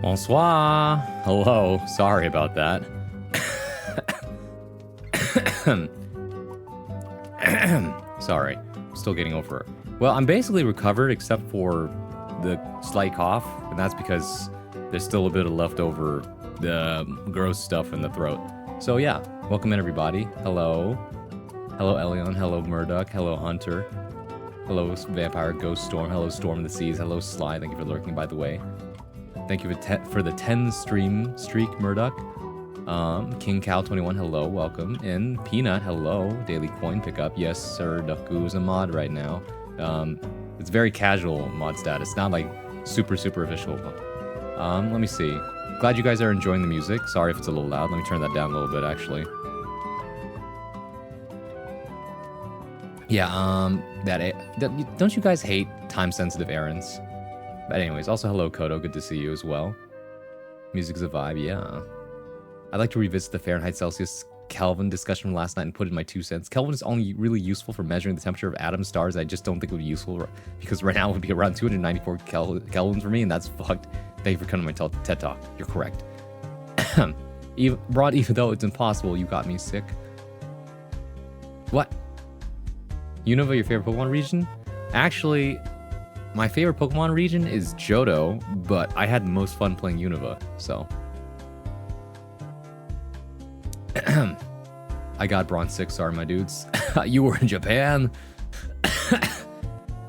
Bonsoir. Hello. Sorry about that. Sorry. Still getting over it. Well, I'm basically recovered except for the slight cough, and that's because there's still a bit of leftover gross stuff in the throat. So yeah, welcome in everybody. Hello. Hello Elion. Hello Murdoch. Hello Hunter. Hello Vampire Ghost Storm. Hello Storm of the Seas. Hello Sly. Thank you for lurking, by the way. Thank you for the 10 stream streak, Murdoch. King Cow 21, hello, welcome. And Peanut, hello. Daily coin pickup. Yes, sir. Ducku's a mod right now. It's very casual mod status, not like super official. Let me see. Glad you guys are enjoying the music. Sorry if it's a little loud. Let me turn that down a little bit, actually. Yeah, don't you guys hate time-sensitive errands? But anyways, also hello Kodo, good to see you as well. Music's a vibe, yeah. I'd like to revisit the Fahrenheit Celsius Kelvin discussion from last night and put in my 2 cents. Kelvin is only really useful for measuring the temperature of atoms, stars. I just don't think it would be useful because right now it would be around 294 Kelvin for me, and that's fucked. Thank you for coming to my TED Talk. You're correct. Broad, even though it's impossible, you got me sick. What? Unova, your favorite Pokemon region? Actually, my favorite Pokemon region is Johto, but I had the most fun playing Unova, so. I got Bronze 6, sorry my dudes. You were in Japan?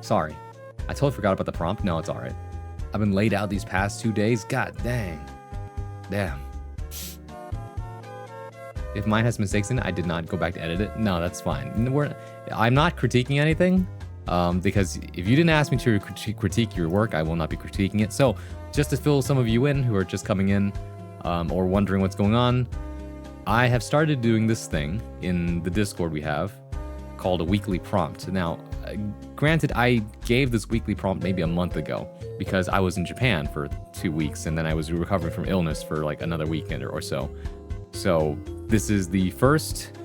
Sorry. I totally forgot about the prompt. No, it's alright. I've been laid out these past 2 days. God dang. Damn. If mine has mistakes in it, I did not go back to edit it. No, that's fine. I'm not critiquing anything. Because if you didn't ask me to critique your work, I will not be critiquing it. So, just to fill some of you in who are just coming in or wondering what's going on, I have started doing this thing in the Discord we have called a weekly prompt. Now, granted, I gave this weekly prompt maybe a month ago because I was in Japan for 2 weeks and then I was recovering from illness for like another weekend or so. So, this is the first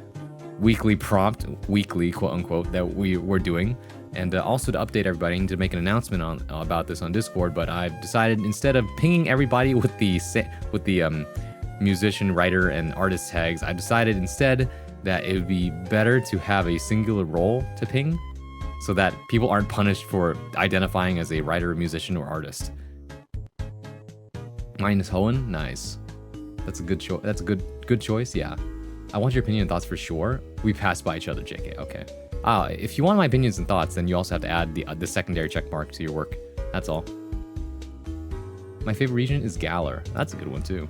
weekly prompt, weekly quote unquote, that we're doing. And also to update everybody and to make an announcement about this on Discord, but I've decided instead of pinging everybody with the musician, writer, and artist tags, I decided instead that it would be better to have a singular role to ping so that people aren't punished for identifying as a writer, musician, or artist. Mine is Hoenn? Nice. That's a good choice. That's a good choice, yeah. I want your opinion and thoughts for sure. We passed by each other, JK, okay. If you want my opinions and thoughts, then you also have to add the secondary check mark to your work. That's all. My favorite region is Galar. That's a good one too.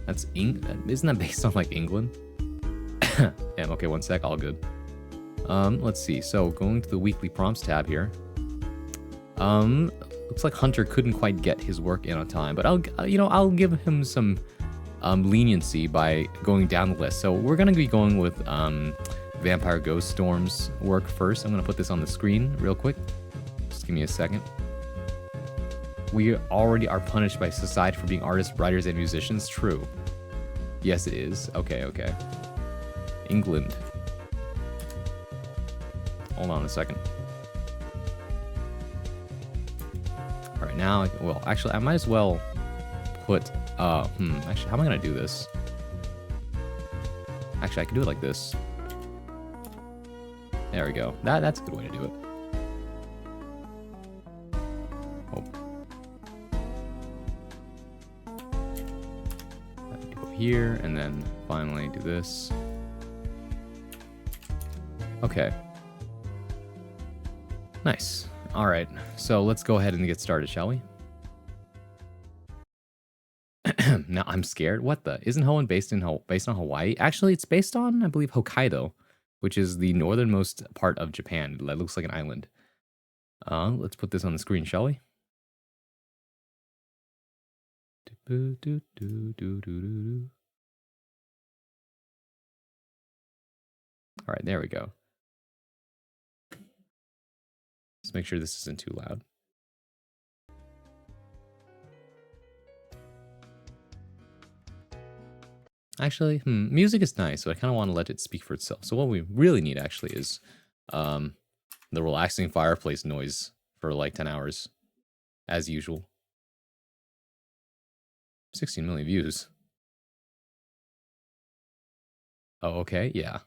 That's isn't that based on like England? Yeah, okay, 1 sec, all good. Let's see. So going to the weekly prompts tab here. Looks like Hunter couldn't quite get his work in on time, but I'll give him some leniency by going down the list. So we're gonna be going with Vampire Ghost Storm's work first. I'm gonna put this on the screen real quick. Just give me a second. We already are punished by society for being artists, writers, and musicians. True. Yes, it is. Okay. England. Hold on a second. All right, now, well, actually, I might as well put, actually, how am I gonna do this? Actually, I can do it like this. There we go. That's a good way to do it. Oh. Go here, and then finally do this. Okay. Nice. All right. So let's go ahead and get started, shall we? Now I'm scared. What the? Isn't Hoenn based on Hawaii? Actually, it's based on, I believe, Hokkaido, which is the northernmost part of Japan. It looks like an island. Let's put this on the screen, shall we? All right, there we go. Let's make sure this isn't too loud. Actually, music is nice, so I kind of want to let it speak for itself. So what we really need actually is the relaxing fireplace noise for like 10 hours, as usual. 16 million views. Oh, okay, yeah.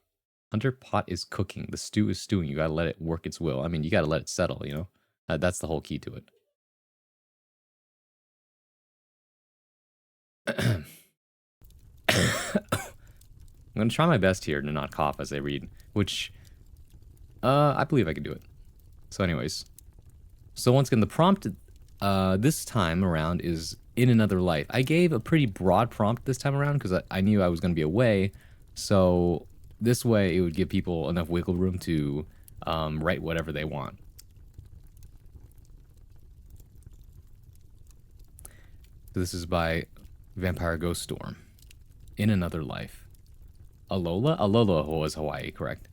Hunter pot is cooking. The stew is stewing. You gotta let it work its will. I mean, you gotta let it settle, you know? That's the whole key to it. I'm gonna try my best here to not cough as I read, which, I believe I can do it. So anyways. So once again, the prompt, this time around is in another life. I gave a pretty broad prompt this time around because I knew I was gonna be away. So this way it would give people enough wiggle room to write whatever they want. So this is by Vampire Ghost Storm. In another life. Alola? Alola was Hawaii, correct?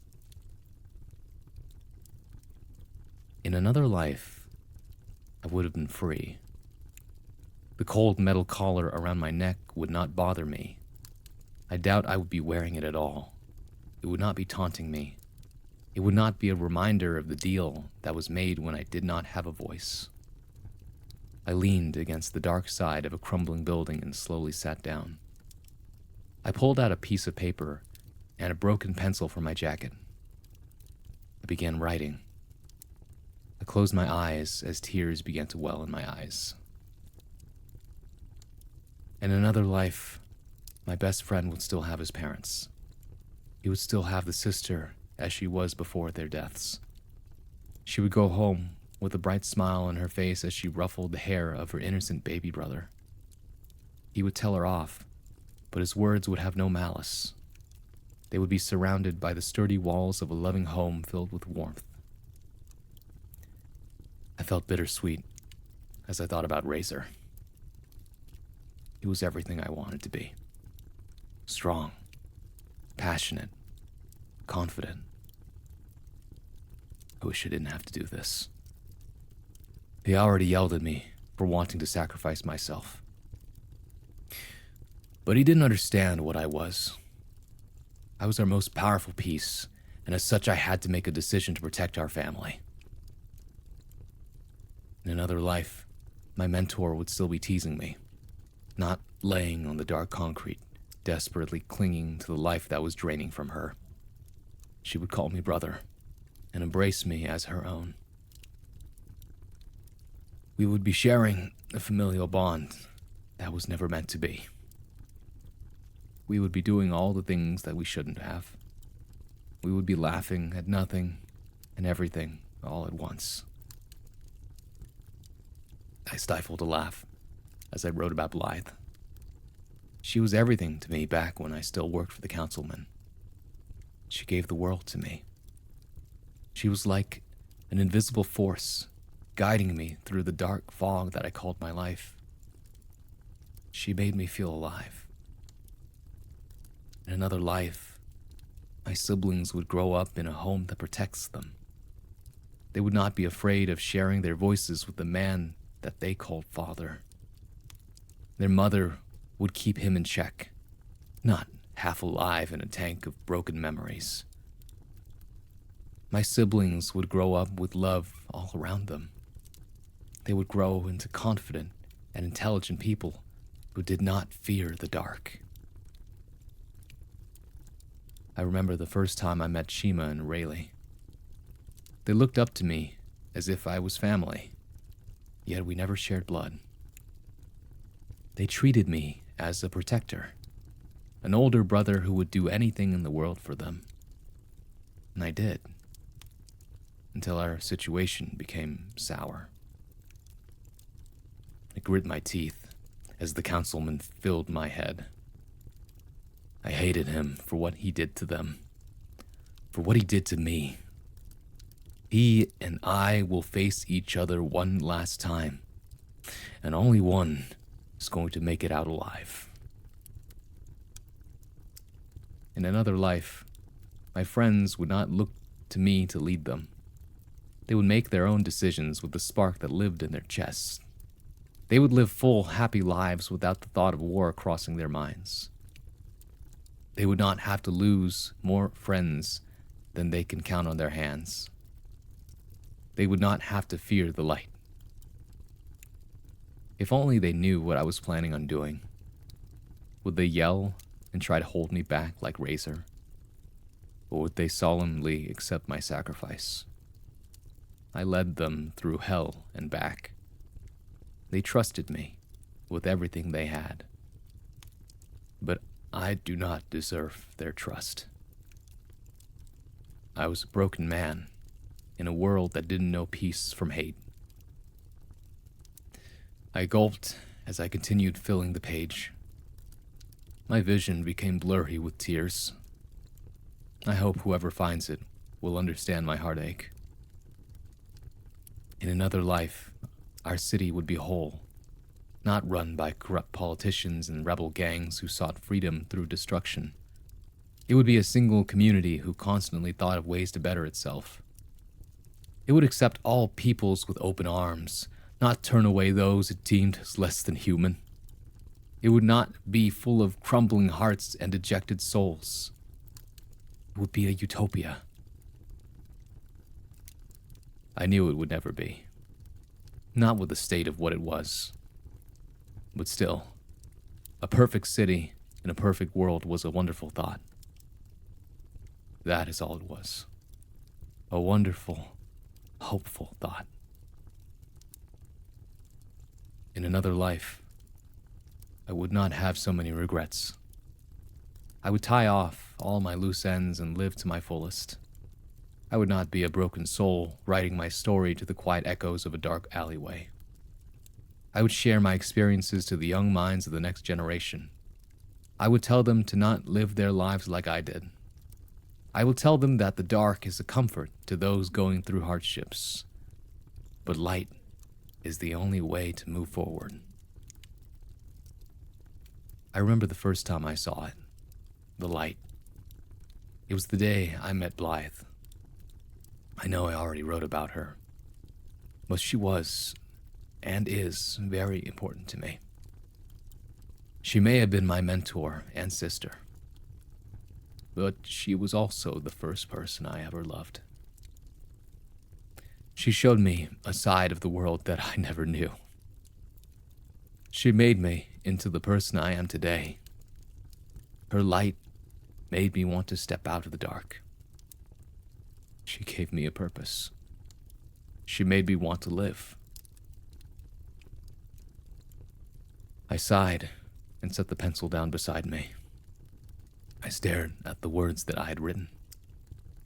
In another life, I would have been free. The cold metal collar around my neck would not bother me. I doubt I would be wearing it at all. It would not be taunting me. It would not be a reminder of the deal that was made when I did not have a voice. I leaned against the dark side of a crumbling building and slowly sat down. I pulled out a piece of paper and a broken pencil from my jacket. I began writing. I closed my eyes as tears began to well in my eyes. In another life, my best friend would still have his parents. He would still have the sister as she was before their deaths. She would go home with a bright smile on her face as she ruffled the hair of her innocent baby brother. He would tell her off, but his words would have no malice. They would be surrounded by the sturdy walls of a loving home filled with warmth. I felt bittersweet as I thought about Razor. He was everything I wanted to be. Strong, passionate, confident. I wish I didn't have to do this. He already yelled at me for wanting to sacrifice myself. But he didn't understand what I was. I was our most powerful piece, and as such I had to make a decision to protect our family. In another life, my mentor would still be teasing me, not laying on the dark concrete, desperately clinging to the life that was draining from her. She would call me brother and embrace me as her own. We would be sharing a familial bond that was never meant to be. We would be doing all the things that we shouldn't have. We would be laughing at nothing and everything all at once. I stifled a laugh as I wrote about Blythe. She was everything to me back when I still worked for the councilman. She gave the world to me. She was like an invisible force guiding me through the dark fog that I called my life. She made me feel alive. In another life, my siblings would grow up in a home that protects them. They would not be afraid of sharing their voices with the man that they called father. Their mother would keep him in check, not half alive in a tank of broken memories. My siblings would grow up with love all around them. They would grow into confident and intelligent people who did not fear the dark. I remember the first time I met Shima and Rayleigh. They looked up to me as if I was family, yet we never shared blood. They treated me as a protector, an older brother who would do anything in the world for them. And I did, until our situation became sour. I grit my teeth as the councilman filled my head. I hated him for what he did to them, for what he did to me. He and I will face each other one last time, and only one is going to make it out alive. In another life, my friends would not look to me to lead them. They would make their own decisions with the spark that lived in their chests. They would live full, happy lives without the thought of war crossing their minds. They would not have to lose more friends than they can count on their hands. They would not have to fear the light. If only they knew what I was planning on doing, Would they yell and try to hold me back like Razor? Or would they solemnly accept my sacrifice? I led them through hell and back. They trusted me with everything they had. But I do not deserve their trust. I was a broken man in a world that didn't know peace from hate. I gulped as I continued filling the page. My vision became blurry with tears. I hope whoever finds it will understand my heartache. In another life, our city would be whole, not run by corrupt politicians and rebel gangs who sought freedom through destruction. It would be a single community who constantly thought of ways to better itself. It would accept all peoples with open arms, not turn away those it deemed as less than human. It would not be full of crumbling hearts and dejected souls. It would be a utopia. I knew it would never be. Not with the state of what it was. But still, a perfect city in a perfect world was a wonderful thought. That is all it was. A wonderful, hopeful thought. In another life, I would not have so many regrets. I would tie off all my loose ends and live to my fullest. I would not be a broken soul writing my story to the quiet echoes of a dark alleyway. I would share my experiences to the young minds of the next generation. I would tell them to not live their lives like I did. I will tell them that the dark is a comfort to those going through hardships. But light is the only way to move forward. I remember the first time I saw it. The light. It was the day I met Blythe. I know I already wrote about her, but she was, and is, very important to me. She may have been my mentor and sister, but she was also the first person I ever loved. She showed me a side of the world that I never knew. She made me into the person I am today. Her light made me want to step out of the dark. She gave me a purpose. She made me want to live. I sighed and set the pencil down beside me. I stared at the words that I had written.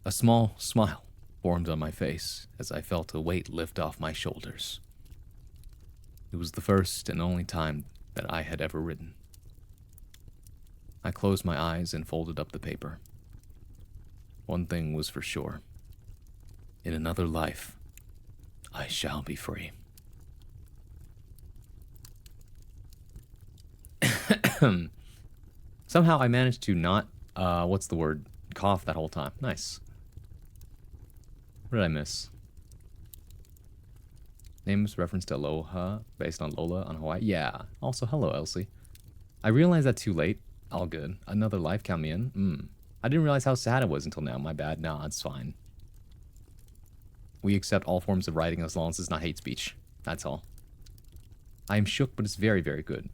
A small smile formed on my face as I felt a weight lift off my shoulders. It was the first and only time that I had ever written. I closed my eyes and folded up the paper. One thing was for sure. In another life, I shall be free. Somehow I managed to not, cough that whole time. Nice. What did I miss? Name's reference to Aloha, based on Lola on Hawaii. Yeah. Also, hello, Elsie. I realized that too late. All good. Another life, count me in. I didn't realize how sad it was until now. My bad. No, it's fine. We accept all forms of writing as long as it's not hate speech. That's all. I am shook, but it's very, very good.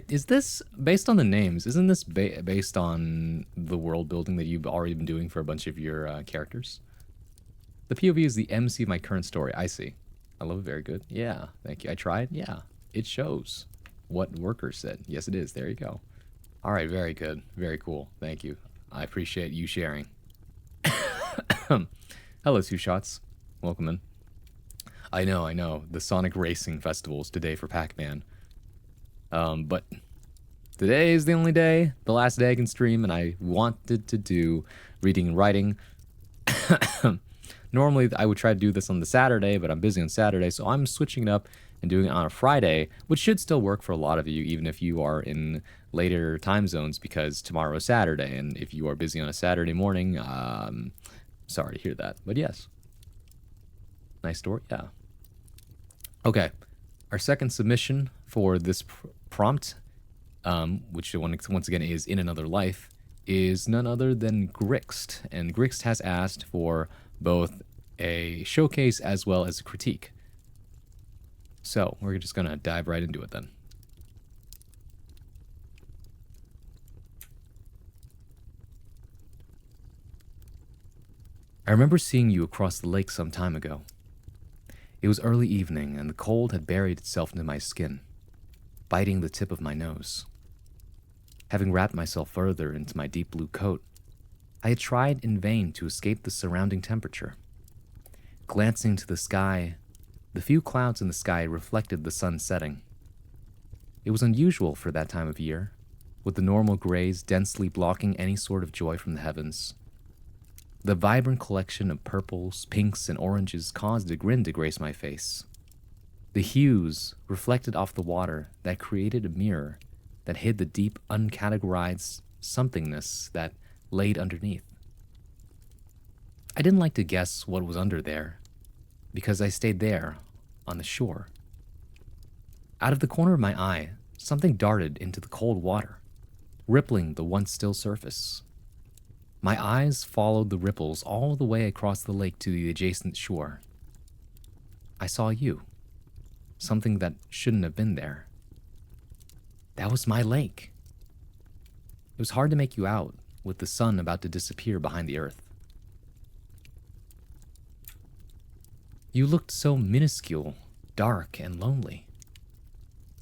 Is this, based on the names, isn't this based on the world building that you've already been doing for a bunch of your characters? The POV is the MC of my current story. I see. I love it. Very good. Yeah. Thank you. I tried. Yeah. It shows what workers said. Yes, it is. There you go. All right. Very good. Very cool. Thank you. I appreciate you sharing. Hello, Two Shots. Welcome in. I know. The Sonic Racing Festival is today for Pac-Man. But today is the only day, the last day I can stream, and I wanted to do reading and writing. Normally, I would try to do this on the Saturday, but I'm busy on Saturday, so I'm switching it up and doing it on a Friday, which should still work for a lot of you, even if you are in later time zones, because tomorrow is Saturday, and if you are busy on a Saturday morning, sorry to hear that, but yes. Nice story, yeah. Okay, our second submission for this prompt, which once again is In Another Life, is none other than Grixt, and Grixt has asked for both a showcase as well as a critique. So we're just gonna dive right into it then. I remember seeing you across the lake some time ago. It was early evening, and the cold had buried itself into my skin, biting the tip of my nose. Having wrapped myself further into my deep blue coat, I had tried in vain to escape the surrounding temperature. Glancing to the sky, the few clouds in the sky reflected the sun setting. It was unusual for that time of year, with the normal grays densely blocking any sort of joy from the heavens. The vibrant collection of purples, pinks, and oranges caused a grin to grace my face. The hues reflected off the water that created a mirror that hid the deep, uncategorized somethingness that laid underneath. I didn't like to guess what was under there, because I stayed there, on the shore. Out of the corner of my eye, something darted into the cold water, rippling the once still surface. My eyes followed the ripples all the way across the lake to the adjacent shore. I saw you, something that shouldn't have been there. That was my lake. It was hard to make you out, with the sun about to disappear behind the earth. You looked so minuscule, dark, and lonely.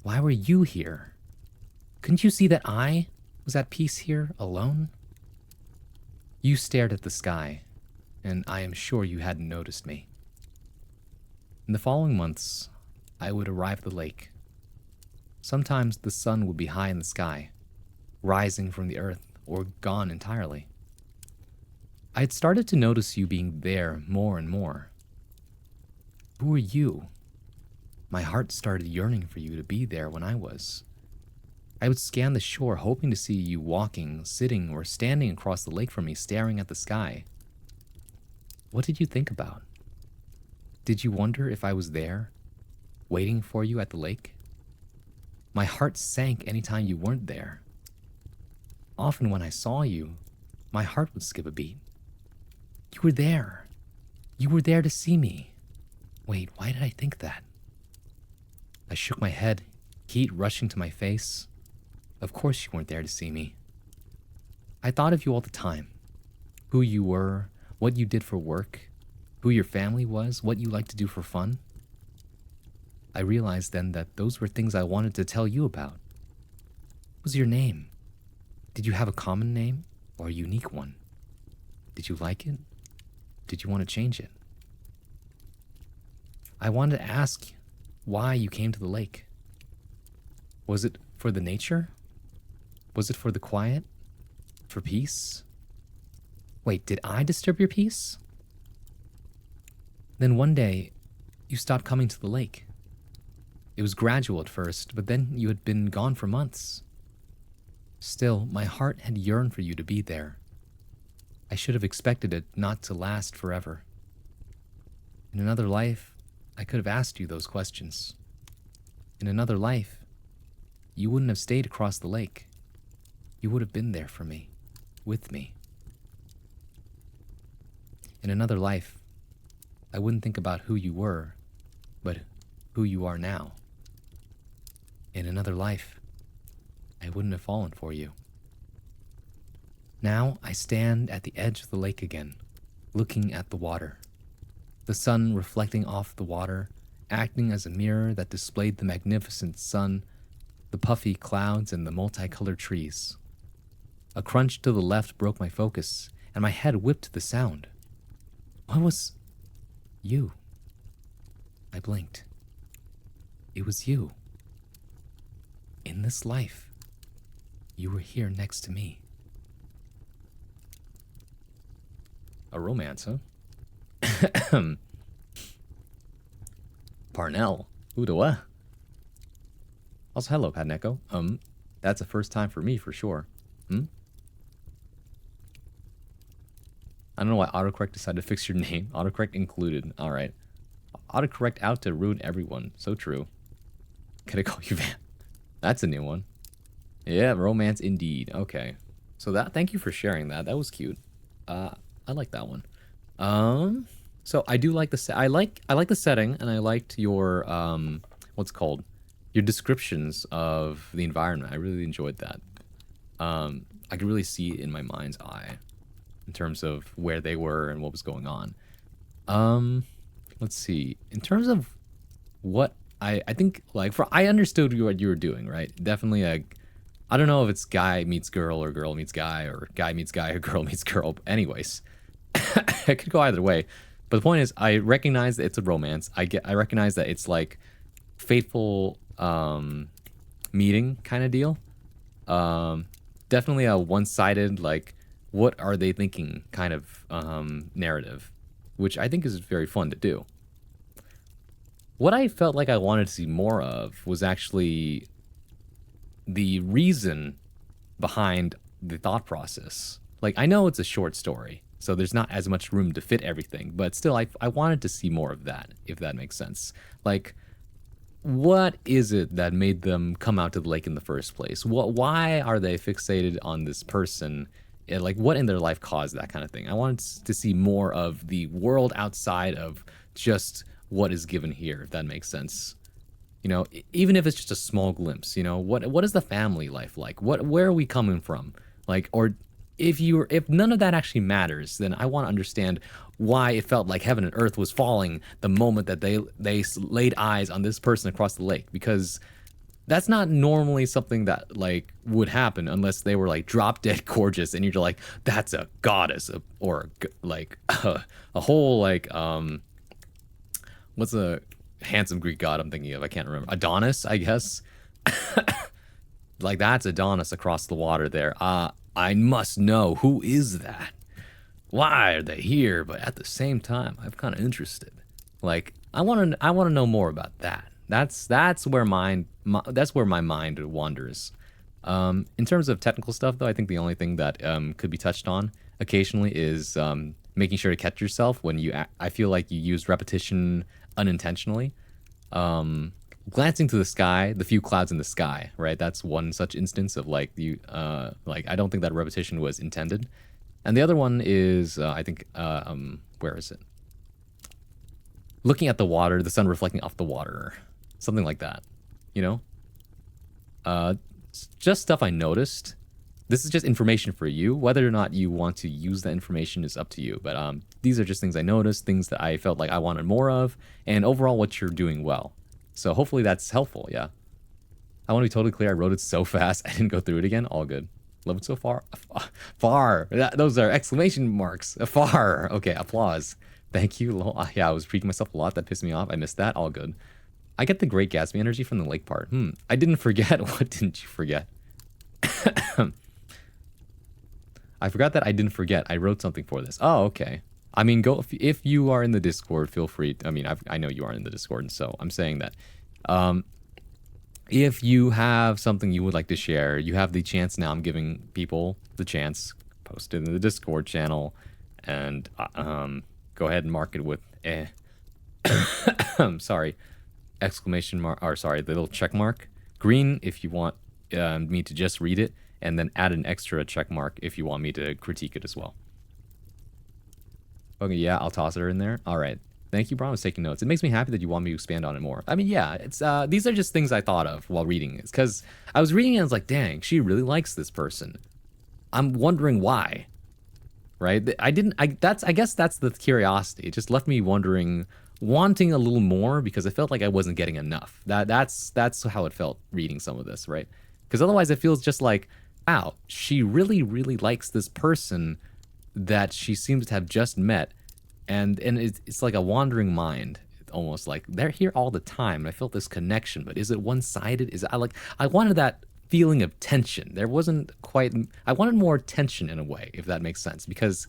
Why were you here? Couldn't you see that I was at peace here, alone? You stared at the sky, and I am sure you hadn't noticed me. In the following months, I would arrive at the lake. Sometimes the sun would be high in the sky, rising from the earth, or gone entirely. I had started to notice you being there more and more. Who were you? My heart started yearning for you to be there when I was. I would scan the shore, hoping to see you walking, sitting, or standing across the lake from me, staring at the sky. What did you think about? Did you wonder if I was there, waiting for you at the lake? My heart sank anytime you weren't there. Often when I saw you, my heart would skip a beat. You were there. You were there to see me. Wait, why did I think that? I shook my head, heat rushing to my face. Of course you weren't there to see me. I thought of you all the time. Who you were, what you did for work, who your family was, what you liked to do for fun. I realized then that those were things I wanted to tell you about. What was your name? Did you have a common name or a unique one? Did you like it? Did you want to change it? I wanted to ask why you came to the lake. Was it for the nature? Was it for the quiet? For peace? Wait, did I disturb your peace? Then one day, you stopped coming to the lake. It was gradual at first, but then you had been gone for months. Still, my heart had yearned for you to be there. I should have expected it not to last forever. In another life, I could have asked you those questions. In another life, you wouldn't have stayed across the lake. You would have been there for me, with me. In another life, I wouldn't think about who you were, but who you are now. In another life, I wouldn't have fallen for you. Now I stand at the edge of the lake again, looking at the water. The sun reflecting off the water, acting as a mirror that displayed the magnificent sun, the puffy clouds, and the multicolored trees. A crunch to the left broke my focus, and my head whipped to the sound. What was... you? I blinked. It was you. In this life, you were here next to me. A romance, huh? Parnell. Udawa. Also, hello, Padneko. That's a first time for me, for sure. I don't know why autocorrect decided to fix your name. Autocorrect included. Alright. Autocorrect out to ruin everyone. So true. Can I call you Van? That's a new one. Yeah, romance indeed. Okay. So that, thank you for sharing that. That was cute. I like that one. So I do like the I like the setting, and I liked your what's it called? Your descriptions of the environment. I really enjoyed that. I could really see it in my mind's eye. in terms of where they were and what was going on. Um, let's see. In terms of what I think like for I understood what you were doing, right? Definitely like I don't know if it's guy meets girl or girl meets guy or guy meets guy or girl meets girl. But anyways, it could go either way. But the point is, I recognize that it's a romance. I recognize that it's like fateful meeting kind of deal. Um, Definitely a one-sided like what are they thinking kind of narrative, which I think is very fun to do. What I felt like I wanted to see more of was actually the reason behind the thought process. Like, I know it's a short story, so there's not as much room to fit everything, but still, I wanted to see more of that, if that makes sense. Like, what is it that made them come out to the lake in the first place? Why are they fixated on this person? Like, what in their life caused that kind of thing? I wanted to see more of the world outside of just what is given here, if that makes sense. You know, even if it's just a small glimpse, you know, what is the family life like? Where are we coming from? Like, or if none of that actually matters, then I want to understand why it felt like heaven and earth was falling the moment that they laid eyes on this person across the lake, because that's not normally something that like would happen unless they were like drop dead gorgeous and you're like that's a goddess or like a whole like what's a handsome Greek god I'm thinking of? I can't remember. Adonis, I guess. Like that's Adonis across the water there. I must know, who is that? Why are they here? But at the same time, I'm kind of interested. Like I want to know more about that. That's where that's where my mind wanders. In terms of technical stuff, though, I think the only thing that could be touched on occasionally is making sure to catch yourself when I feel like you use repetition unintentionally. Glancing to the sky, the few clouds in the sky, right? That's one such instance of like like I don't think that repetition was intended. And the other one is I think where is it? Looking at the water, the sun reflecting off the water, something like that. You know, just stuff I noticed. This is just information for you. Whether or not you want to use that information is up to you. But these are just things I noticed, things that I felt like I wanted more of, and overall what you're doing well. So hopefully that's helpful, yeah. I want to be totally clear, I wrote it so fast, I didn't go through it again, all good. Love it so far. Far. Those are exclamation marks. Far. Okay, applause. Thank you. Yeah, I was freaking myself a lot, that pissed me off. I missed that, all good. I get the Great Gatsby energy from the lake part. I didn't forget. What didn't you forget? I forgot that I didn't forget. I wrote something for this. Oh, okay. I mean, go if you are in the Discord, feel free. I mean, I know you are in the Discord, and so I'm saying that. If you have something you would like to share, you have the chance now. I'm giving people the chance. Post it in the Discord channel, and go ahead and mark it with sorry, exclamation mark, or sorry, the little check mark. Green if you want me to just read it, and then add an extra check mark if you want me to critique it as well. Okay, yeah, I'll toss her in there. All right. Thank you, Braun. I was taking notes. It makes me happy that you want me to expand on it more. I mean, yeah, it's these are just things I thought of while reading it. Because I was reading it and I was like, dang, she really likes this person. I'm wondering why. Right? I guess that's the curiosity. It just left me wondering, wanting a little more because I felt like I wasn't getting enough. That's how it felt reading some of this, right? Because otherwise it feels just like, wow, she really, really likes this person that she seems to have just met, and it's like a wandering mind, almost like they're here all the time and I felt this connection, but is it one-sided? I wanted that feeling of tension. There wasn't quite, I wanted more tension in a way, if that makes sense, because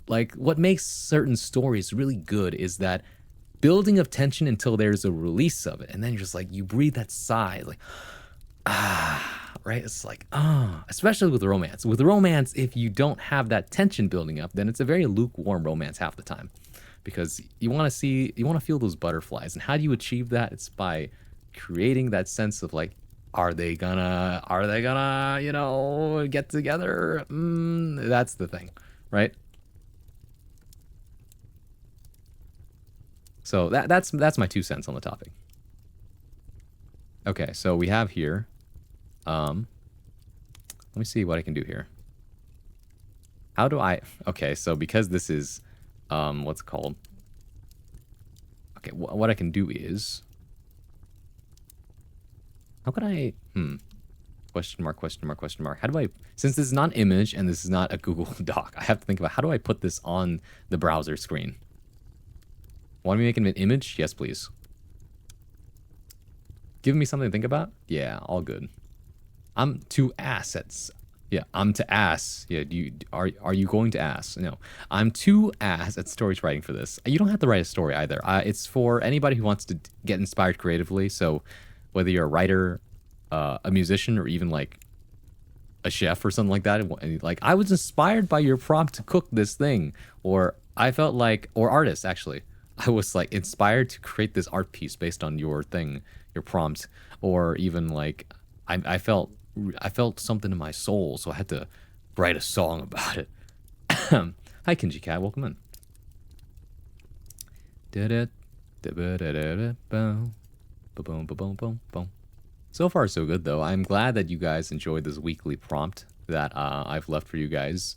what makes certain stories really good is that building of tension until there's a release of it, and then you're just like, you breathe that sigh, like right? It's like, especially with romance. With romance, if you don't have that tension building up, then it's a very lukewarm romance half the time, because you want to feel those butterflies. And how do you achieve that? It's by creating that sense of like, are they gonna, you know, get together? That's the thing, right? So that's my 2 cents on the topic. Okay, so we have here, let me see what I can do here. How do I... Okay, so because this is, what's it called? Okay, what I can do is... How could I... Question mark, question mark, question mark. How do I... Since this is not an image and this is not a Google Doc, I have to think about how do I put this on the browser screen? Want me to make an image? Yes, please. Give me something to think about? Yeah, all good. I'm to assets. Yeah, I'm to ass. Yeah, are you going to ass? No, I'm too ass at stories writing for this. You don't have to write a story either. It's for anybody who wants to get inspired creatively. So, whether you're a writer, a musician, or even like a chef or something like that, like I was inspired by your prompt to cook this thing, or I felt like, or artist actually, I was like inspired to create this art piece based on your thing, your prompt, or even like I felt something in my soul, so I had to write a song about it. Hi, Kinji Cat, welcome in. So far, so good, though. I'm glad that you guys enjoyed this weekly prompt that I've left for you guys.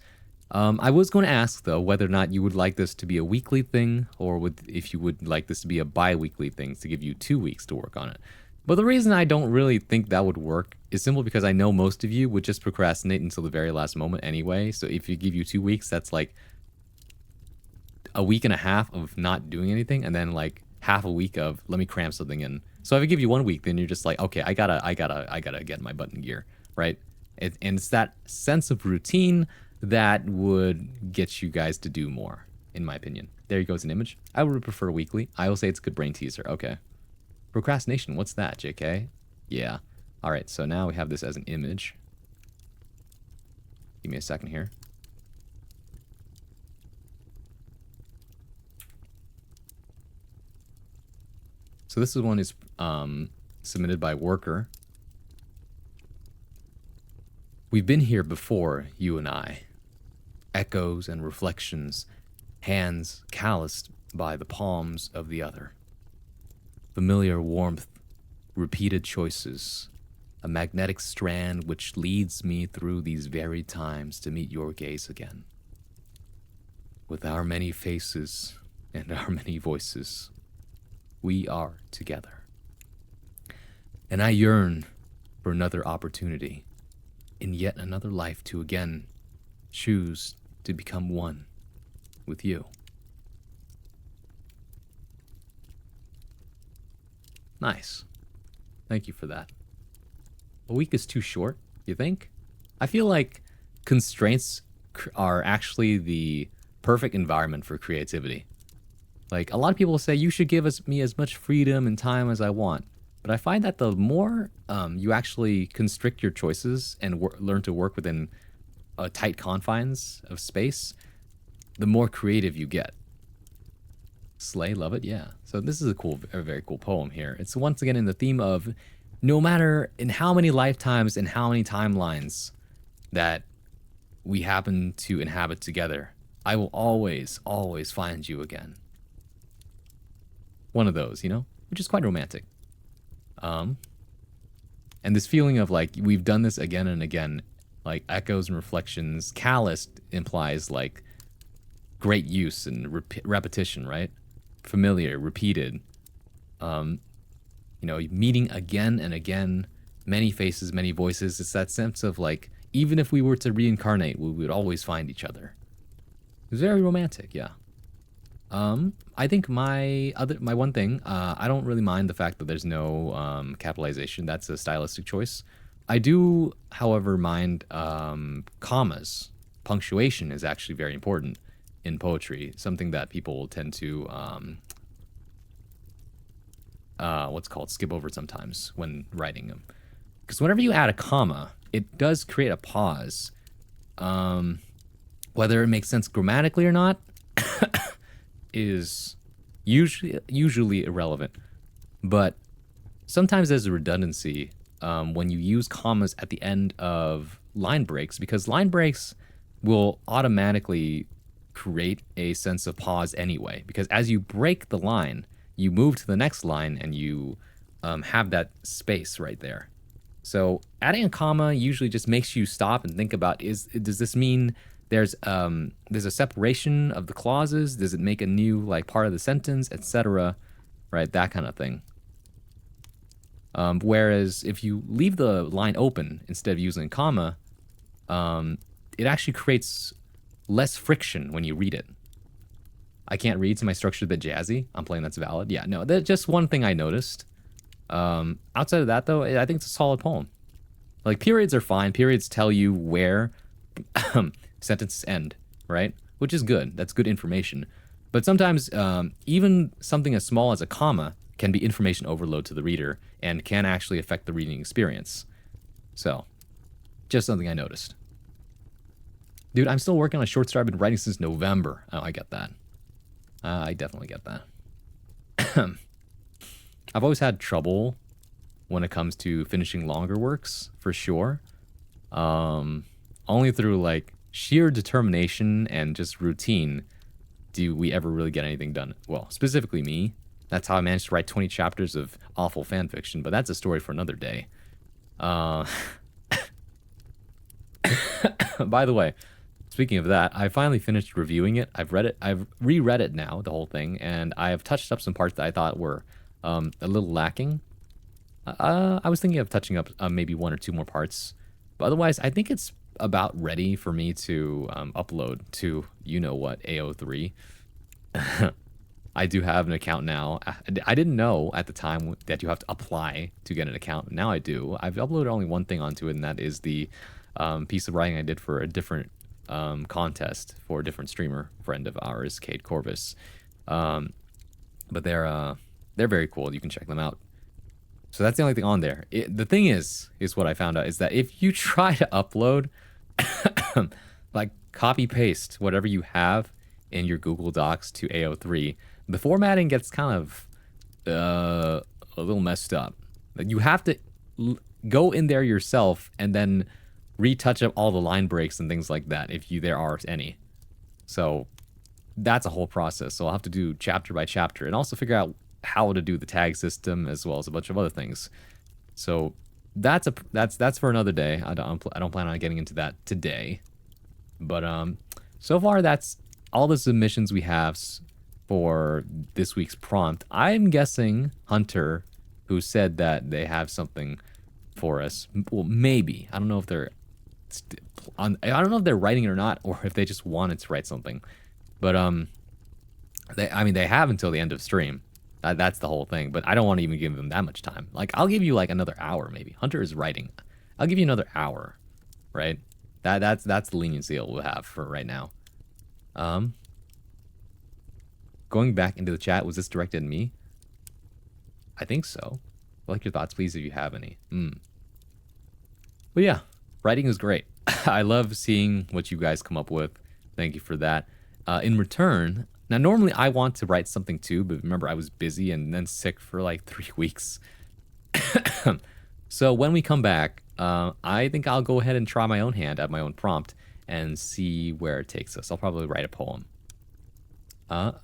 I was going to ask, though, whether or not you would like this to be a weekly thing, or if you would like this to be a bi-weekly thing to give you 2 weeks to work on it. But the reason I don't really think that would work is simply because I know most of you would just procrastinate until the very last moment anyway. So if you give you 2 weeks, that's like a week and a half of not doing anything, and then like half a week of let me cram something in. So if I give you 1 week, then you're just like, okay, I gotta get my butt in gear, right? And it's that sense of routine that would get you guys to do more, in my opinion. There you go, it's an image. I would prefer weekly. I will say it's a good brain teaser. Okay. Procrastination, what's that, JK? Yeah. All right, so now we have this as an image. Give me a second here. So this one is submitted by Worker. We've been here before, you and I. Echoes and reflections, hands calloused by the palms of the other. Familiar warmth, repeated choices, a magnetic strand which leads me through these very times to meet your gaze again. With our many faces and our many voices, we are together. And I yearn for another opportunity in yet another life to again choose to become one with you. Nice. Thank you for that. A week is too short, you think? I feel like constraints are actually the perfect environment for creativity. Like, a lot of people say, you should give me as much freedom and time as I want. But I find that the more you actually constrict your choices and learn to work within tight confines of space, the more creative you get. Slay, love it, yeah. So this is a very cool poem here. It's once again in the theme of no matter in how many lifetimes and how many timelines that we happen to inhabit together, I will always, always find you again. One of those, you know, which is quite romantic. And this feeling of like we've done this again and again, like echoes and reflections. Calloused implies like great use and repetition, right? Familiar, repeated. You know, meeting again and again, many faces, many voices. It's that sense of like, even if we were to reincarnate, we would always find each other. It's very romantic, yeah. I think my one thing, I don't really mind the fact that there's no capitalization. That's a stylistic choice. I do, however, mind commas. Punctuation is actually very important in poetry, something that people tend to skip over sometimes when writing them. Because whenever you add a comma, it does create a pause. Whether it makes sense grammatically or not is usually irrelevant. But sometimes there's a redundancy when you use commas at the end of line breaks, because line breaks will automatically create a sense of pause anyway. Because as you break the line, you move to the next line and you have that space right there. So adding a comma usually just makes you stop and think about, does this mean there's a separation of the clauses. Does it make a new like part of the sentence, etc.? Right, that kind of thing. Whereas if you leave the line open instead of using a comma, it actually creates less friction when you read it. I can't read, so my structure's a bit jazzy. I'm playing that's valid. Yeah, no, that's just one thing I noticed. Outside of that, though, I think it's a solid poem. Like, periods are fine. Periods tell you where sentences end, right? Which is good. That's good information. But sometimes, even something as small as a comma can be information overload to the reader and can actually affect the reading experience. So, just something I noticed. Dude, I'm still working on a short story I've been writing since November. Oh, I get that. I definitely get that. I've always had trouble when it comes to finishing longer works, for sure. Only through like sheer determination and just routine do we ever really get anything done. Well, specifically me. That's how I managed to write 20 chapters of awful fan fiction, but that's a story for another day. By the way, speaking of that, I finally finished reviewing it. I've read it. I've reread it now, the whole thing, and I have touched up some parts that I thought were a little lacking. I was thinking of touching up maybe one or two more parts, but otherwise, I think it's about ready for me to upload to you know what AO3. I do have an account now. I didn't know at the time that you have to apply to get an account. Now I do. I've uploaded only one thing onto it, and that is the piece of writing I did for a different contest for a different streamer friend of ours, Kate Corvus. But they're very cool. You can check them out. So that's the only thing on there. The thing is what I found out is that if you try to upload, like copy paste whatever you have in your Google Docs to AO3, the formatting gets kind of a little messed up. Like you have to go in there yourself and then retouch up all the line breaks and things like that if there are any. So that's a whole process. So I'll have to do chapter by chapter and also figure out how to do the tag system as well as a bunch of other things. So that's for another day. I don't plan on getting into that today. But so far that's all the submissions we have for this week's prompt. I'm guessing Hunter, who said that they have something for us. Well, maybe. I don't know if they're writing it or not, or if they just wanted to write something. But they have until the end of stream. That's the whole thing. But I don't want to even give them that much time. Like I'll give you like another hour maybe. Hunter is writing. I'll give you another hour, right? That's the leniency we'll have for right now. Going back into the chat, was this directed at me? I think so. I'd like your thoughts, please, if you have any. But yeah, writing is great. I love seeing what you guys come up with. Thank you for that. In return, now normally I want to write something too, but remember I was busy and then sick for like 3 weeks. So when we come back, I think I'll go ahead and try my own hand at my own prompt and see where it takes us. I'll probably write a poem.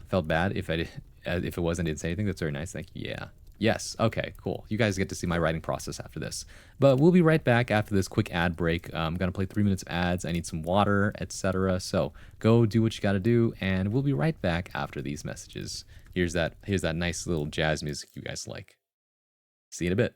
Felt bad if it wasn't, didn't say anything. That's very nice. Thank you. Yeah. Yes. Okay, cool. You guys get to see my writing process after this. But we'll be right back after this quick ad break. I'm going to play 3 minutes of ads. I need some water, etc. So go do what you got to do, and we'll be right back after these messages. Here's that nice little jazz music you guys like. See you in a bit.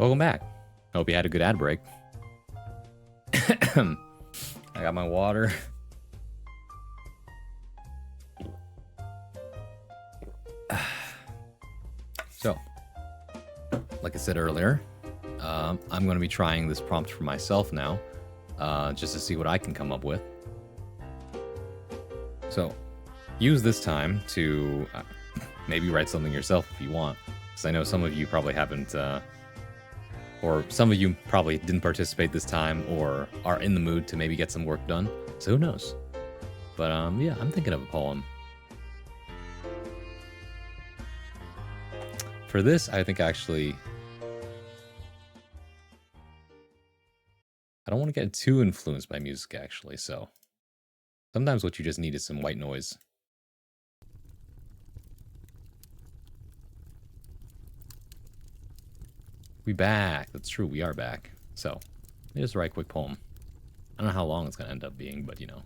Welcome back. Hope you had a good ad break. I got my water. So, like I said earlier, I'm going to be trying this prompt for myself now, just to see what I can come up with. So, use this time to maybe write something yourself if you want, because I know some of you probably haven't, or some of you probably didn't participate this time, or are in the mood to maybe get some work done. So who knows? But yeah, I'm thinking of a poem. For this, I think actually, I don't want to get too influenced by music actually, so sometimes what you just need is some white noise. We back. That's true, we are back. So, let me just write a quick poem. I don't know how long it's going to end up being, but you know.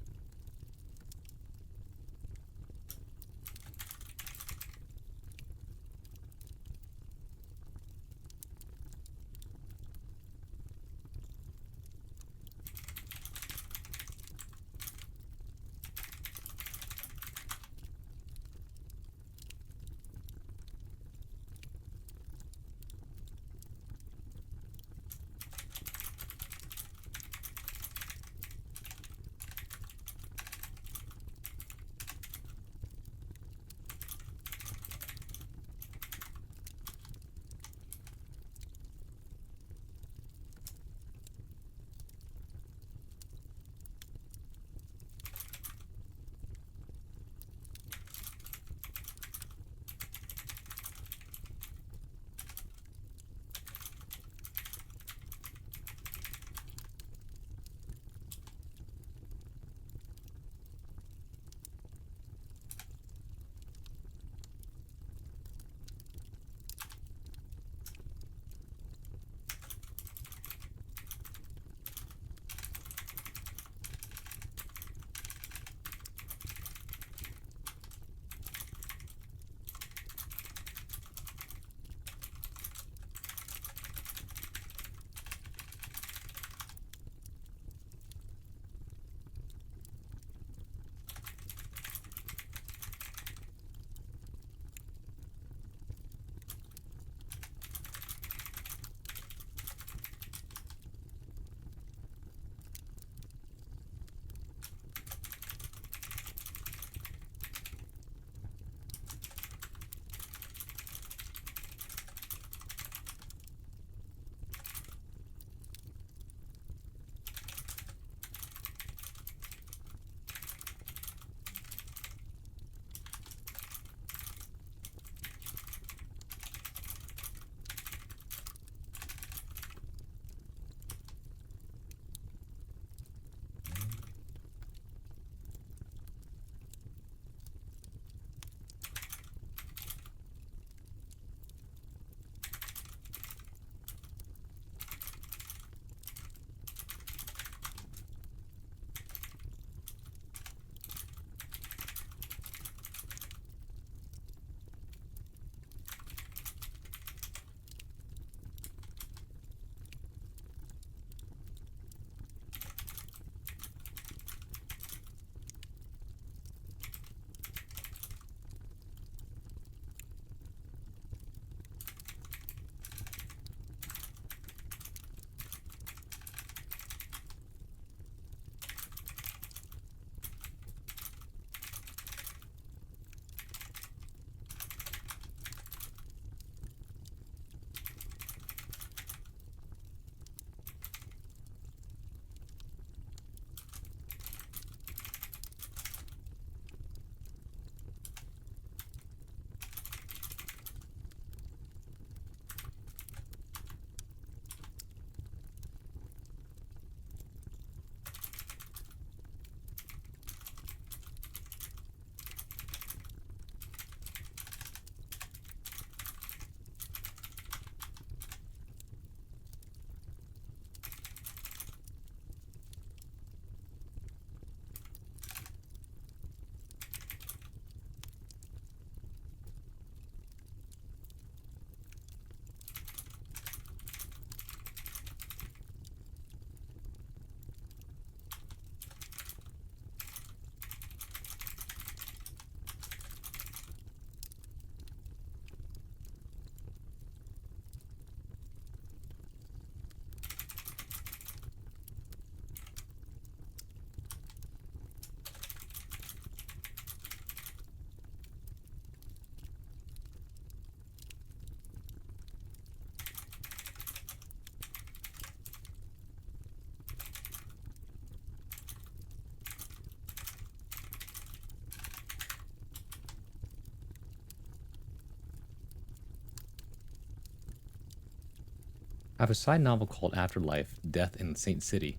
I have a side novel called Afterlife, Death in Saint City.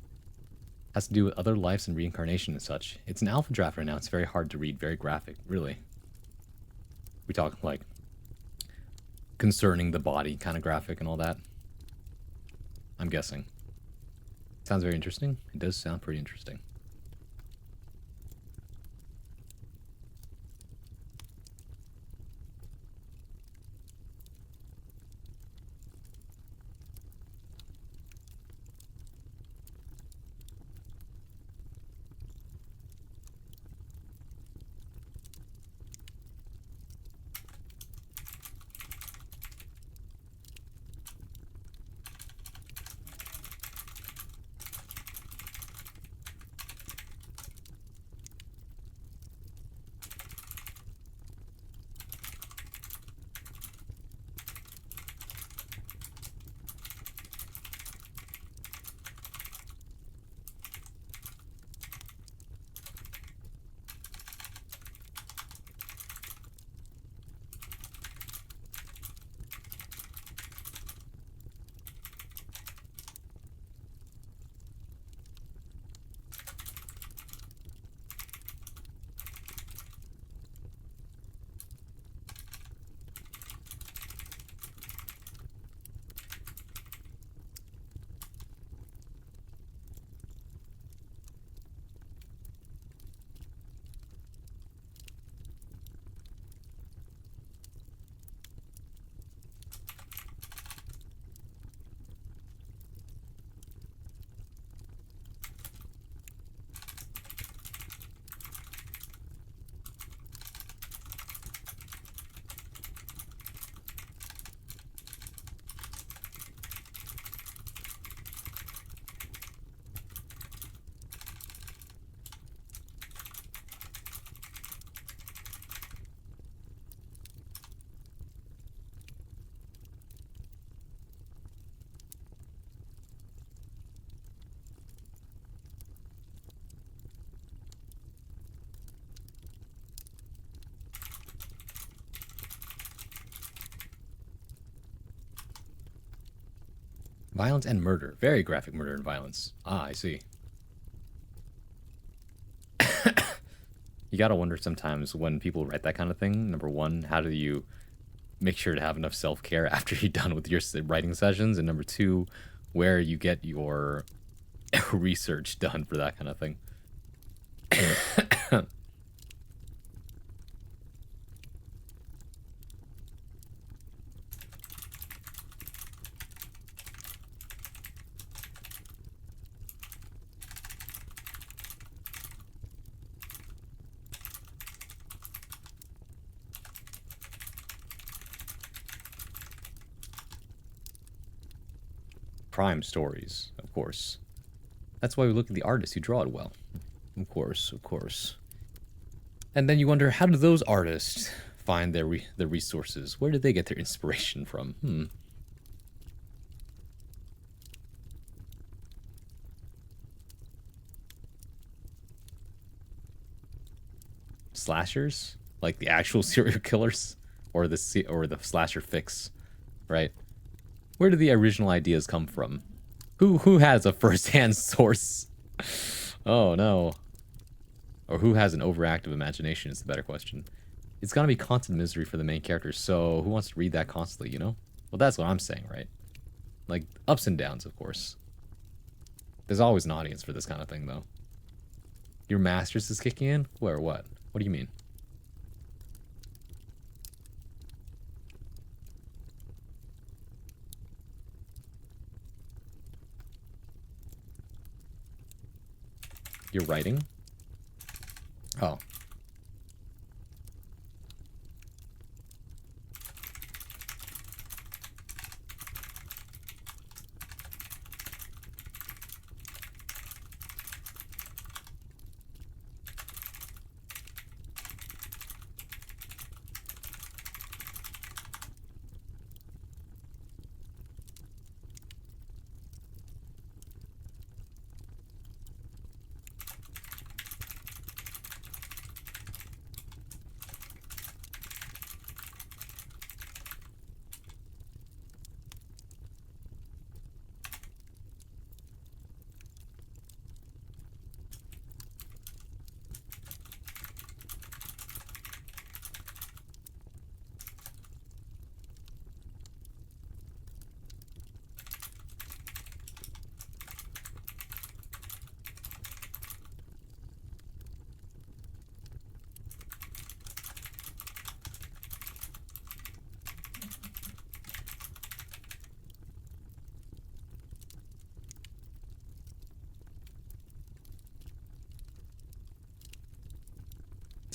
Has to do with other lives and reincarnation and such. It's an alpha draft right now. It's very hard to read, very graphic, really. We talk like concerning the body kind of graphic and all that. I'm guessing. Sounds very interesting. It does sound pretty interesting. Violence and murder. Very graphic murder and violence. Ah, I see. You gotta wonder sometimes when people write that kind of thing. Number one, how do you make sure to have enough self-care after you're done with your writing sessions? And number two, where you get your research done for that kind of thing. Crime stories, of course. That's why we look at the artists who draw it well. Of course, of course. And then you wonder, how do those artists find their resources? Where did they get their inspiration from? Slashers? Like the actual serial killers? Or the slasher fix, right? Where do the original ideas come from? Who has a first-hand source? Oh no. Or who has an overactive imagination is the better question. It's gonna be constant misery for the main character, so who wants to read that constantly, you know? Well, that's what I'm saying, right? Like, ups and downs, of course. There's always an audience for this kind of thing, though. Your master's is kicking in? Where, what? What do you mean? You're writing? Oh.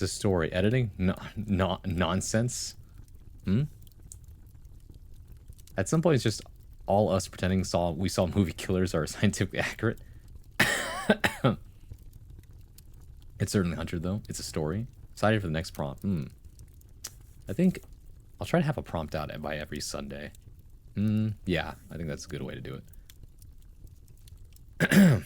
It's a story. Editing? No, not nonsense. Hmm? At some point, it's just all us pretending we saw movie killers are scientifically accurate. It's certainly Hunter, though. It's a story. Excited for the next prompt. I think I'll try to have a prompt out by every Sunday. Yeah, I think that's a good way to do it.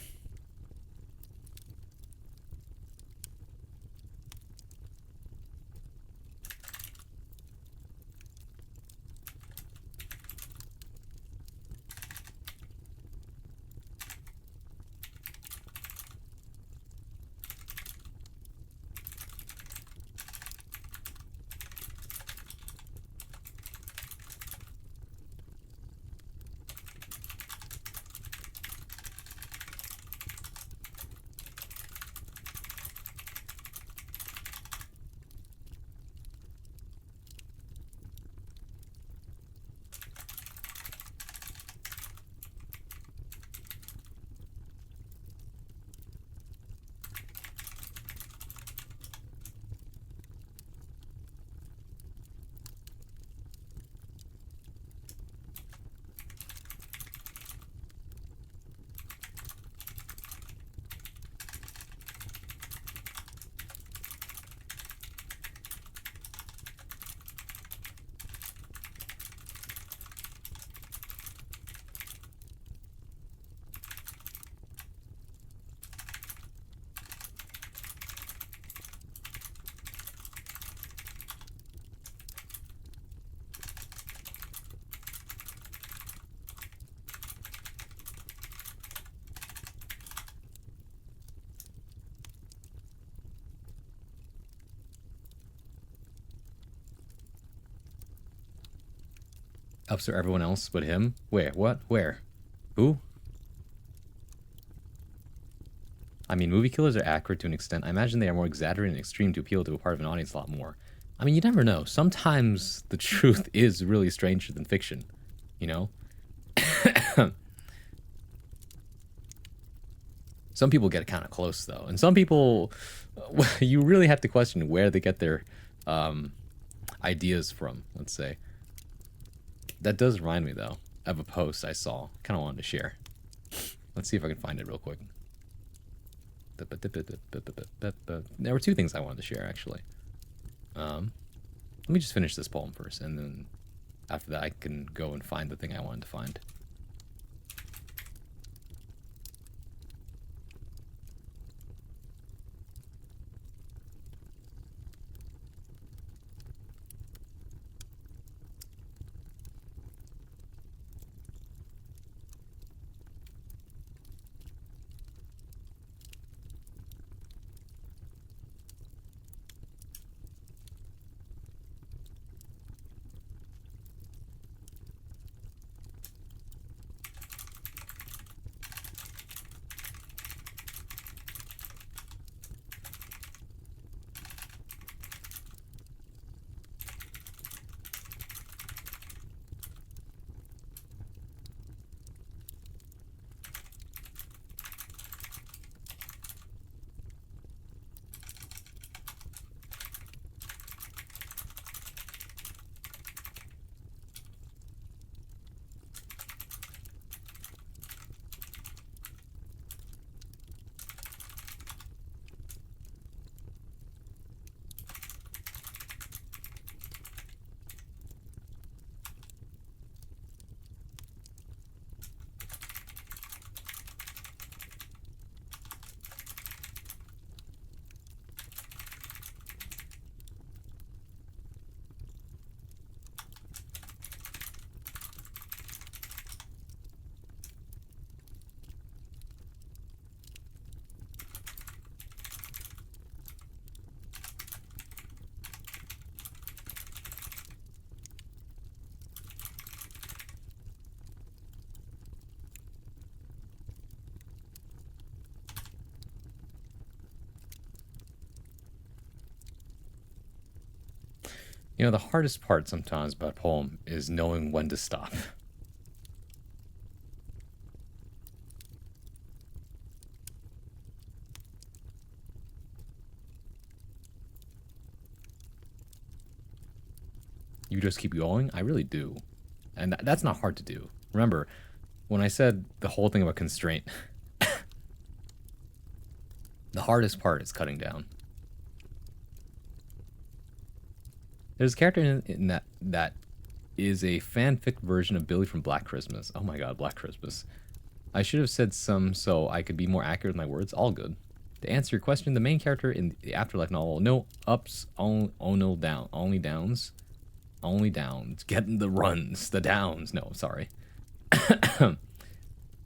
Ups to everyone else but him? Where? What? Where? Who? I mean, movie killers are accurate to an extent. I imagine they are more exaggerated and extreme to appeal to a part of an audience a lot more. I mean, you never know. Sometimes the truth is really stranger than fiction, you know? Some people get kind of close, though. And some people, you really have to question where they get their ideas from, let's say. That does remind me, though, of a post I saw. Kind of wanted to share. Let's see if I can find it real quick. There were two things I wanted to share, actually. Let me just finish this poem first, and then after that I can go and find the thing I wanted to find. You know, the hardest part sometimes about a poem is knowing when to stop. You just keep going? I really do. And that's not hard to do. Remember, when I said the whole thing about constraint, the hardest part is cutting down. There's a character in that is a fanfic version of Billy from Black Christmas. Oh my god, Black Christmas. I should have said some so I could be more accurate with my words. All good. To answer your question, the main character in the Afterlife novel, no ups, only downs. Only downs. Getting the runs, the downs. No, sorry.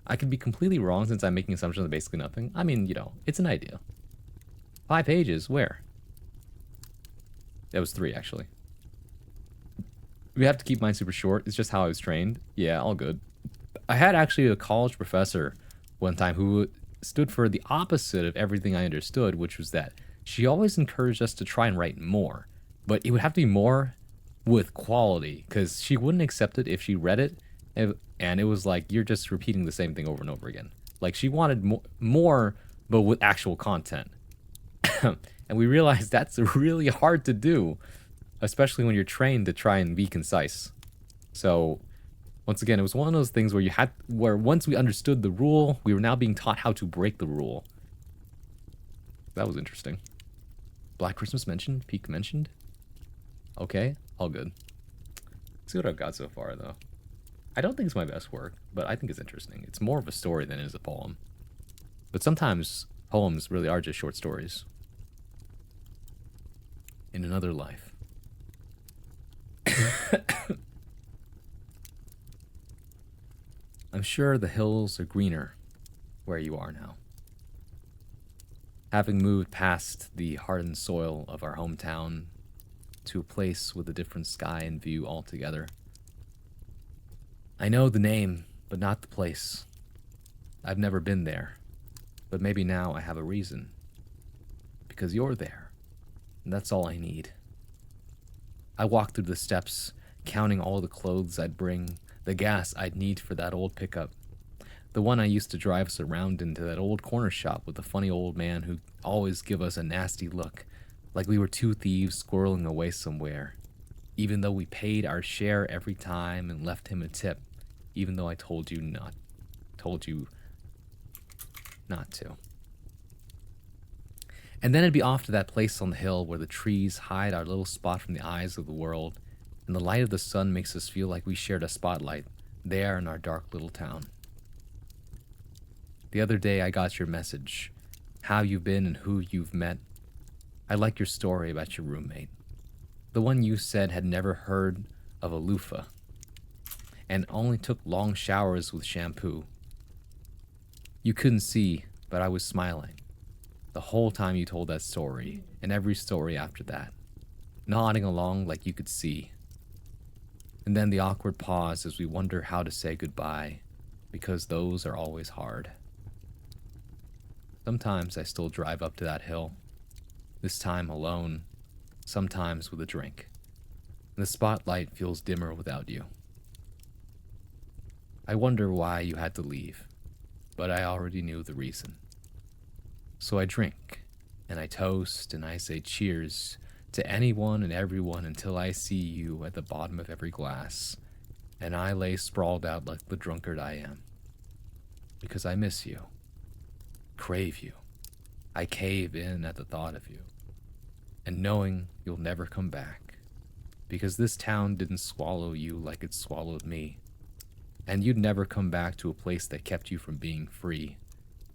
I could be completely wrong since I'm making assumptions of basically nothing. I mean, you know, it's an idea. 5 pages? Where? That was 3, actually. We have to keep mine super short. It's just how I was trained. Yeah, all good. I had actually a college professor one time who stood for the opposite of everything I understood, which was that she always encouraged us to try and write more. But it would have to be more with quality, because she wouldn't accept it if she read it and it was like you're just repeating the same thing over and over again. Like she wanted more but with actual content. And we realized that's really hard to do, especially when you're trained to try and be concise. So once again, it was one of those things where once we understood the rule, we were now being taught how to break the rule. That was interesting. Black Christmas mentioned, Peak mentioned. Okay, all good. Let's see what I've got so far, though. I don't think it's my best work, but I think it's interesting. It's more of a story than it is a poem. But sometimes poems really are just short stories. In another life. I'm sure the hills are greener where you are now. Having moved past the hardened soil of our hometown to a place with a different sky and view altogether. I know the name, but not the place. I've never been there, but maybe now I have a reason. Because you're there, and that's all I need. I walk through the steps, counting all the clothes I'd bring, the gas I'd need for that old pickup. The one I used to drive us around into that old corner shop with the funny old man who'd always give us a nasty look, like we were 2 thieves squirreling away somewhere, even though we paid our share every time and left him a tip, even though I told you not to. And then it'd be off to that place on the hill where the trees hide our little spot from the eyes of the world, and the light of the sun makes us feel like we shared a spotlight there in our dark little town. The other day I got your message, how you've been and who you've met. I like your story about your roommate. The one you said had never heard of a loofah and only took long showers with shampoo. You couldn't see, but I was smiling the whole time you told that story and every story after that, nodding along like you could see. And then the awkward pause as we wonder how to say goodbye, because those are always hard. Sometimes I still drive up to that hill, this time alone, sometimes with a drink. And the spotlight feels dimmer without you. I wonder why you had to leave, but I already knew the reason. So I drink, and I toast, and I say cheers to anyone and everyone until I see you at the bottom of every glass, and I lay sprawled out like the drunkard I am. Because I miss you, crave you, I cave in at the thought of you, and knowing you'll never come back, because this town didn't swallow you like it swallowed me, and you'd never come back to a place that kept you from being free,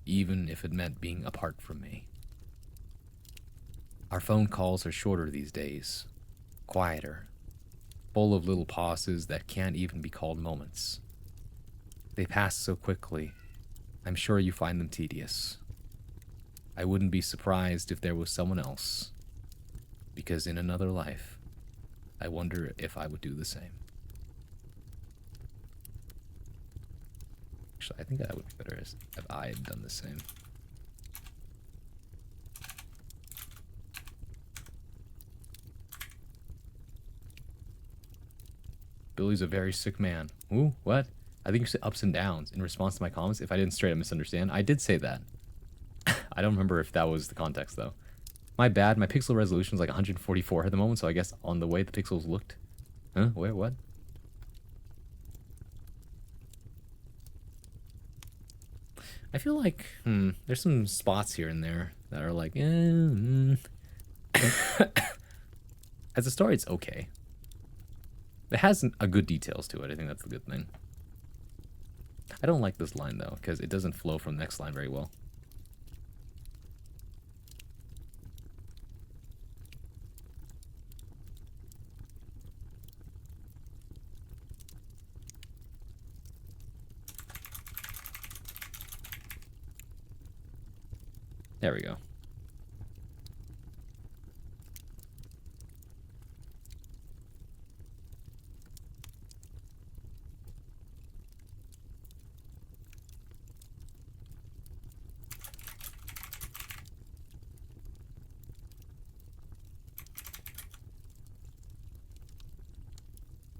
even if it meant being apart from me. Our phone calls are shorter these days, quieter, full of little pauses that can't even be called moments. They pass so quickly, I'm sure you find them tedious. I wouldn't be surprised if there was someone else, because in another life, I wonder if I would do the same. Actually, I think that would be better if I had done the same. Billy's a very sick man. Ooh, what? I think you said ups and downs in response to my comments. If I didn't straight up misunderstand, I did say that. I don't remember if that was the context, though. My bad. My pixel resolution is like 144 at the moment, so I guess on the way the pixels looked, Huh? Where? What? I feel like there's some spots here and there that are like, as a story, it's okay. It has a good details to it. I think that's the good thing. I don't like this line though, because it doesn't flow from the next line very well. There we go.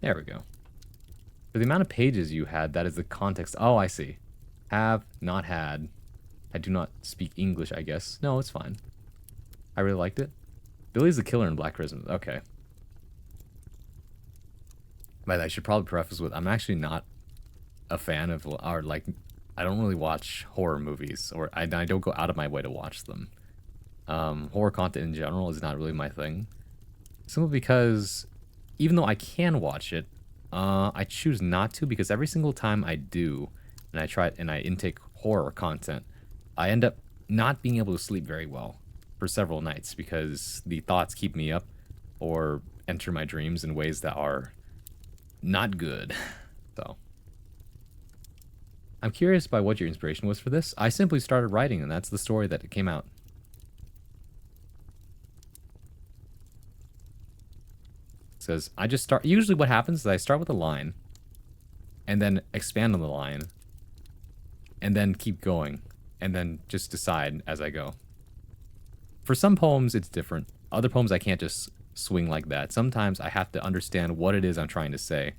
There we go. For the amount of pages you had, that is the context. Oh, I see. Have not had. I do not speak English, I guess. No, it's fine. I really liked it. Billy's the killer in Black Christmas. Okay. But I should probably preface with, I'm actually not a fan of, or like, I don't really watch horror movies, or I don't go out of my way to watch them. Horror content in general is not really my thing. Simply because, even though I can watch it, I choose not to, because every single time I do, and I try and I intake horror content, I end up not being able to sleep very well for several nights, because the thoughts keep me up, or enter my dreams in ways that are not good. So, I'm curious by what your inspiration was for this. I simply started writing, and that's the story that it came out. It says, I just start... Usually what happens is I start with a line, and then expand on the line, and then keep going, and then just decide as I go. For some poems, it's different. Other poems, I can't just swing like that. Sometimes I have to understand what it is I'm trying to say.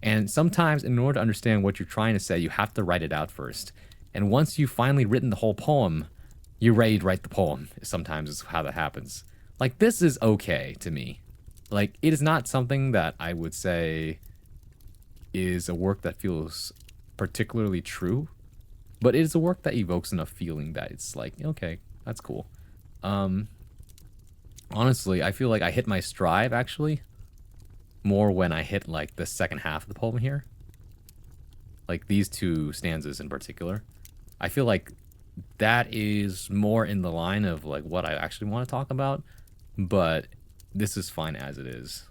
And sometimes, in order to understand what you're trying to say, you have to write it out first. And once you've finally written the whole poem, you're ready to write the poem. Sometimes is how that happens. Like, this is okay to me. Like, it is not something that I would say is a work that feels particularly true, but it is a work that evokes enough feeling that it's like, okay, that's cool. Honestly, I feel like I hit my stride, actually, more when I hit, like, the second half of the poem here. Like, these two stanzas in particular. I feel like that is more in the line of, like, what I actually want to talk about, but this is fine as it is.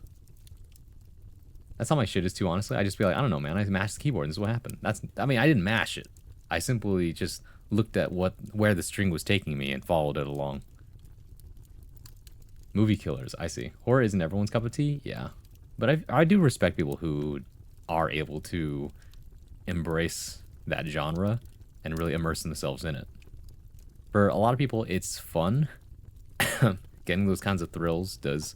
That's how my shit is, too, honestly. I just be like, I don't know, man, I mashed the keyboard and this is what happened. I mean, I didn't mash it. I simply just looked at where the string was taking me and followed it along. Movie killers, I see. Horror isn't everyone's cup of tea? Yeah. But I do respect people who are able to embrace that genre and really immerse themselves in it. For a lot of people, it's fun. Getting those kinds of thrills does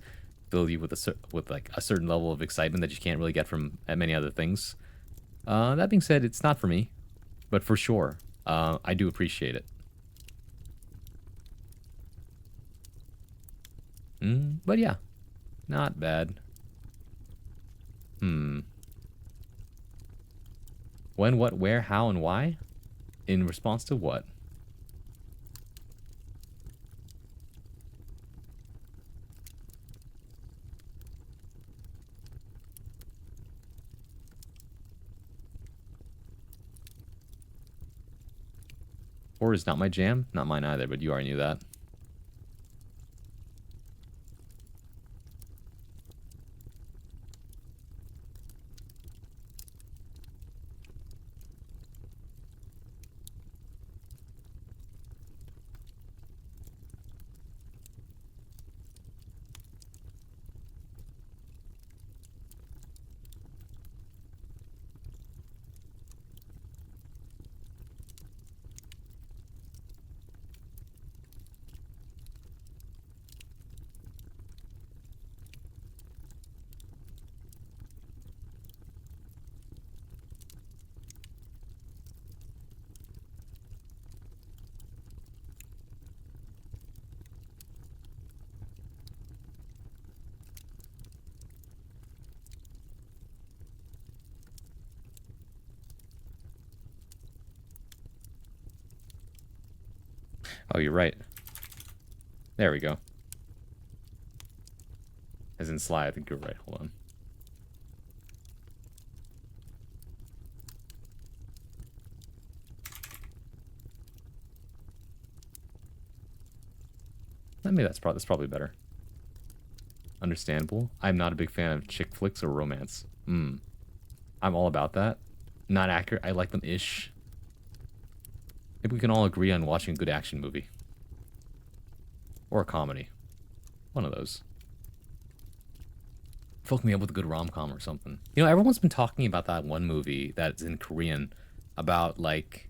fill you with like a certain level of excitement that you can't really get from many other things. That being said, it's not for me, but for sure, I do appreciate it. But yeah, not bad. When, what, where, how, and why? In response to what? Horror is not my jam. Not mine either, but you already knew that. Oh, you're right. There we go. As in Sly, I think you're right. Hold on. Maybe that's probably better. Understandable. I'm not a big fan of chick flicks or romance. I'm all about that. Not accurate. I like them ish. Maybe we can all agree on watching a good action movie. Or a comedy. One of those. Hook me up with a good rom-com or something. You know, everyone's been talking about that one movie that's in Korean about, like,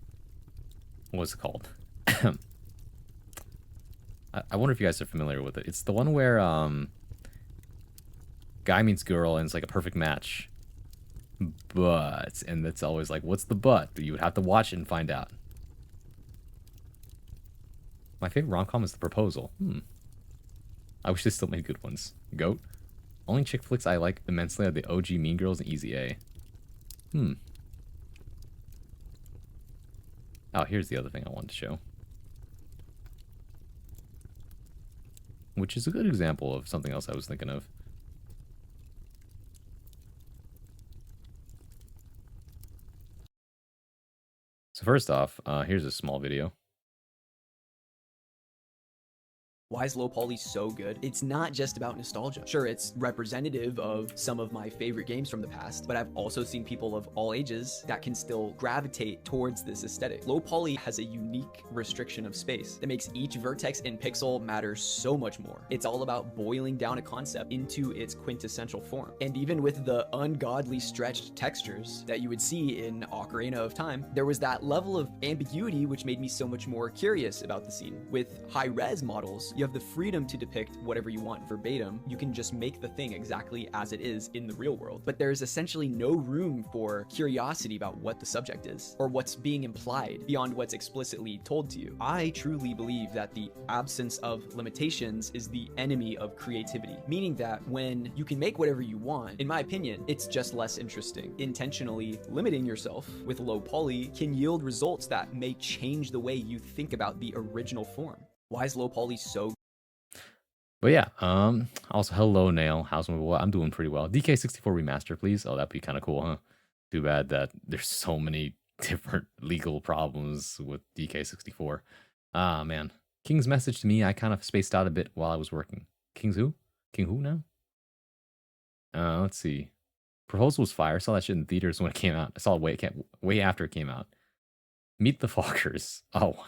what's it called? I wonder if you guys are familiar with it. It's the one where guy meets girl and it's like a perfect match. But, and it's always like, what's the but? You would have to watch it and find out. My favorite rom-com is The Proposal. I wish they still made good ones. Goat. Only chick flicks I like immensely are the OG Mean Girls and Easy A. Oh, here's the other thing I wanted to show. Which is a good example of something else I was thinking of. So first off, here's a small video. Why is low poly so good? It's not just about nostalgia. Sure, it's representative of some of my favorite games from the past, but I've also seen people of all ages that can still gravitate towards this aesthetic. Low poly has a unique restriction of space that makes each vertex and pixel matter so much more. It's all about boiling down a concept into its quintessential form. And even with the ungodly stretched textures that you would see in Ocarina of Time, there was that level of ambiguity which made me so much more curious about the scene. With high-res models, you have the freedom to depict whatever you want verbatim. You can just make the thing exactly as it is in the real world. But there's essentially no room for curiosity about what the subject is or what's being implied beyond what's explicitly told to you. I truly believe that the absence of limitations is the enemy of creativity, meaning that when you can make whatever you want, in my opinion, it's just less interesting. Intentionally limiting yourself with low poly can yield results that may change the way you think about the original form. Why is low poly so? But yeah, also hello Nail, how's my boy? I'm doing pretty well. DK64 remaster, please. Oh, that'd be kind of cool, huh? Too bad that there's so many different legal problems with DK64. Ah, man. King's message to me, I kind of spaced out a bit while I was working. King's who? King who now? Let's see. Proposal was fire. I saw that shit in theaters when it came out. I saw it way after it came out. Meet the Fockers. Oh,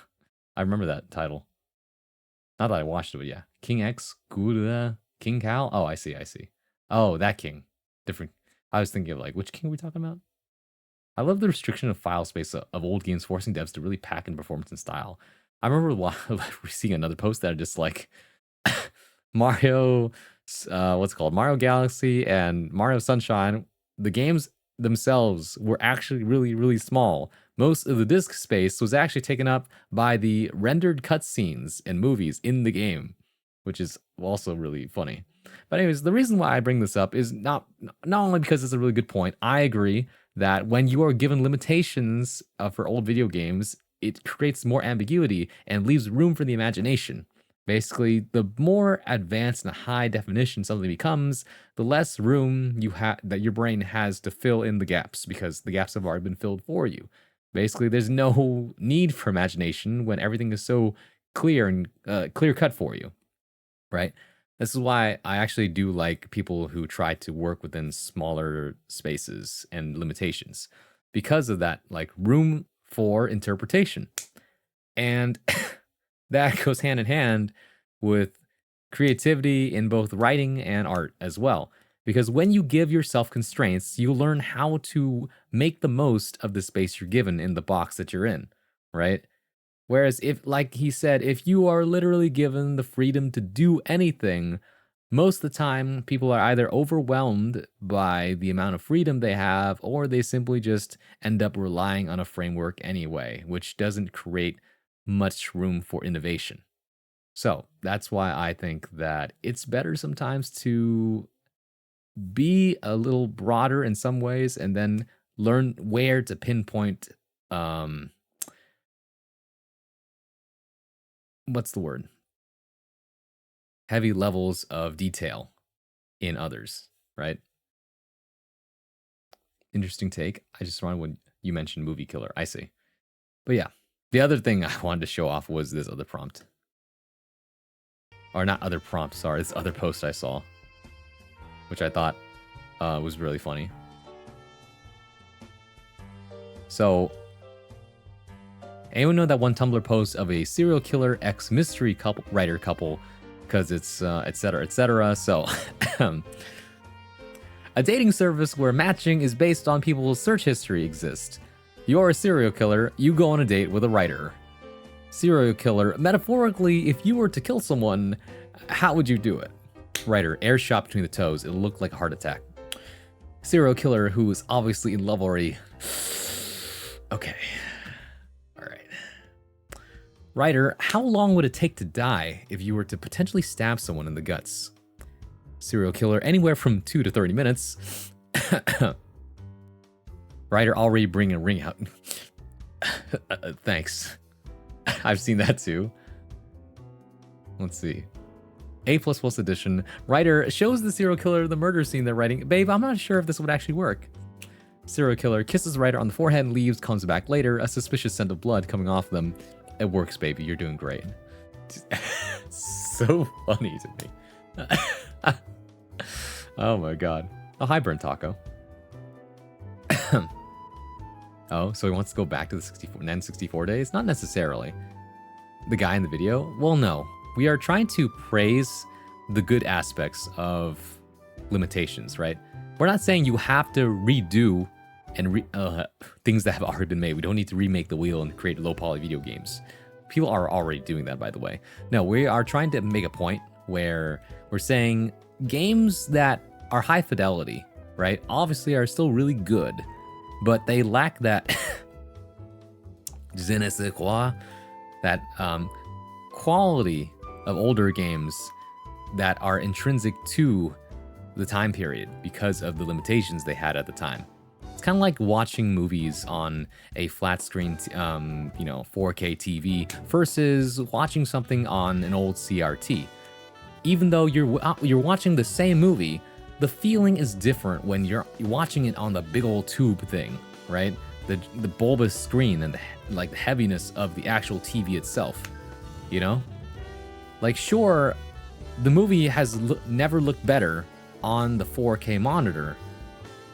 I remember that title. Not that I watched it, but yeah. King X, Gura, King Cal. Oh, I see. Oh, that king. Different. I was thinking of like, which king are we talking about? I love the restriction of file space of old games forcing devs to really pack in performance and style. I remember seeing another post that are just like Mario, what's it called? Mario Galaxy and Mario Sunshine. The games themselves were actually really, really small. Most of the disk space was actually taken up by the rendered cutscenes and movies in the game, which is also really funny. But anyways, the reason why I bring this up is not only because it's a really good point. I agree that when you are given limitations for old video games, it creates more ambiguity and leaves room for the imagination. Basically, the more advanced and high definition something becomes, the less room you have that your brain has to fill in the gaps because the gaps have already been filled for you. Basically, there's no need for imagination when everything is so clear and clear cut for you, right? This is why I actually do like people who try to work within smaller spaces and limitations because of that, like room for interpretation. And that goes hand in hand with creativity in both writing and art as well. Because when you give yourself constraints, you learn how to make the most of the space you're given in the box that you're in, right? Whereas if, like he said, if you are literally given the freedom to do anything, most of the time people are either overwhelmed by the amount of freedom they have, or they simply just end up relying on a framework anyway, which doesn't create much room for innovation. So that's why I think that it's better sometimes to be a little broader in some ways and then learn where to pinpoint what's the word? Heavy levels of detail in others, right? Interesting take. I just wanted when you mentioned movie killer. I see. But yeah, the other thing I wanted to show off was this other prompt. Or not other prompt, sorry, this other post I saw, which I thought was really funny. So, anyone know that one Tumblr post of a serial killer ex mystery couple writer couple, because it's etc. etc. So, a dating service where matching is based on people's search history exists. You're a serial killer, you go on a date with a writer. Serial killer, metaphorically, if you were to kill someone, how would you do it? Writer, air shot between the toes, it looked like a heart attack. Serial killer who is obviously in love already. Okay. Alright. Writer, how long would it take to die if you were to potentially stab someone in the guts? Serial killer, anywhere from 2 to 30 minutes. Writer, already bringing a ring out. Thanks. I've seen that too. Let's see. A++ edition. Writer shows the serial killer the murder scene they're writing. Babe, I'm not sure if this would actually work. Serial killer kisses writer on the forehead and leaves, comes back later, a suspicious scent of blood coming off them. It works, baby. You're doing great. So funny to me. Oh my god. Oh, hi, Burnt Taco. Oh, so he wants to go back to the N64 days? Not necessarily. The guy in the video? Well, no. We are trying to praise the good aspects of limitations, right? We're not saying you have to redo and things that have already been made. We don't need to remake the wheel and create low-poly video games. People are already doing that, by the way. No, we are trying to make a point where we're saying games that are high fidelity, right, obviously are still really good, but they lack that je ne sais quoi, that quality of older games that are intrinsic to the time period because of the limitations they had at the time. It's kind of like watching movies on a flat screen, 4K TV versus watching something on an old CRT. Even though you're watching the same movie, the feeling is different when you're watching it on the big old tube thing, right? The bulbous screen and the heaviness of the actual TV itself, you know? Like, sure, the movie has never looked better on the 4K monitor,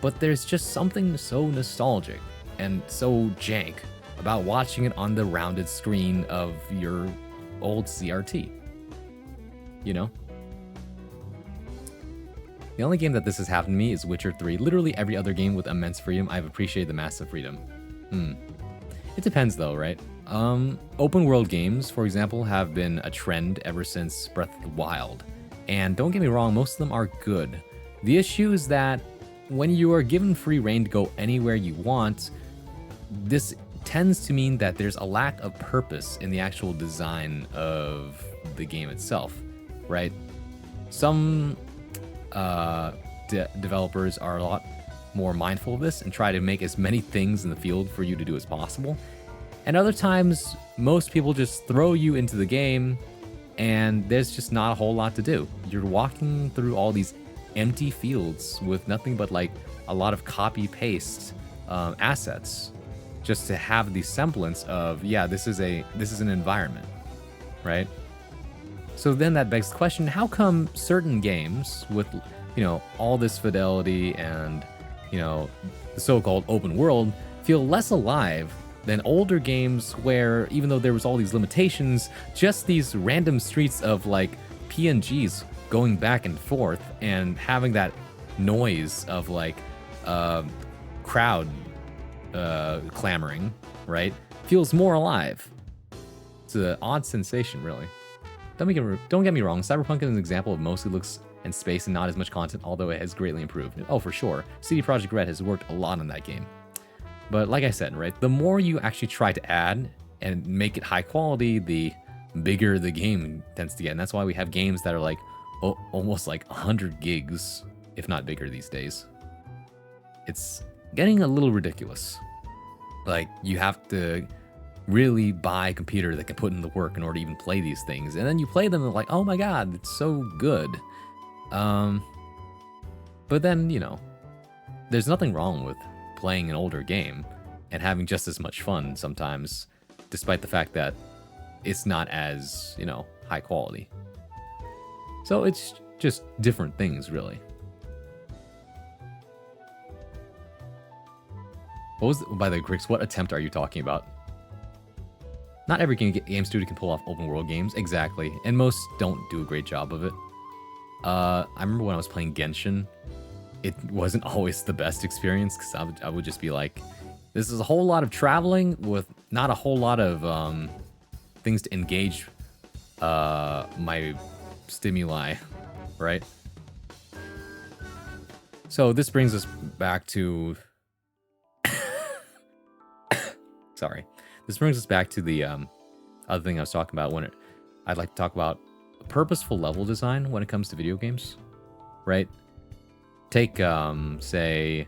but there's just something so nostalgic and so jank about watching it on the rounded screen of your old CRT, you know? The only game that this has happened to me is Witcher 3. Literally every other game with immense freedom, I've appreciated the massive freedom. It depends though, right? Open world games, for example, have been a trend ever since Breath of the Wild. And don't get me wrong, most of them are good. The issue is that when you are given free reign to go anywhere you want, this tends to mean that there's a lack of purpose in the actual design of the game itself, right? Some developers are a lot more mindful of this and try to make as many things in the field for you to do as possible. And other times, most people just throw you into the game and there's just not a whole lot to do. You're walking through all these empty fields with nothing but like a lot of copy-paste assets just to have the semblance of, yeah, this is an environment, right? So then that begs the question, how come certain games with, all this fidelity and, the so-called open world feel less alive than older games where, even though there was all these limitations, just these random streets of like PNGs going back and forth and having that noise of like crowd clamoring, right, feels more alive. It's an odd sensation, really. Don't get me wrong, Cyberpunk is an example of mostly looks and space and not as much content, although it has greatly improved. Oh, for sure. CD Projekt Red has worked a lot on that game. But like I said, right, the more you actually try to add and make it high quality, the bigger the game tends to get. And that's why we have games that are like almost like 100 gigs, if not bigger these days. It's getting a little ridiculous. Like, you have to really buy a computer that can put in the work in order to even play these things. And then you play them and like, oh my god, it's so good. But then, you know, there's nothing wrong with playing an older game and having just as much fun sometimes, despite the fact that it's not as, you know, high quality. So it's just different things, really. What was, by the way, Grix, what attempt are you talking about? Not every game studio can pull off open world games, exactly, and most don't do a great job of it. I remember when I was playing Genshin, it wasn't always the best experience, because I would just be like, this is a whole lot of traveling with not a whole lot of things to engage my stimuli, right? So this brings us back to... Sorry. This brings us back to the other thing I was talking about when I'd like to talk about purposeful level design when it comes to video games, right? Take, say,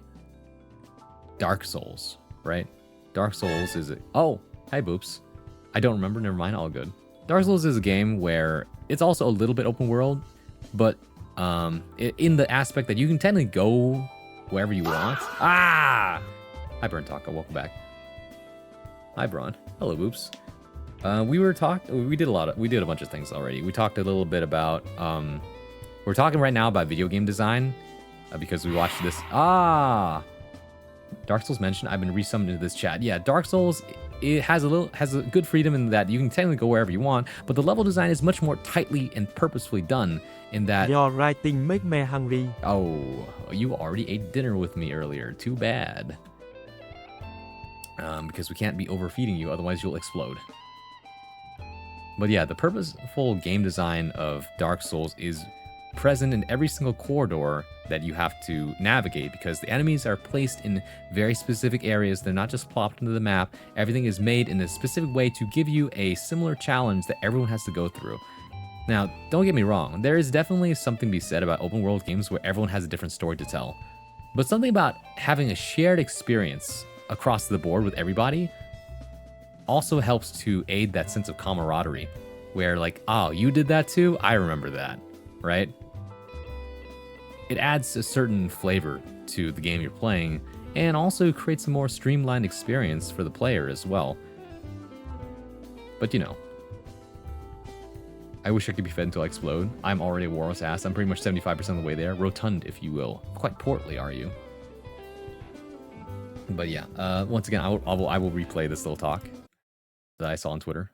Dark Souls, right? Dark Souls is... Oh, hi, Boops. I don't remember, never mind, all good. Dark Souls is a game where it's also a little bit open world, but in the aspect that you can technically go wherever you want. Ah! Hi, Burn Taco, welcome back. Hi, Braun. Hello, Boops. We did a bunch of things already. We talked a little bit about, we're talking right now about video game design, because we watched this. Dark Souls mentioned, I've been resummoned into this chat. Yeah, Dark Souls, it has a good freedom in that you can technically go wherever you want, but the level design is much more tightly and purposefully done in that... Your writing make me hungry. Oh, you already ate dinner with me earlier. Too bad. Because we can't be overfeeding you, otherwise you'll explode. But yeah, the purposeful game design of Dark Souls is present in every single corridor that you have to navigate, because the enemies are placed in very specific areas. They're not just plopped into the map. Everything is made in a specific way to give you a similar challenge that everyone has to go through. Now, don't get me wrong, there is definitely something to be said about open world games where everyone has a different story to tell. But something about having a shared experience across the board with everybody also helps to aid that sense of camaraderie, where like, oh, you did that too? I remember that, right? It adds a certain flavor to the game you're playing, and also creates a more streamlined experience for the player as well. But you know, I wish I could be fed until I explode. I'm already a Warless ass. I'm pretty much 75% of the way there. Rotund, if you will. Quite portly, are you? But yeah, once again, I will replay this little talk that I saw on Twitter.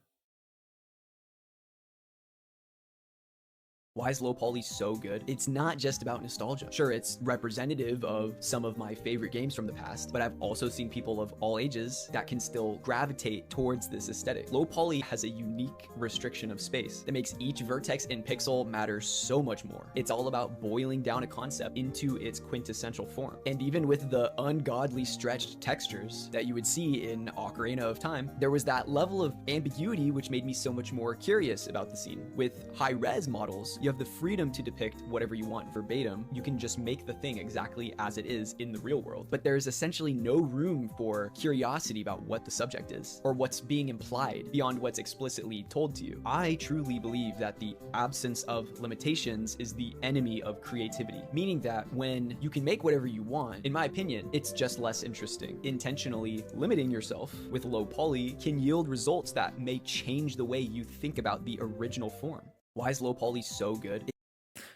Why is low poly so good? It's not just about nostalgia. Sure, it's representative of some of my favorite games from the past, but I've also seen people of all ages that can still gravitate towards this aesthetic. Low poly has a unique restriction of space that makes each vertex and pixel matter so much more. It's all about boiling down a concept into its quintessential form. And even with the ungodly stretched textures that you would see in Ocarina of Time, there was that level of ambiguity which made me so much more curious about the scene. With high-res models, you have the freedom to depict whatever you want verbatim. You can just make the thing exactly as it is in the real world. But there's essentially no room for curiosity about what the subject is or what's being implied beyond what's explicitly told to you. I truly believe that the absence of limitations is the enemy of creativity, meaning that when you can make whatever you want, in my opinion, it's just less interesting. Intentionally limiting yourself with low poly can yield results that may change the way you think about the original form. Why is low poly so good?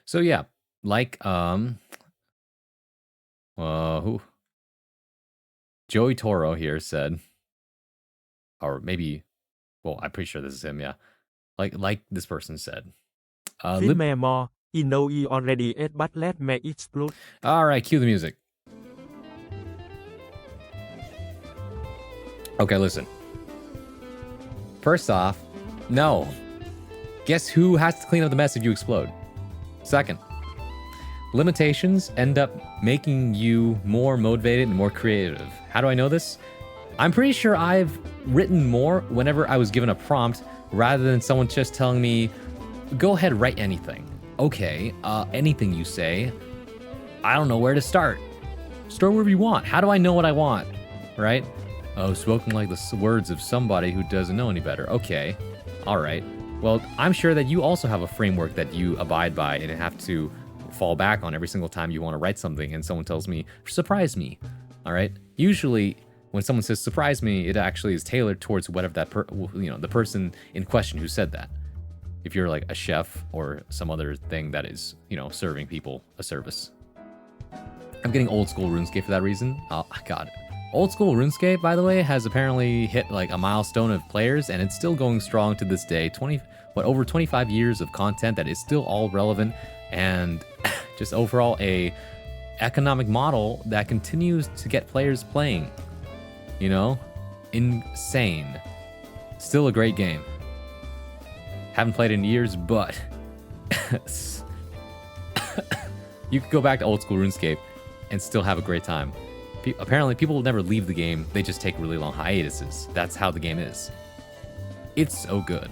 So yeah, like Joey Toro here said, or maybe, well, I'm pretty sure this is him. Yeah, like this person said. Feed me more. You know you already ate, but let me explode. All right, cue the music. Okay, listen. First off, no. Guess who has to clean up the mess if you explode? Second, limitations end up making you more motivated and more creative. How do I know this? I'm pretty sure I've written more whenever I was given a prompt rather than someone just telling me, go ahead, write anything. Okay, anything you say. I don't know where to start. Start wherever you want. How do I know what I want? Right? Oh, spoken like the words of somebody who doesn't know any better. Okay. All right. Well, I'm sure that you also have a framework that you abide by and have to fall back on every single time you want to write something and someone tells me, surprise me. All right. Usually, when someone says surprise me, it actually is tailored towards whatever that the person in question who said that. If you're like a chef or some other thing that is, serving people a service. I'm getting old school RuneScape for that reason. Oh, God. Old school RuneScape, by the way, has apparently hit like a milestone of players, and it's still going strong to this day. Over 25 years of content that is still all relevant, and just overall a economic model that continues to get players playing. Insane. Still a great game. Haven't played in years, but you could go back to old school RuneScape and still have a great time. Apparently, people will never leave the game. They just take really long hiatuses. That's how the game is. It's so good.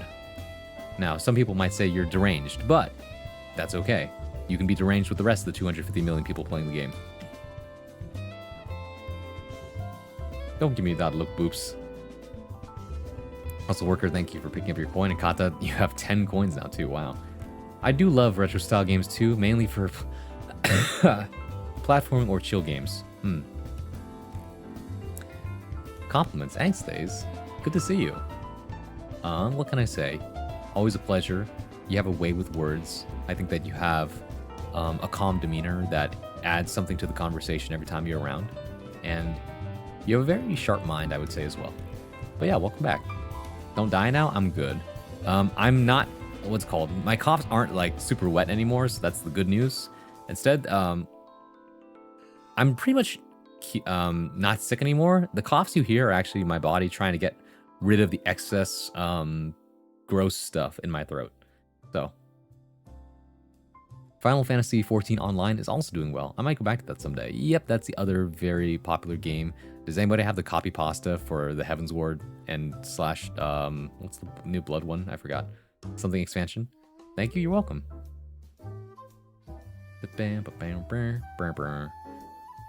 Now, some people might say you're deranged, but that's okay. You can be deranged with the rest of the 250 million people playing the game. Don't give me that look, Boops. Also, Worker, thank you for picking up your coin. And Kata, you have 10 coins now, too. Wow. I do love retro-style games, too, mainly for platforming or chill games. Compliments, Angstays. Good to see you. What can I say? Always a pleasure. You have a way with words. I think that you have a calm demeanor that adds something to the conversation every time you're around. And you have a very sharp mind, I would say, as well. But yeah, welcome back. Don't die now? I'm good. I'm not, my coughs aren't like super wet anymore, so that's the good news. Instead, I'm pretty much not sick anymore. The coughs you hear are actually my body trying to get rid of the excess gross stuff in my throat. So Final Fantasy XIV Online is also doing well. I might go back to that someday. Yep, that's the other very popular game. Does anybody have the copy pasta for the Heaven's Ward and / what's the new blood one? I forgot. Something expansion. Thank you, you're welcome. But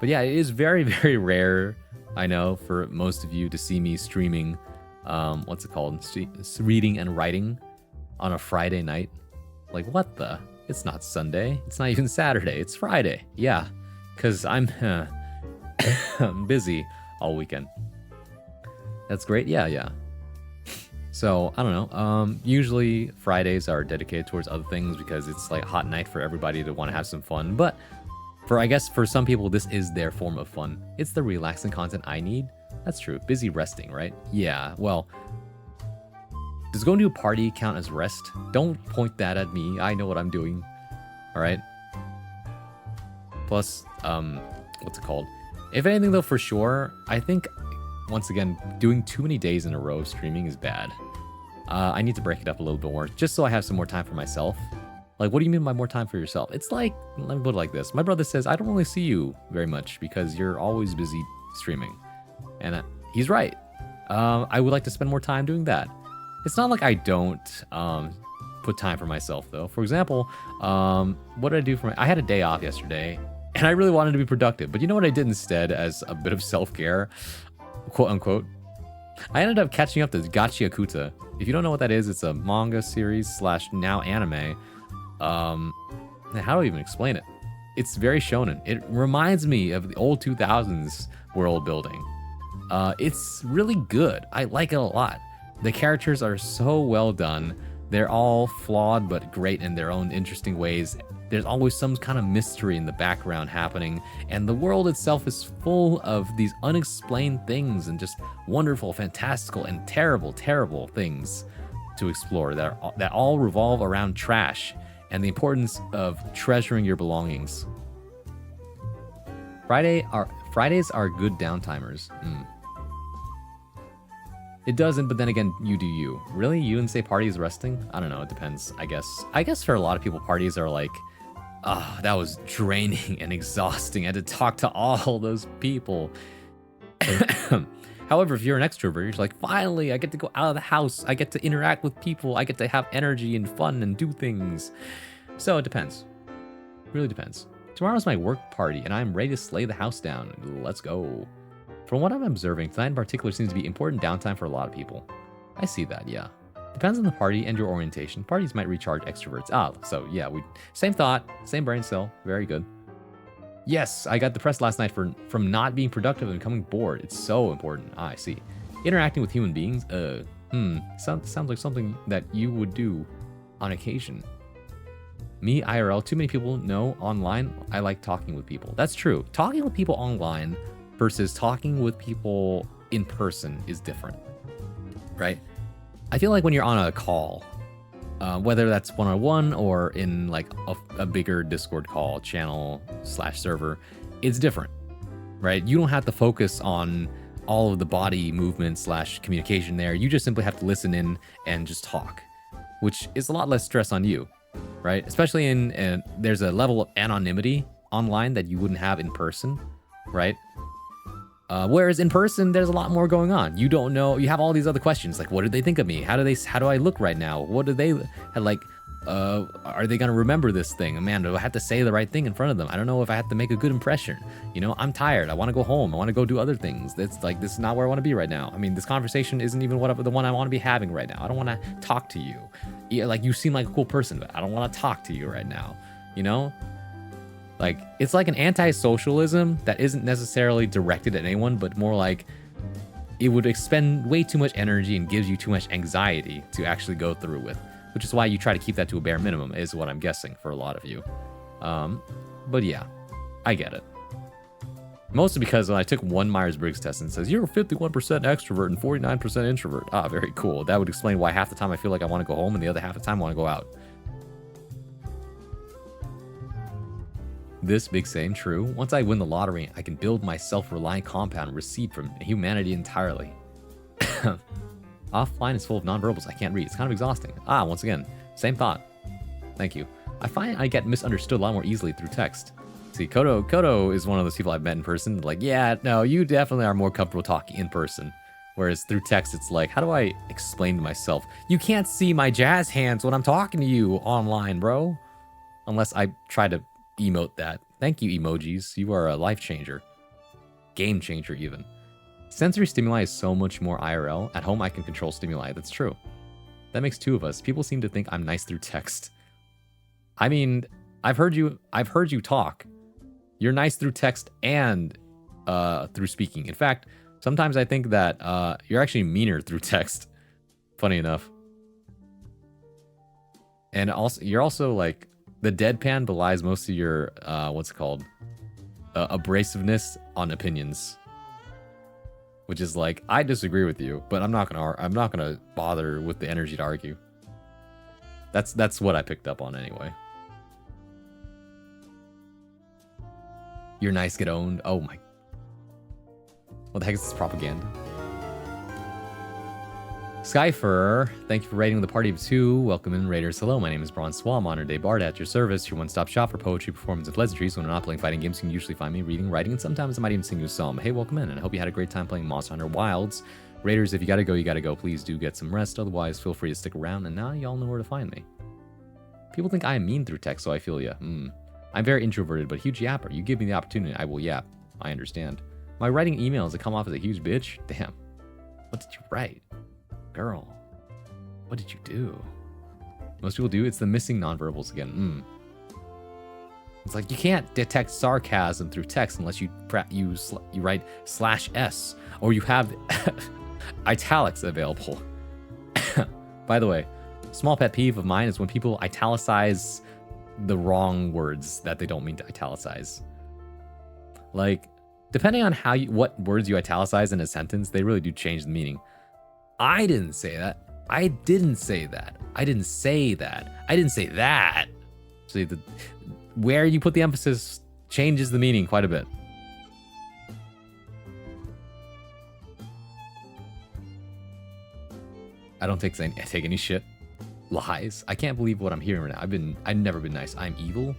yeah, it is very, very rare, I know, for most of you to see me streaming, reading and writing on a Friday night. Like, what the? It's not Sunday. It's not even Saturday. It's Friday. Yeah, because I'm busy all weekend. That's great. Yeah. So, I don't know. Usually Fridays are dedicated towards other things because it's like a hot night for everybody to want to have some fun. But I guess for some people, this is their form of fun. It's the relaxing content I need. That's true. Busy resting, right? Yeah, well, does going to a party count as rest? Don't point that at me. I know what I'm doing. All right. Plus, if anything, though, for sure, I think, once again, doing too many days in a row of streaming is bad. I need to break it up a little bit more, just so I have some more time for myself. Like, what do you mean by more time for yourself? It's like, let me put it like this. My brother says, I don't really see you very much because you're always busy streaming. And he's right. I would like to spend more time doing that. It's not like I don't put time for myself, though. For example, what did I do I had a day off yesterday, and I really wanted to be productive. But you know what I did instead as a bit of self-care, quote unquote? I ended up catching up to Gachiakuta. If you don't know what that is, it's a manga series / now anime. How do I even explain it? It's very shonen. It reminds me of the old 2000s world building. It's really good. I like it a lot. The characters are so well done. They're all flawed but great in their own interesting ways. There's always some kind of mystery in the background happening, and the world itself is full of these unexplained things and just wonderful, fantastical, and terrible, terrible things to explore that all revolve around trash and the importance of treasuring your belongings. Fridays are good downtimers. It doesn't, but then again, you do you. Really? You wouldn't say party is resting? I don't know, it depends, I guess. I guess for a lot of people, parties are like, that was draining and exhausting. I had to talk to all those people. However, if you're an extrovert, you're like, finally, I get to go out of the house. I get to interact with people. I get to have energy and fun and do things. So it depends. Really depends. Tomorrow's my work party, and I'm ready to slay the house down. Let's go. From what I'm observing, tonight in particular seems to be important downtime for a lot of people. I see that, yeah. Depends on the party and your orientation. Parties might recharge extroverts. So yeah, same thought, same brain cell. Very good. Yes, I got depressed last night from not being productive and becoming bored. It's so important. I see. Interacting with human beings, sounds like something that you would do on occasion. Me, IRL, too many people know online, I like talking with people. That's true. Talking with people online versus talking with people in person is different, right? I feel like when you're on a call, whether that's one-on-one or in like a bigger Discord call channel / server, it's different, right? You don't have to focus on all of the body movement / communication there. You just simply have to listen in and just talk, which is a lot less stress on you, right? Especially in there's a level of anonymity online that you wouldn't have in person, right? Whereas in person, there's a lot more going on. You don't know. You have all these other questions like, what do they think of me? How do I look right now? What do they like? Are they gonna remember this thing? Man, do I have to say the right thing in front of them? I don't know if I have to make a good impression. You know, I'm tired. I want to go home. I want to go do other things. This is not where I want to be right now. I mean, this conversation isn't even the one I want to be having right now. I don't want to talk to you. Yeah, like you seem like a cool person, but I don't want to talk to you right now. You know? Like, it's like an anti-socialism that isn't necessarily directed at anyone, but more like it would expend way too much energy and gives you too much anxiety to actually go through with, which is why you try to keep that to a bare minimum, is what I'm guessing for a lot of you. But yeah, I get it. Mostly because when I took one Myers-Briggs test and it says, you're 51% extrovert and 49% introvert. Ah, very cool. That would explain why half the time I feel like I want to go home and the other half the time I want to go out. This big saying true. Once I win the lottery, I can build my self-reliant compound and recede from humanity entirely. Offline is full of nonverbals I can't read. It's kind of exhausting. Once again, same thought. Thank you. I find I get misunderstood a lot more easily through text. See, Kodo is one of those people I've met in person. Like, yeah, no, you definitely are more comfortable talking in person. Whereas through text, it's like, how do I explain to myself? You can't see my jazz hands when I'm talking to you online, bro. Unless I try to emote that. Thank you, emojis. You are a life changer. Game changer, even. Sensory stimuli is so much more IRL. At home, I can control stimuli. That's true. That makes two of us. People seem to think I'm nice through text. I mean, I've heard you talk. You're nice through text and through speaking. In fact, sometimes I think that you're actually meaner through text. Funny enough. And also, you're also like, the deadpan belies most of your, abrasiveness on opinions. Which is like, I disagree with you, but I'm not gonna bother with the energy to argue. That's what I picked up on anyway. You're nice, get owned. Oh my. What the heck is this propaganda? Skyfer, thank you for raiding the party of 2. Welcome in, Raiders. Hello, my name is Bronze Swam, Honor Day Bard at your service, your one-stop shop for poetry, performance, and pleasantries. When I'm not playing fighting games, you can usually find me reading, writing, and sometimes I might even sing you a psalm. Hey, welcome in, and I hope you had a great time playing Monster Hunter Wilds. Raiders, if you gotta go, you gotta go. Please do get some rest, otherwise feel free to stick around, and now y'all know where to find me. People think I am mean through text, so I feel ya. I'm very introverted, but huge yapper. You give me the opportunity, I will yap. I understand. My writing emails that come off as a huge bitch? Damn. What did you write? Girl. What did you do? Most people do. It's the missing nonverbals again. It's like you can't detect sarcasm through text unless you write /s or you have italics available. By the way, small pet peeve of mine is when people italicize the wrong words that they don't mean to italicize. Like, depending on what words you italicize in a sentence, they really do change the meaning. I didn't say that. I didn't say that. I didn't say that. I didn't say that. So where you put the emphasis changes the meaning quite a bit. I don't take any shit. Lies. I can't believe what I'm hearing right now. I've never been nice. I'm evil.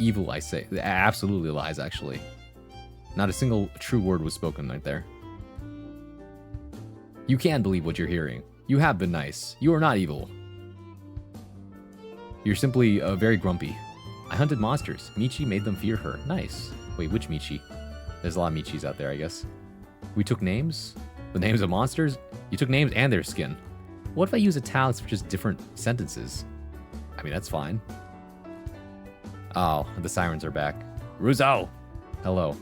Evil, I say. Absolutely lies, actually. Not a single true word was spoken right there. You can believe what you're hearing. You have been nice. You are not evil. You're simply very grumpy. I hunted monsters. Michi made them fear her. Nice. Wait, which Michi? There's a lot of Michis out there, I guess. We took names? The names of monsters? You took names and their skin. What if I use italics for just different sentences? I mean, that's fine. Oh, the sirens are back. Ruzo! Hello.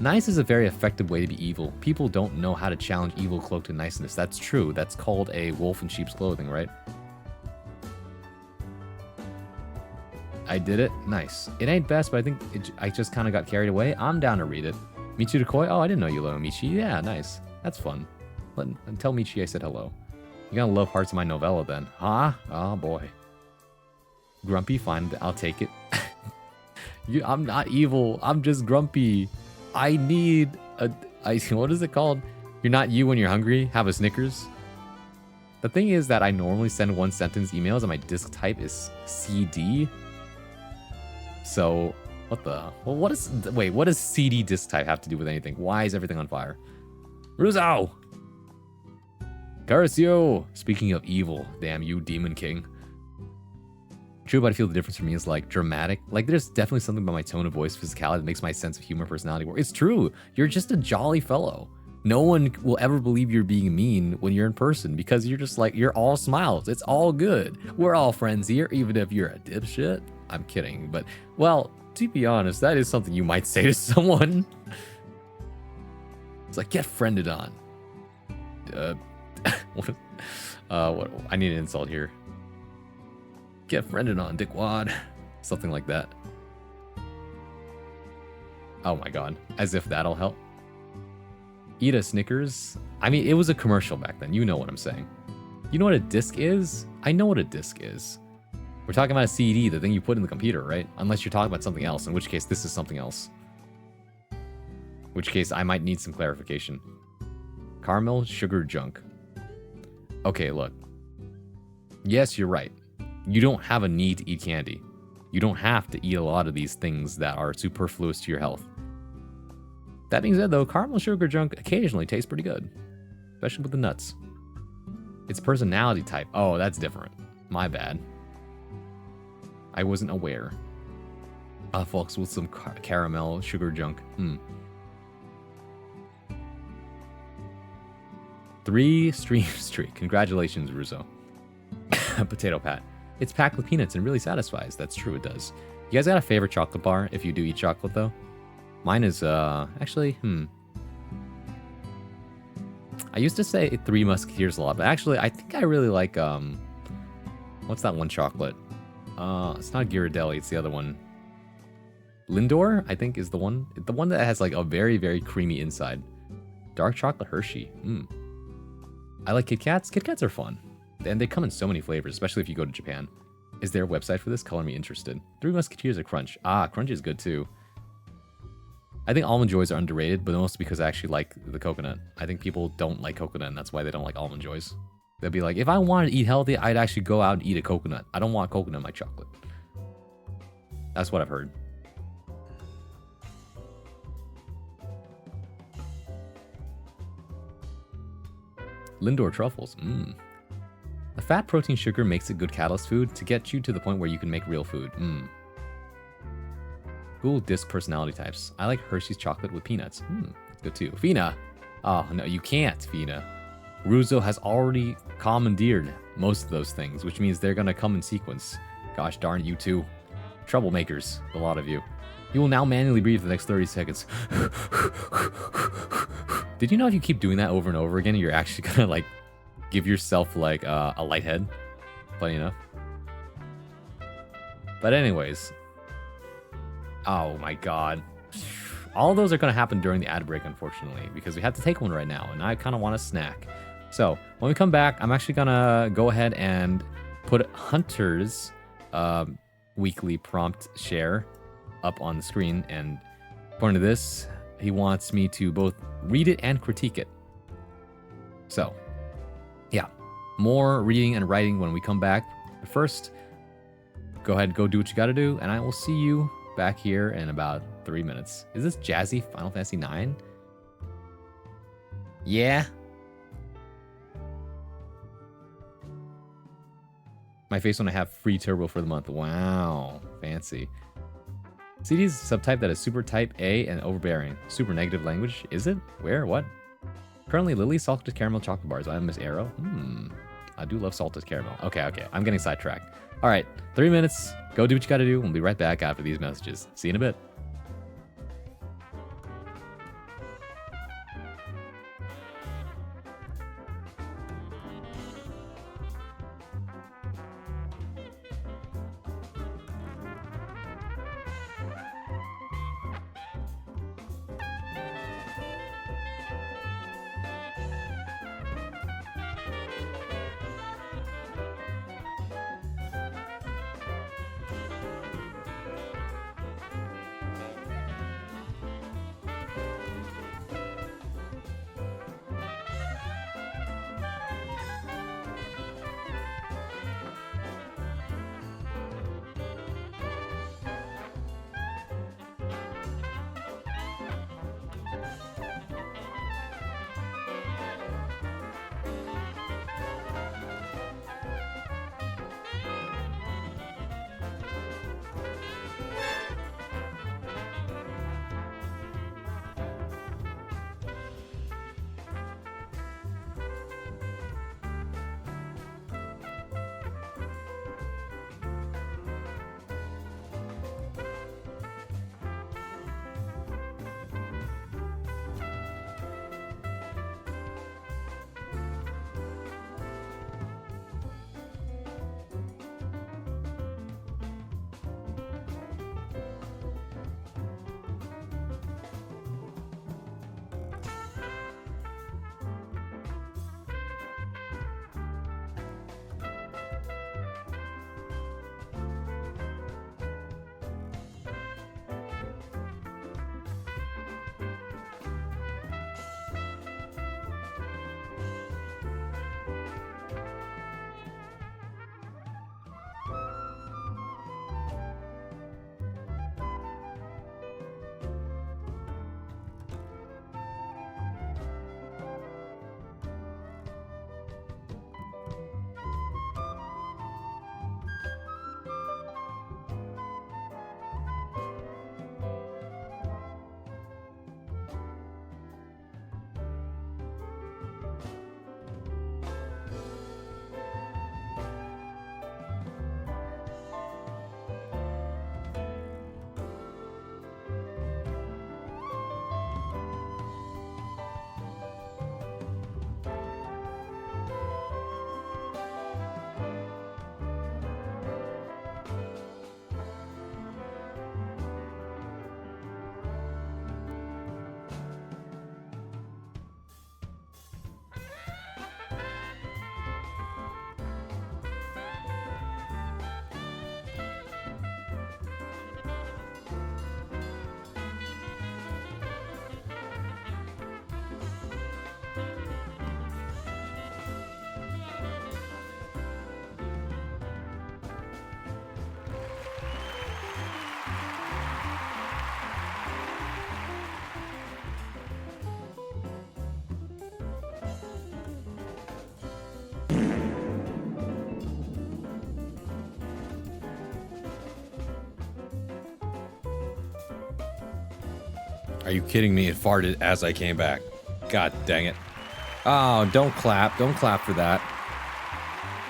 Nice is a very effective way to be evil. People don't know how to challenge evil cloaked in niceness. That's true. That's called a wolf in sheep's clothing, right? I did it. Nice. It ain't best, but I think I just kind of got carried away. I'm down to read it. Michi Koi? Oh, I didn't know you love Michi. Yeah, nice. That's fun. Tell Michi I said hello. You're gonna love parts of my novella then. Huh? Oh, boy. Grumpy? Fine. I'll take it. I'm not evil. I'm just grumpy. I need what is it called? You're not you when you're hungry. Have a Snickers. The thing is that I normally send one sentence emails and my disk type is CD. So what does CD disk type have to do with anything? Why is everything on fire? Ruzo! Garcio! Speaking of evil, damn you, Demon King. True, but I feel the difference for me is like dramatic. Like there's definitely something about my tone of voice, physicality that makes my sense of humor, personality work. It's true. You're just a jolly fellow. No one will ever believe you're being mean when you're in person because you're just like, you're all smiles. It's all good. We're all friends here, even if you're a dipshit. I'm kidding, but well, to be honest, that is something you might say to someone. It's like, get friended on. What? I need an insult here. Get friended on, dickwad. Something like that. Oh my god. As if that'll help. Eat a Snickers? I mean, it was a commercial back then. You know what I'm saying. You know what a disc is? I know what a disc is. We're talking about a CD, the thing you put in the computer, right? Unless you're talking about something else, in which case this is something else. In which case I might need some clarification. Caramel sugar junk. Okay, look. Yes, you're right. You don't have a need to eat candy. You don't have to eat a lot of these things that are superfluous to your health. That being said, though, caramel sugar junk occasionally tastes pretty good. Especially with the nuts. It's personality type. Oh, that's different. My bad. I wasn't aware. Folks with some caramel sugar junk. 3 stream streak. Congratulations, Russo. Potato Pat. It's packed with peanuts and really satisfies. That's true, it does. You guys got a favorite chocolate bar if you do eat chocolate, though? Mine is, actually, I used to say 3 Musketeers a lot, but actually, I think I really like, what's that one chocolate? It's not Ghirardelli, it's the other one. Lindor, I think, is the one that has, like, a very, very creamy inside. Dark chocolate Hershey. I like Kit Kats. Kit Kats are fun. And they come in so many flavors, especially if you go to Japan. Is there a website for this? Color me interested. 3 Musketeers or Crunch? Ah, Crunch is good too. I think Almond Joys are underrated, but mostly because I actually like the coconut. I think people don't like coconut, and that's why they don't like Almond Joys. They'll be like, if I wanted to eat healthy, I'd actually go out and eat a coconut. I don't want coconut in my chocolate. That's what I've heard. Lindor truffles. A fat protein sugar makes it good catalyst food to get you to the point where you can make real food. Cool disc personality types. I like Hershey's chocolate with peanuts. That's good too. Fina. Oh, no, you can't, Fina. Ruzo has already commandeered most of those things, which means they're gonna come in sequence. Gosh darn you two. Troublemakers, a lot of you. You will now manually breathe for the next 30 seconds. Did you know if you keep doing that over and over again, you're actually gonna, like, give yourself, like, a light head? Funny enough. But anyways. Oh my god. All of those are gonna happen during the ad break, unfortunately, because we have to take one right now, and I kind of want a snack. So, when we come back, I'm actually gonna go ahead and put Hunter's weekly prompt share up on the screen, and according to this, he wants me to both read it and critique it. So, yeah, more reading and writing when we come back. But first, go ahead and go do what you gotta do, and I will see you back here in about 3 minutes. Is this Jazzy Final Fantasy 9? Yeah. My face when I have free turbo for the month. Wow, fancy. CD is a subtype that is super type A and overbearing. Super negative language. Is it? Where? What? Currently, Lily salted caramel chocolate bars. I Miss Arrow. I do love salted caramel. Okay. I'm getting sidetracked. All right, 3 minutes. Go do what you gotta do. We'll be right back after these messages. See you in a bit. Are you kidding me? It farted as I came back. God dang it. Oh, don't clap. Don't clap for that.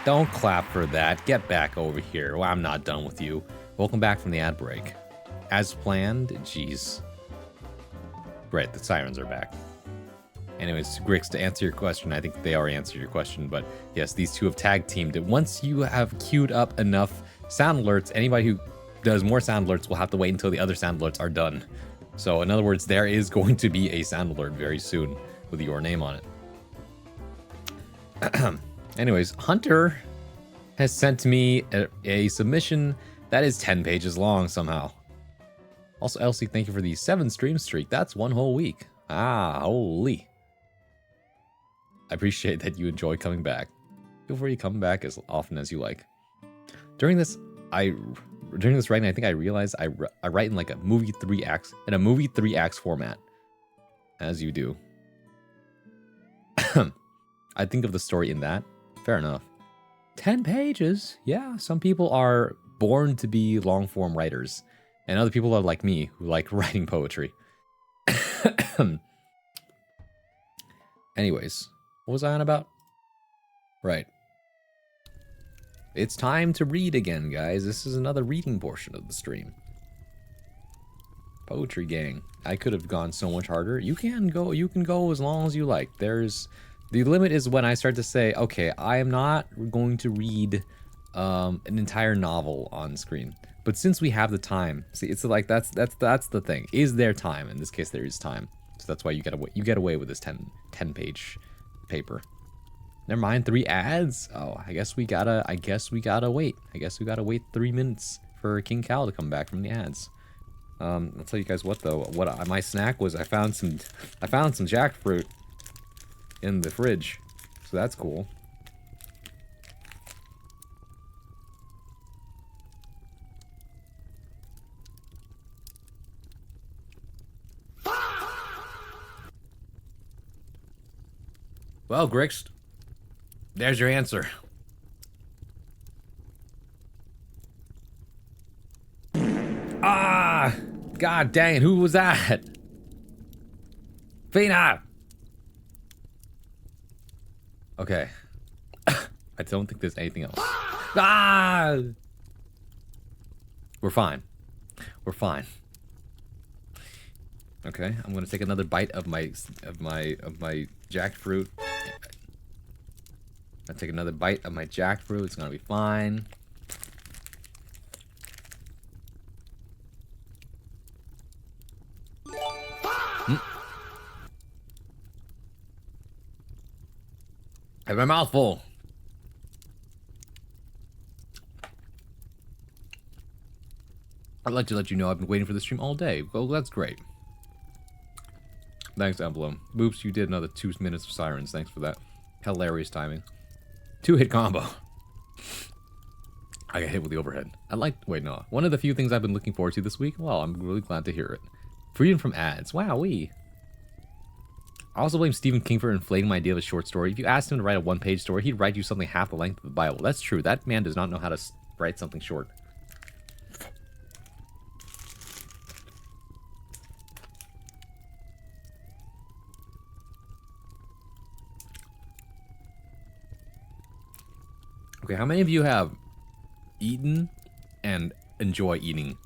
Don't clap for that. Get back over here. Well, I'm not done with you. Welcome back from the ad break. As planned, jeez. Right, the sirens are back. Anyways, Grix, to answer your question, I think they already answered your question, but yes, these two have tag teamed it. Once you have queued up enough sound alerts, anybody who does more sound alerts will have to wait until the other sound alerts are done. So in other words, there is going to be a sound alert very soon with your name on it. Anyways, Hunter has sent me a submission that is 10 pages long somehow. Also, Elsie, thank you for the 7 stream streak. That's 1 whole week. Ah, holy. I appreciate that you enjoy coming back. Feel free to come back as often as you like. During this writing, I think I realized I write in like a movie 3 acts format, as you do. I think of the story in that. Fair enough. 10 pages. Yeah, some people are born to be long form writers, And other people are like me who like writing poetry. Anyways, what was I on about? Right. It's time to read again, guys. This is another reading portion of the stream. Poetry gang. I could have gone so much harder. You can go as long as you like. The limit is when I start to say, okay, I am not going to read an entire novel on screen. But since we have the time, see, it's like that's the thing. Is there time? In this case, there is time. So that's why you get away with this 10 page paper. Never mind, 3 ads. Oh, I guess we gotta wait. I guess we gotta wait 3 minutes for King Cal to come back from the ads. I'll tell you guys what though. My snack was I found some jackfruit in the fridge, so that's cool. Well, Grix, there's your answer. Ah! God dang it, who was that? Fina! Okay. I don't think there's anything else. Ah! We're fine. We're fine. Okay, I'm gonna take another bite of my jackfruit. I'll take another bite of my jackfruit. It's gonna be fine. I have my mouth full. I'd like to let you know I've been waiting for this stream all day. Well, that's great. Thanks, Emblem. Boops, you did another 2 minutes of sirens. Thanks for that. Hilarious timing. 2-hit combo. I got hit with the overhead. Wait, no. One of the few things I've been looking forward to this week. Well, I'm really glad to hear it. Freedom from ads. Wowee. I also blame Stephen King for inflating my idea of a short story. If you asked him to write a 1-page story, he'd write you something half the length of the Bible. That's true. That man does not know how to write something short. Okay, how many of you have eaten and enjoy eating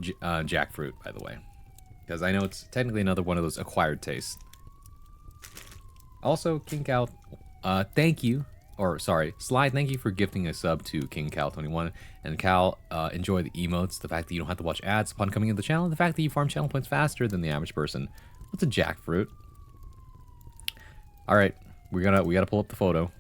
jackfruit, by the way? Because I know it's technically another one of those acquired tastes. Also, King Cal, thank you. Or, sorry, Slide, thank you for gifting a sub to King Cal21. And Cal, enjoy the emotes, the fact that you don't have to watch ads upon coming into the channel, and the fact that you farm channel points faster than the average person. What's a jackfruit? Alright, we gotta pull up the photo.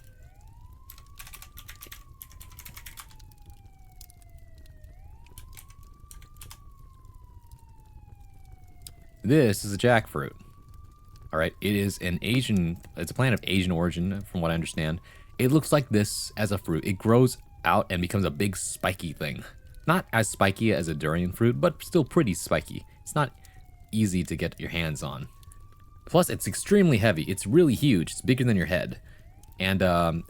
This is a jackfruit. Alright, it is it's a plant of Asian origin, from what I understand. It looks like this as a fruit. It grows out and becomes a big spiky thing. Not as spiky as a durian fruit, but still pretty spiky. It's not easy to get your hands on. Plus, it's extremely heavy. It's really huge. It's bigger than your head. And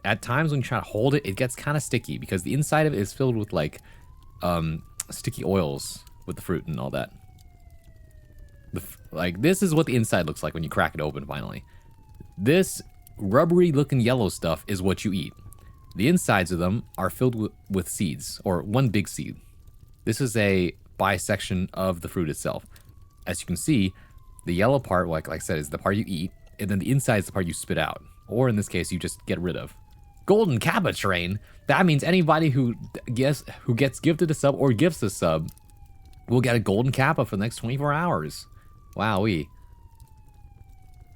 at times when you try to hold it, it gets kind of sticky because the inside of it is filled with like sticky oils with the fruit and all that. Like, this is what the inside looks like when you crack it open, finally. This rubbery-looking yellow stuff is what you eat. The insides of them are filled with seeds, or one big seed. This is a bisection of the fruit itself. As you can see, the yellow part, like I said, is the part you eat, and then the inside is the part you spit out. Or, in this case, you just get rid of. Golden Kappa Train! That means anybody who gets gifted a sub or gifts a sub will get a Golden Kappa for the next 24 hours. Wowee.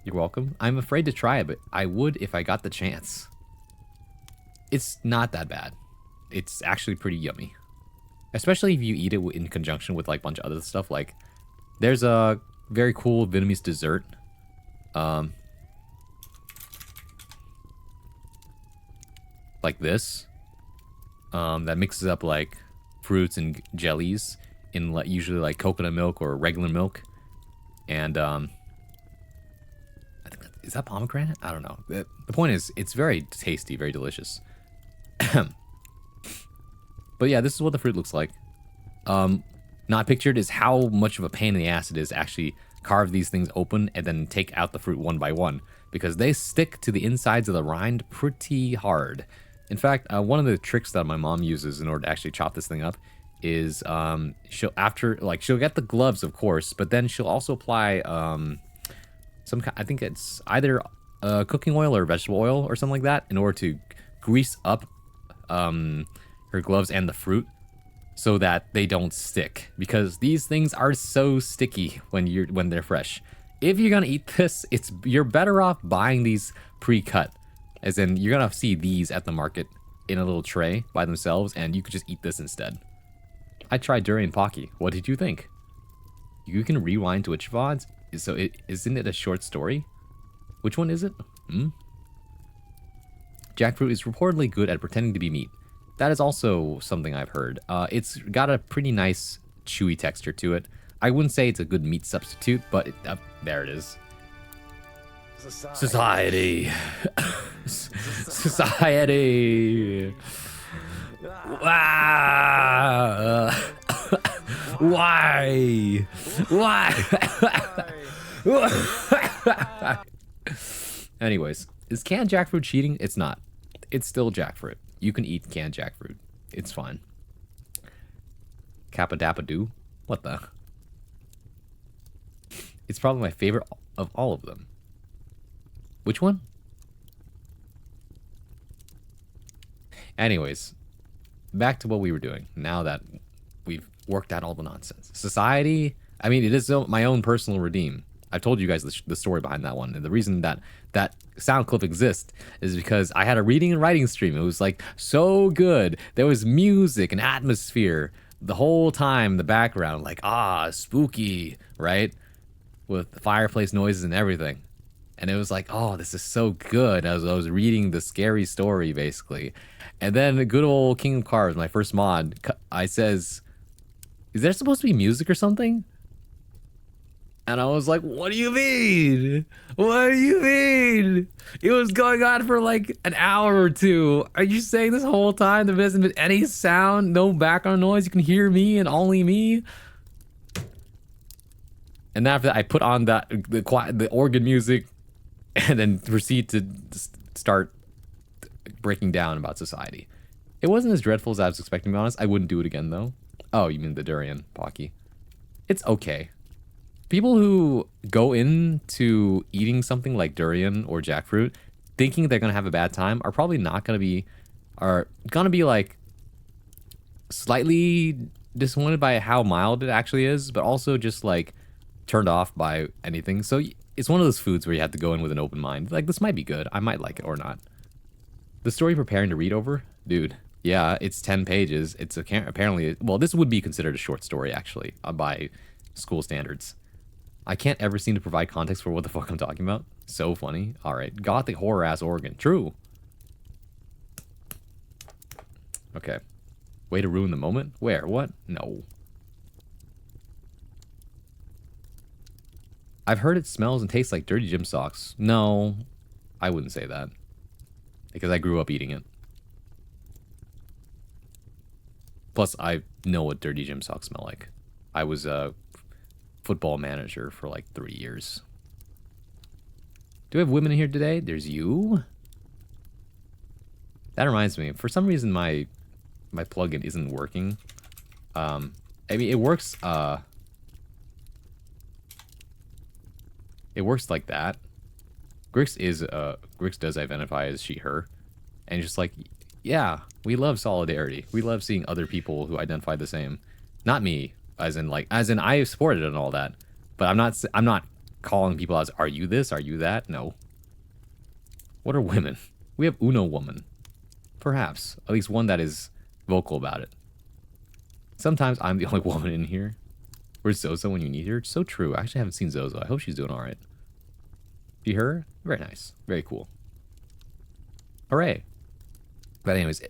You're welcome. I'm afraid to try it, but I would if I got the chance. It's not that bad. It's actually pretty yummy. Especially if you eat it in conjunction with like a bunch of other stuff. Like, there's a very cool Vietnamese dessert. Like this. That mixes up like fruits and jellies in like, usually like coconut milk or regular milk. And I think is that pomegranate? I don't know. The point is, it's very tasty, very delicious. But yeah, this is what the fruit looks like. not pictured is how much of a pain in the ass it is to actually carve these things open and then take out the fruit one by one, because they stick to the insides of the rind pretty hard. In fact, one of the tricks that my mom uses in order to actually chop this thing up is she'll get the gloves, of course, but then she'll also apply I think it's either cooking oil or vegetable oil or something like that in order to grease up her gloves and the fruit so that they don't stick, because these things are so sticky when they're fresh. If you're gonna eat this, you're better off buying these pre-cut, as in you're gonna see these at the market in a little tray by themselves, and you could just eat this instead. I tried durian Pocky. What did you think? You can rewind Twitch VODs? So isn't it a short story? Which one is it? Jackfruit is reportedly good at pretending to be meat. That is also something I've heard. It's got a pretty nice chewy texture to it. I wouldn't say it's a good meat substitute, but there it is. Society. Society. Why? Anyways, is canned jackfruit cheating? It's not. It's still jackfruit. You can eat canned jackfruit. It's fine. Kappa Dappa Doo? What the? It's probably my favorite of all of them. Which one? Anyways, back to what we were doing now that we've worked out all the nonsense. Society, I mean, it is my own personal redeem. I've told you guys the story behind that one. And the reason that sound clip exists is because I had a reading and writing stream. It was like so good. There was music and atmosphere the whole time in the background, like, spooky, right? With the fireplace noises and everything. And it was like, oh, this is so good. As I was reading the scary story, basically. And then the good old King of Cards, my first mod, I says, is there supposed to be music or something? And I was like, what do you mean? What do you mean? It was going on for like an hour or two. Are you saying this whole time there hasn't been any sound, no background noise? You can hear me and only me? And after that, I put on the organ music and then proceed to start breaking down about society. It wasn't as dreadful as I was expecting, to be honest. I wouldn't do it again, though. Oh, you mean the durian Pocky. It's okay. People who go into eating something like durian or jackfruit thinking they're gonna have a bad time are probably not gonna be, are gonna be like slightly disappointed by how mild it actually is, but also just like turned off by anything. So it's one of those foods where you have to go in with an open mind. Like, this might be good. I might like it or not. The story preparing to read over? Dude, yeah, it's 10 pages. It's apparently, well, this would be considered a short story, actually, by school standards. I can't ever seem to provide context for what the fuck I'm talking about. So funny. Alright, gothic horror-ass organ. True. Okay. Way to ruin the moment? Where? What? No. I've heard it smells and tastes like dirty gym socks. No, I wouldn't say that. Because I grew up eating it. Plus, I know what dirty gym socks smell like. I was a football manager for like 3 years. Do we have women here today? There's you. That reminds me. For some reason, my plugin isn't working. I mean, it works. It works like that. Grix does identify as she, her. And just like, yeah, we love solidarity. We love seeing other people who identify the same. Not me, as in I support it and all that. But I'm not calling people as, are you this? Are you that? No. What are women? We have Uno woman. Perhaps. At least one that is vocal about it. Sometimes I'm the only woman in here. Where's Zozo when you need her? It's so true. I actually haven't seen Zozo. I hope she's doing alright. See her? Very nice. Very cool. Hooray. But anyways,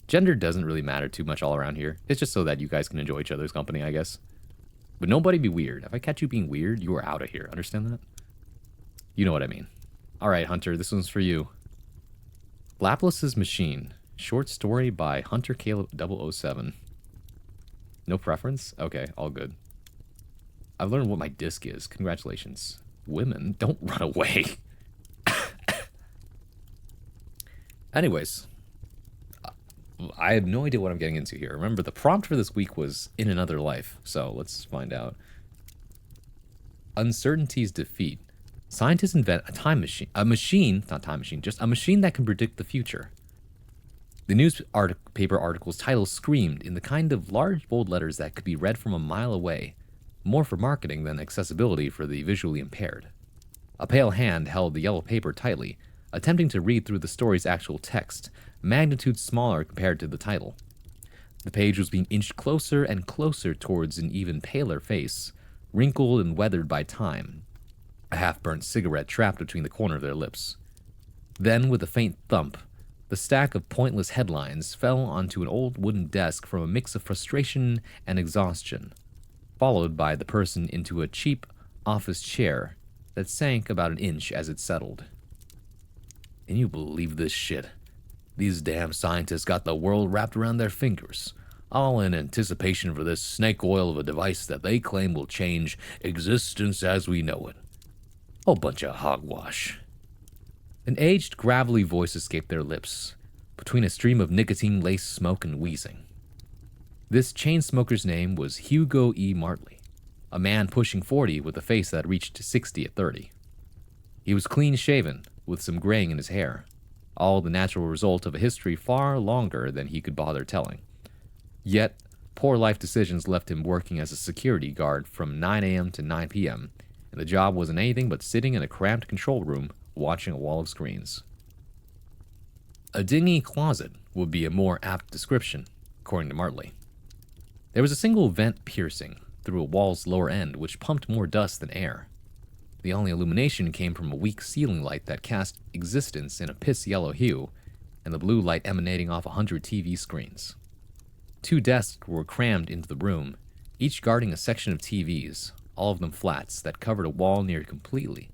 gender doesn't really matter too much all around here. It's just so that you guys can enjoy each other's company, I guess. But nobody be weird. If I catch you being weird, you are out of here. Understand that? You know what I mean. Alright, Hunter, this one's for you. Laplace's Machine. Short story by Hunter Caleb 007. No preference? Okay, all good. I've learned what my disc is. Congratulations. Women, don't run away. Anyways, I have no idea what I'm getting into here. Remember, the prompt for this week was in another life, so let's find out. Uncertainty's defeat. Scientists invent not time machine, just a machine that can predict the future. The newspaper article's title screamed in the kind of large bold letters that could be read from a mile away, more for marketing than accessibility for the visually impaired. A pale hand held the yellow paper tightly, attempting to read through the story's actual text, magnitude smaller compared to the title. The page was being inched closer and closer towards an even paler face, wrinkled and weathered by time, a half-burnt cigarette trapped between the corner of their lips. Then, with a faint thump, the stack of pointless headlines fell onto an old wooden desk from a mix of frustration and exhaustion, followed by the person into a cheap office chair that sank about an inch as it settled. Can you believe this shit? These damn scientists got the world wrapped around their fingers, all in anticipation for this snake oil of a device that they claim will change existence as we know it. Oh, bunch of hogwash. An aged, gravelly voice escaped their lips, between a stream of nicotine-laced smoke and wheezing. This chain smoker's name was Hugo E. Martley, a man pushing 40 with a face that reached 60 at 30. He was clean-shaven, with some graying in his hair, all the natural result of a history far longer than he could bother telling. Yet, poor life decisions left him working as a security guard from 9 a.m. to 9 p.m., and the job wasn't anything but sitting in a cramped control room watching a wall of screens. A dingy closet would be a more apt description, according to Martley. There was a single vent piercing through a wall's lower end which pumped more dust than air. The only illumination came from a weak ceiling light that cast existence in a piss-yellow hue, and the blue light emanating off 100 TV screens. 2 desks were crammed into the room, each guarding a section of TVs, all of them flats that covered a wall near completely,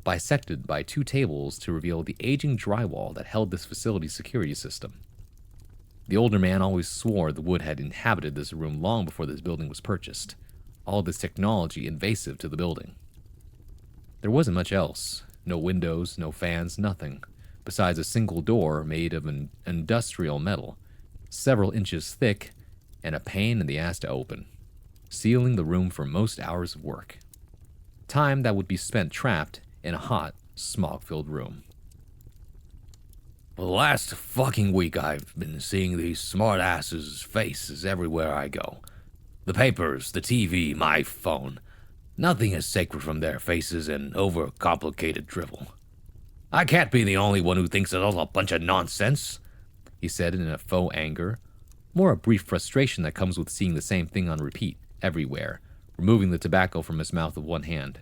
bisected by 2 tables to reveal the aging drywall that held this facility's security system. The older man always swore the Wood had inhabited this room long before this building was purchased, all this technology invasive to the building. There wasn't much else. No windows, no fans, nothing, besides a single door made of an industrial metal, several inches thick, and a pain in the ass to open, sealing the room for most hours of work. Time that would be spent trapped in a hot, smog-filled room. For the last fucking week, I've been seeing these smart-asses' faces everywhere I go. The papers, the TV, my phone. Nothing is sacred from their faces and overcomplicated drivel. I can't be the only one who thinks it's all a bunch of nonsense, he said in a faux anger, more a brief frustration that comes with seeing the same thing on repeat, everywhere, removing the tobacco from his mouth with one hand.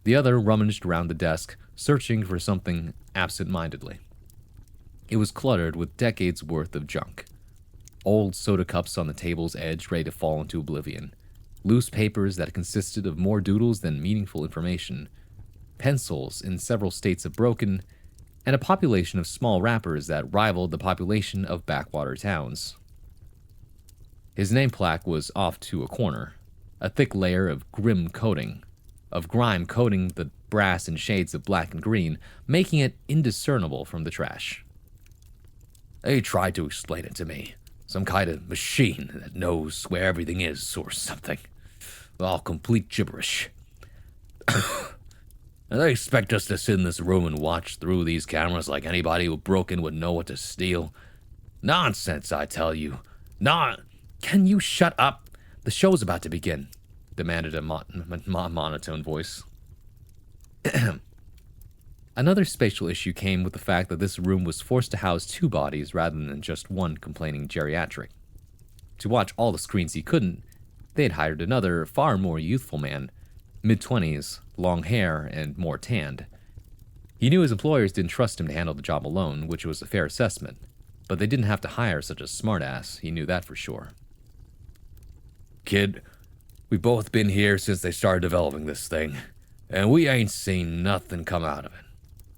The other rummaged around the desk, searching for something absent-mindedly. It was cluttered with decades' worth of junk. Old soda cups on the table's edge ready to fall into oblivion. Loose papers that consisted of more doodles than meaningful information. Pencils in several states of broken, and a population of small wrappers that rivaled the population of backwater towns. His name plaque was off to a corner, a thick layer of grime coating the brass in shades of black and green, making it indiscernible from the trash. They tried to explain it to me. Some kind of machine that knows where everything is or something. All complete gibberish. And they expect us to sit in this room and watch through these cameras like anybody who broke in would know what to steal. Nonsense, I tell you. Can you shut up? The show's about to begin, demanded a monotone voice. Another spatial issue came with the fact that this room was forced to house 2 bodies rather than just one complaining geriatric. To watch all the screens he couldn't, they had hired another, far more youthful man, mid-20s, long hair, and more tanned. He knew his employers didn't trust him to handle the job alone, which was a fair assessment, but they didn't have to hire such a smartass, he knew that for sure. Kid, we've both been here since they started developing this thing, and we ain't seen nothing come out of it.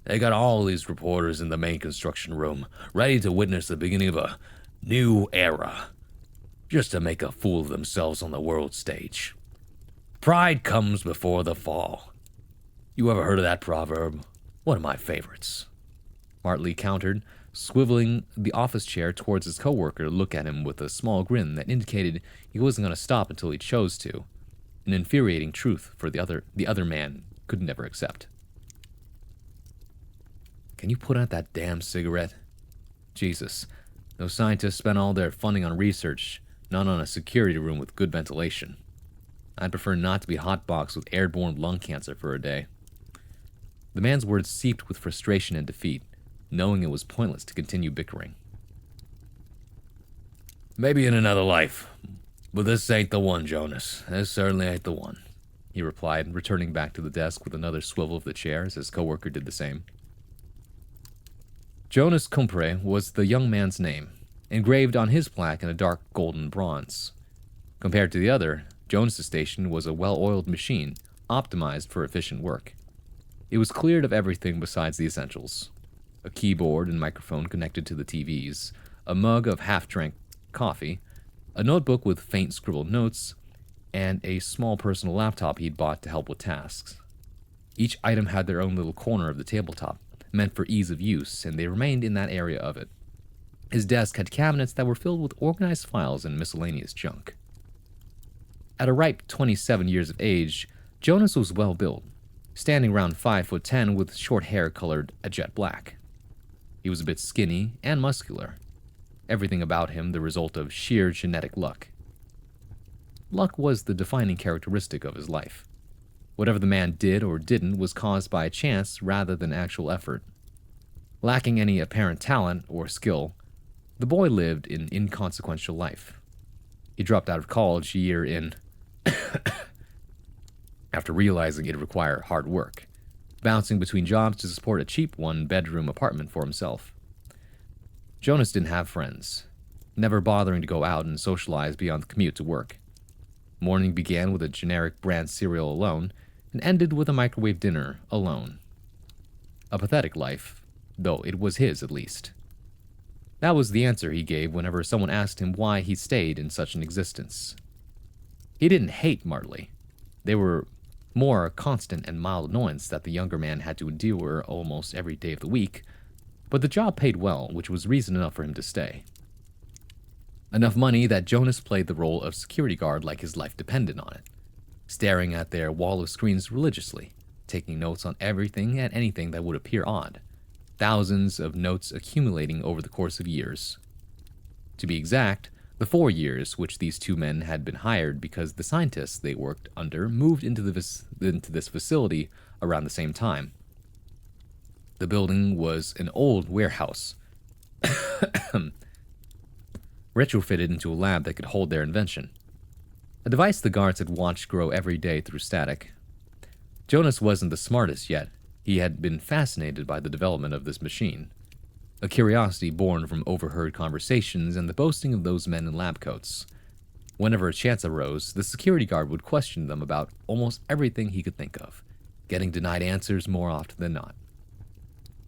They got all these reporters in the main construction room, ready to witness the beginning of a new era. just to make a fool of themselves on the world stage. Pride comes before the fall. You ever heard of that proverb? One of my favorites. Martley countered, swiveling the office chair towards his coworker to look at him with a small grin that indicated he wasn't going to stop until he chose to, an infuriating truth for the other man could never accept. Can you put out that damn cigarette? Jesus, those scientists spend all their funding on research, not on a security room with good ventilation. I'd prefer not to be hotboxed with airborne lung cancer for a day. The man's words seeped with frustration and defeat, knowing it was pointless to continue bickering. Maybe in another life, but this ain't the one, Jonas. This certainly ain't the one, he replied, returning back to the desk with another swivel of the chair as his coworker did the same. Jonas Compre was the young man's name, engraved on his plaque in a dark golden bronze. Compared to the other, Jonas's station was a well-oiled machine, optimized for efficient work. It was cleared of everything besides the essentials. A keyboard and microphone connected to the TVs, a mug of half-drank coffee, a notebook with faint scribbled notes, and a small personal laptop he'd bought to help with tasks. Each item had their own little corner of the tabletop, meant for ease of use, and they remained in that area of it. His desk had cabinets that were filled with organized files and miscellaneous junk. At a ripe 27 years of age, Jonas was well built, standing around 5'10" with short hair colored a jet black. He was a bit skinny and muscular, everything about him the result of sheer genetic luck. Luck was the defining characteristic of his life. Whatever the man did or didn't was caused by chance rather than actual effort. Lacking any apparent talent or skill, the boy lived an inconsequential life. He dropped out of college a year in after realizing it'd require hard work, bouncing between jobs to support a cheap one-bedroom apartment for himself. Jonas didn't have friends, never bothering to go out and socialize beyond the commute to work. Morning began with a generic brand cereal alone, and ended with a microwave dinner alone. A pathetic life, though it was his at least. That was the answer he gave whenever someone asked him why he stayed in such an existence. He didn't hate Martley. They were more a constant and mild annoyance that the younger man had to endure almost every day of the week, but the job paid well, which was reason enough for him to stay. Enough money that Jonas played the role of security guard like his life depended on it, staring at their wall of screens religiously, taking notes on everything and anything that would appear odd, thousands of notes accumulating over the course of years. To be exact, the 4 years which these two men had been hired because the scientists they worked under moved into this facility around the same time. The building was an old warehouse, retrofitted into a lab that could hold their invention, a device the guards had watched grow every day through static. Jonas wasn't the smartest yet. He had been fascinated by the development of this machine, a curiosity born from overheard conversations and the boasting of those men in lab coats. Whenever a chance arose, the security guard would question them about almost everything he could think of, getting denied answers more often than not.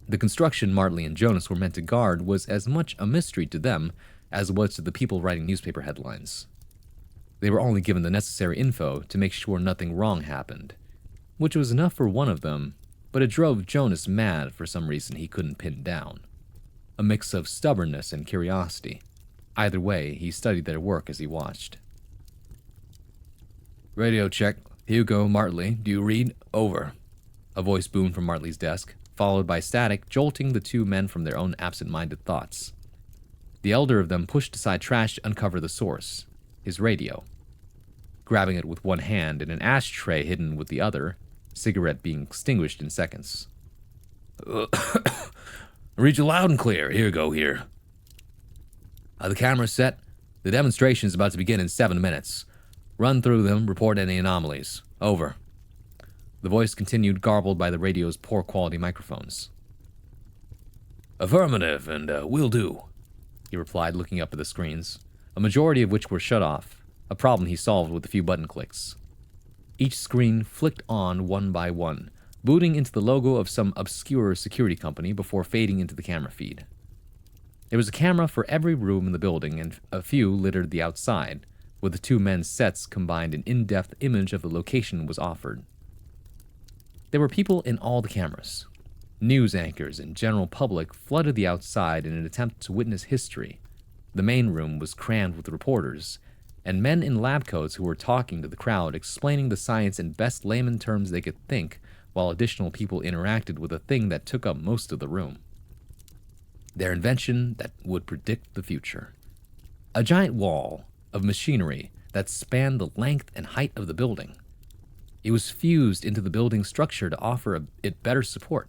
The construction Martley and Jonas were meant to guard was as much a mystery to them as it was to the people writing newspaper headlines. They were only given the necessary info to make sure nothing wrong happened, which was enough for one of them, but it drove Jonas mad for some reason he couldn't pin down. A mix of stubbornness and curiosity. Either way, he studied their work as he watched. Radio check. Hugo Martley, do you read? Over. A voice boomed from Martley's desk, followed by static jolting the two men from their own absent-minded thoughts. The elder of them pushed aside trash to uncover the source, his radio. Grabbing it with one hand and an ashtray hidden with the other, cigarette being extinguished in seconds. Read you loud and clear. Here. The camera's set. The demonstration's about to begin in 7 minutes. Run through them, report any anomalies. Over. The voice continued, garbled by the radio's poor quality microphones. Affirmative, and will do, he replied, looking up at the screens, a majority of which were shut off, a problem he solved with a few button clicks. Each screen flicked on one by one, booting into the logo of some obscure security company before fading into the camera feed. There was a camera for every room in the building, and a few littered the outside, where the two men's sets combined an in-depth image of the location was offered. There were people in all the cameras. News anchors and general public flooded the outside in an attempt to witness history. The main room was crammed with reporters, and men in lab coats who were talking to the crowd, explaining the science in best layman terms they could think, while additional people interacted with a thing that took up most of the room. Their invention that would predict the future. A giant wall of machinery that spanned the length and height of the building. It was fused into the building's structure to offer it better support.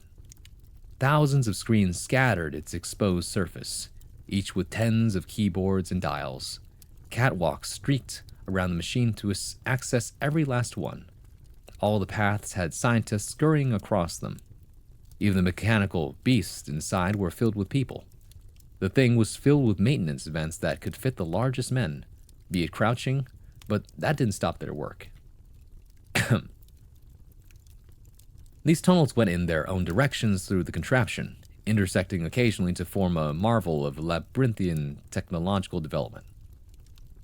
Thousands of screens scattered its exposed surface, each with tens of keyboards and dials. Catwalks streaked around the machine to access every last one. All the paths had scientists scurrying across them. Even the mechanical beasts inside were filled with people. The thing was filled with maintenance vents that could fit the largest men, be it crouching, but that didn't stop their work. These tunnels went in their own directions through the contraption, intersecting occasionally to form a marvel of labyrinthian technological development.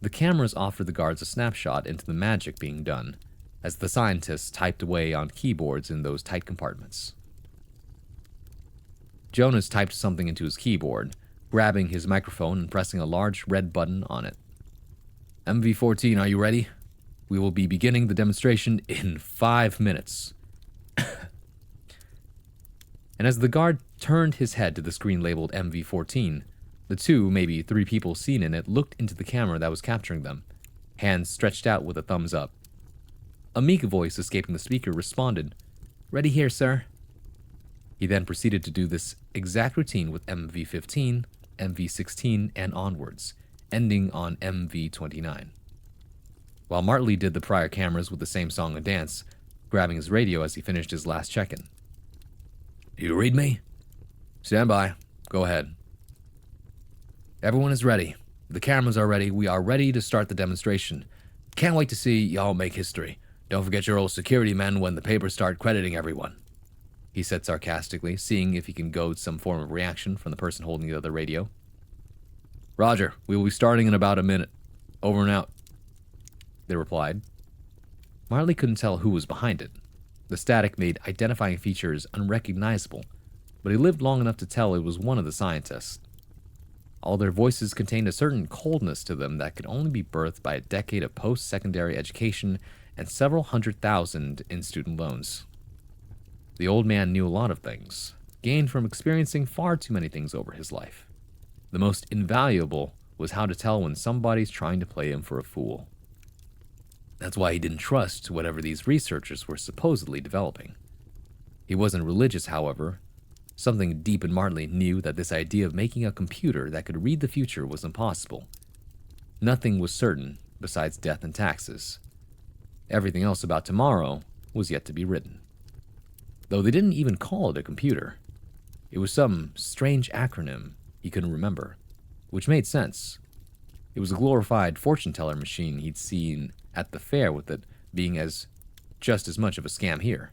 The cameras offered the guards a snapshot into the magic being done, as the scientists typed away on keyboards in those tight compartments. Jonas typed something into his keyboard, grabbing his microphone and pressing a large red button on it. MV-14, are you ready? We will be beginning the demonstration in 5 minutes. And as the guard turned his head to the screen labeled MV-14, the two, maybe three people seen in it, looked into the camera that was capturing them, hands stretched out with a thumbs up. A meek voice escaping the speaker responded, "Ready here, sir." He then proceeded to do this exact routine with MV-15, MV-16, and onwards, ending on MV-29. While Martley did the prior cameras with the same song and dance, grabbing his radio as he finished his last check-in. "You read me? Stand by. Go ahead. Everyone is ready. The cameras are ready. We are ready to start the demonstration. Can't wait to see y'all make history. Don't forget your old security men when the papers start crediting everyone," he said sarcastically, seeing if he can goad some form of reaction from the person holding the other radio. "Roger, we will be starting in about a minute. Over and out," they replied. Marley couldn't tell who was behind it. The static made identifying features unrecognizable, but he lived long enough to tell it was one of the scientists. All their voices contained a certain coldness to them that could only be birthed by a decade of post-secondary education and several 100,000 in student loans. The old man knew a lot of things, gained from experiencing far too many things over his life. The most invaluable was how to tell when somebody's trying to play him for a fool. That's why he didn't trust whatever these researchers were supposedly developing. He wasn't religious, however. Something deep in Martley knew that this idea of making a computer that could read the future was impossible. Nothing was certain besides death and taxes. Everything else about tomorrow was yet to be written. Though they didn't even call it a computer. It was some strange acronym he couldn't remember, which made sense. It was a glorified fortune-teller machine he'd seen at the fair, with it being just as much of a scam here.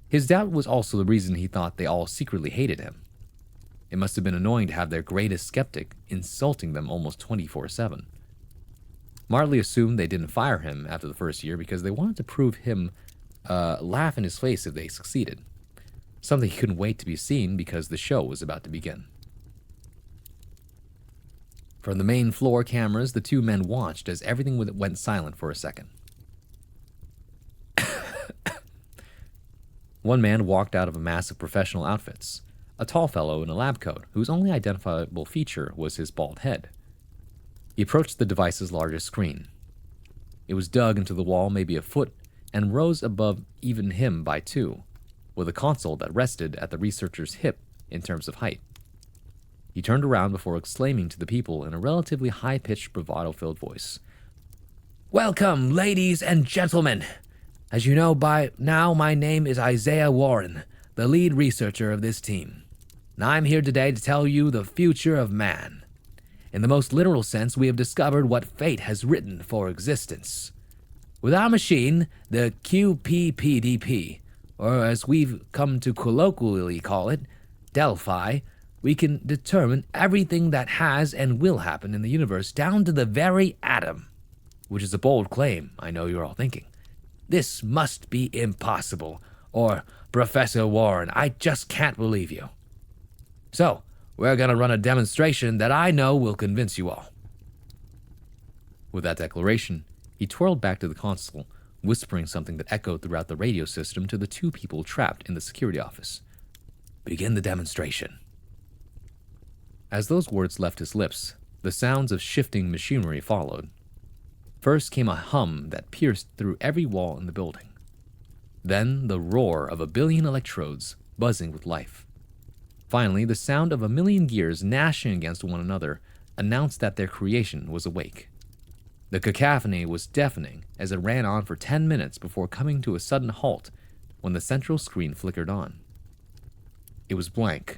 His doubt was also the reason he thought they all secretly hated him. It must have been annoying to have their greatest skeptic insulting them almost 24/7. Martley assumed they didn't fire him after the first year because they wanted to prove him laugh in his face if they succeeded. Something he couldn't wait to be seen because the show was about to begin. From the main floor cameras, the two men watched as everything went silent for a second. One man walked out of a mass of professional outfits, a tall fellow in a lab coat whose only identifiable feature was his bald head. He approached the device's largest screen. It was dug into the wall maybe a foot and rose above even him by 2, with a console that rested at the researcher's hip in terms of height. He turned around before exclaiming to the people in a relatively high-pitched, bravado-filled voice, "Welcome, ladies and gentlemen! As you know by now, my name is Isaiah Warren, the lead researcher of this team. And I'm here today to tell you the future of man. In the most literal sense, we have discovered what fate has written for existence. With our machine, the QPPDP, or as we've come to colloquially call it, Delphi, we can determine everything that has and will happen in the universe down to the very atom. Which is a bold claim, I know you're all thinking. This must be impossible, or Professor Warren, I just can't believe you. So, we're gonna run a demonstration that I know will convince you all. With that declaration, he twirled back to the console, whispering something that echoed throughout the radio system to the two people trapped in the security office. Begin the demonstration. As those words left his lips, the sounds of shifting machinery followed. First came a hum that pierced through every wall in the building. Then the roar of 1 billion electrodes buzzing with life. Finally, the sound of 1 million gears gnashing against one another announced that their creation was awake. The cacophony was deafening as it ran on for 10 minutes before coming to a sudden halt when the central screen flickered on. It was blank,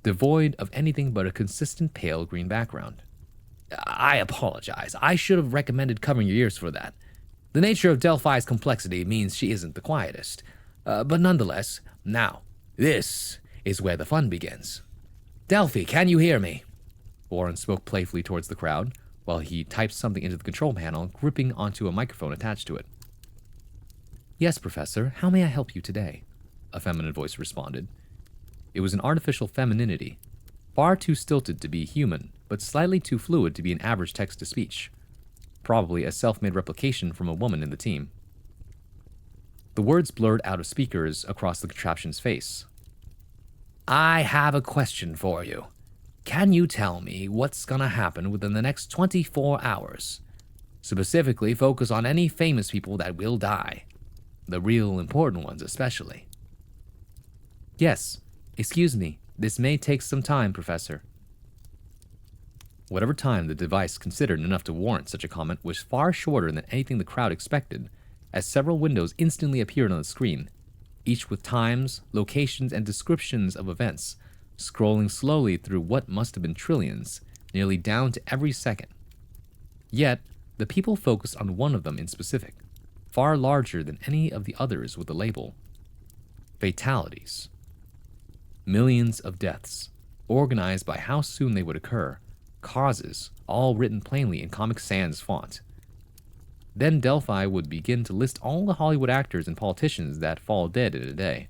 devoid of anything but a consistent pale green background. I apologize. I should have recommended covering your ears for that. The nature of Delphi's complexity means she isn't the quietest. But nonetheless, now, this is where the fun begins. Delphi, can you hear me? Warren spoke playfully towards the crowd, while he typed something into the control panel, gripping onto a microphone attached to it. Yes, Professor, how may I help you today? A feminine voice responded. It was an artificial femininity, far too stilted to be human, but slightly too fluid to be an average text-to-speech. Probably a self-made replication from a woman in the team. The words blurred out of speakers across the contraption's face. I have a question for you. Can you tell me what's gonna happen within the next 24 hours? Specifically, focus on any famous people that will die. The real important ones especially. Yes, excuse me, this may take some time, Professor. Whatever time the device considered enough to warrant such a comment was far shorter than anything the crowd expected, as several windows instantly appeared on the screen, each with times, locations, and descriptions of events, scrolling slowly through what must have been trillions, nearly down to every second. Yet, the people focused on one of them in specific, far larger than any of the others with the label. Fatalities. Millions of deaths, organized by how soon they would occur, causes, all written plainly in Comic Sans font. Then Delphi would begin to list all the Hollywood actors and politicians that fall dead in a day.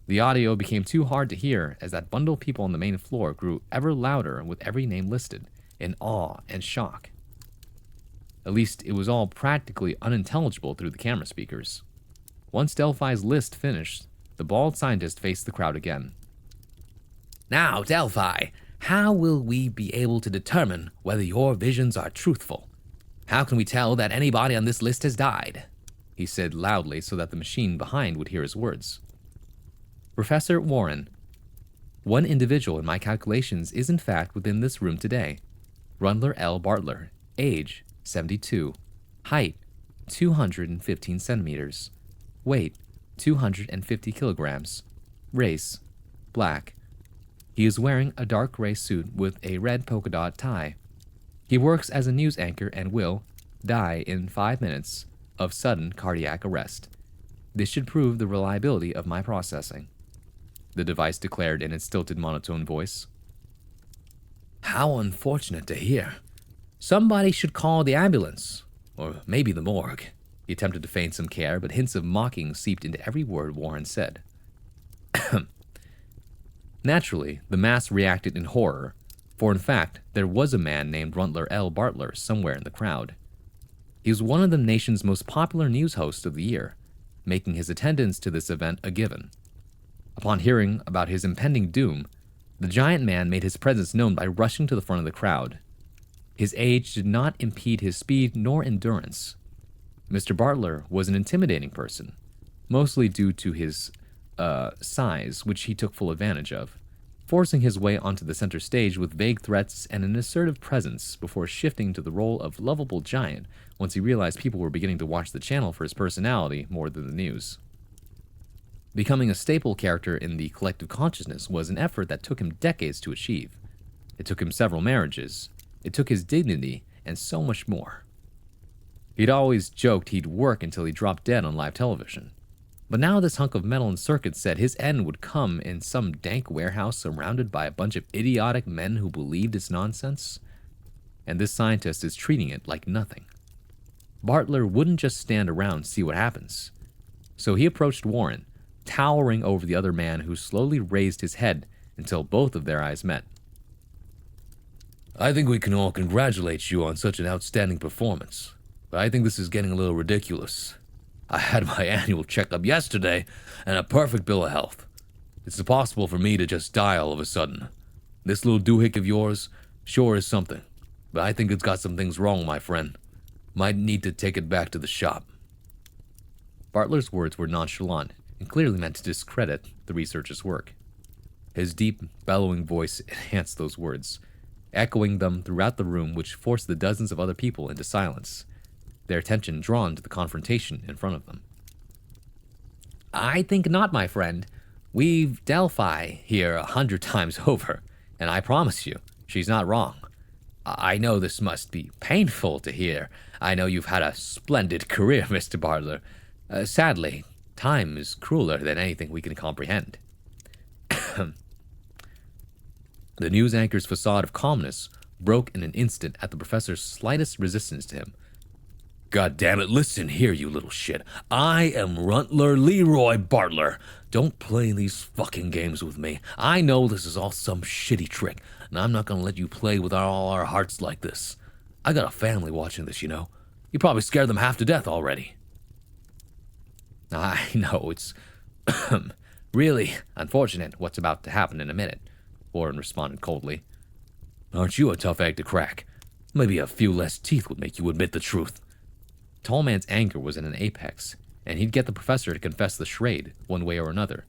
The audio became too hard to hear as that bundle of people on the main floor grew ever louder with every name listed, in awe and shock. At least it was all practically unintelligible through the camera speakers. Once Delphi's list finished, the bald scientist faced the crowd again. Now, Delphi, how will we be able to determine whether your visions are truthful? How can we tell that anybody on this list has died? He said loudly so that the machine behind would hear his words. Professor Warren, one individual in my calculations is in fact within this room today. Rundler L. Bartler, age 72, height 215 centimeters, weight 250 kilograms, race black. He is wearing a dark gray suit with a red polka dot tie. He works as a news anchor and will die in 5 minutes of sudden cardiac arrest. This should prove the reliability of my processing, the device declared in its stilted monotone voice. How unfortunate to hear. Somebody should call the ambulance, or maybe the morgue. He attempted to feign some care, but hints of mocking seeped into every word Warren said. Naturally, the mass reacted in horror, for in fact, there was a man named Rundler L. Bartler somewhere in the crowd. He was one of the nation's most popular news hosts of the year, making his attendance to this event a given. Upon hearing about his impending doom, the giant man made his presence known by rushing to the front of the crowd. His age did not impede his speed nor endurance. Mr. Bartler was an intimidating person, mostly due to his size, which he took full advantage of, forcing his way onto the center stage with vague threats and an assertive presence before shifting to the role of lovable giant once he realized people were beginning to watch the channel for his personality more than the news. Becoming a staple character in the collective consciousness was an effort that took him decades to achieve. It took him several marriages. It took his dignity, and so much more. He'd always joked he'd work until he dropped dead on live television. But now this hunk of metal and circuits said his end would come in some dank warehouse surrounded by a bunch of idiotic men who believed its nonsense. And this scientist is treating it like nothing. Bartler wouldn't just stand around and see what happens. So he approached Warren, towering over the other man, who slowly raised his head until both of their eyes met. I think we can all congratulate you on such an outstanding performance, but I think this is getting a little ridiculous. I had my annual checkup yesterday and a perfect bill of health. It's impossible for me to just die all of a sudden. This little doohickey of yours sure is something, but I think it's got some things wrong, my friend. Might need to take it back to the shop. Bartler's words were nonchalant and clearly meant to discredit the researcher's work. His deep, bellowing voice enhanced those words, echoing them throughout the room, which forced the dozens of other people into silence, their attention drawn to the confrontation in front of them. I think not, my friend. We've Delphi here 100 times over, and I promise you, she's not wrong. I know this must be painful to hear. I know you've had a splendid career, Mr. Bartler. Sadly, time is crueler than anything we can comprehend. The news anchor's facade of calmness broke in an instant at the professor's slightest resistance to him. God damn it, listen here, you little shit. I am Runtler Leroy Bartler. Don't play these fucking games with me. I know this is all some shitty trick, and I'm not gonna let you play with all our hearts like this. I got a family watching this, you know. You probably scared them half to death already. I know, it's really unfortunate what's about to happen in a minute, Warren responded coldly. Aren't you a tough egg to crack? Maybe a few less teeth would make you admit the truth. Tall Man's anger was at an apex, and he'd get the professor to confess the charade, one way or another.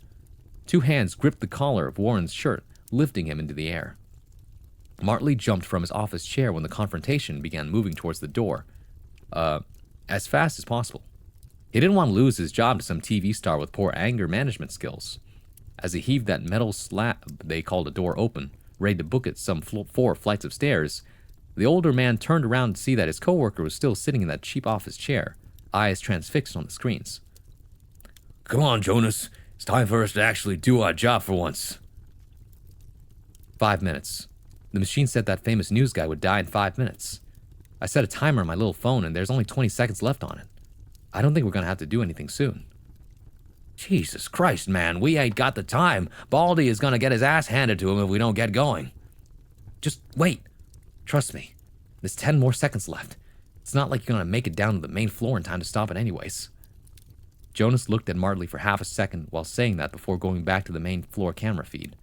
Two hands gripped the collar of Warren's shirt, lifting him into the air. Martley jumped from his office chair when the confrontation began moving towards the door, as fast as possible. He didn't want to lose his job to some TV star with poor anger management skills. As he heaved that metal slab they called a door open, ready to book it some 4 flights of stairs, the older man turned around to see that his coworker was still sitting in that cheap office chair, eyes transfixed on the screens. Come on, Jonas. It's time for us to actually do our job for once. 5 minutes. The machine said that famous news guy would die in 5 minutes. I set a timer on my little phone, and there's only 20 seconds left on it. I don't think we're going to have to do anything soon. Jesus Christ, man, we ain't got the time. Baldy is going to get his ass handed to him if we don't get going. Just wait. Trust me. There's 10 more seconds left. It's not like you're going to make it down to the main floor in time to stop it anyways. Jonas looked at Martley for half a second while saying that before going back to the main floor camera feed.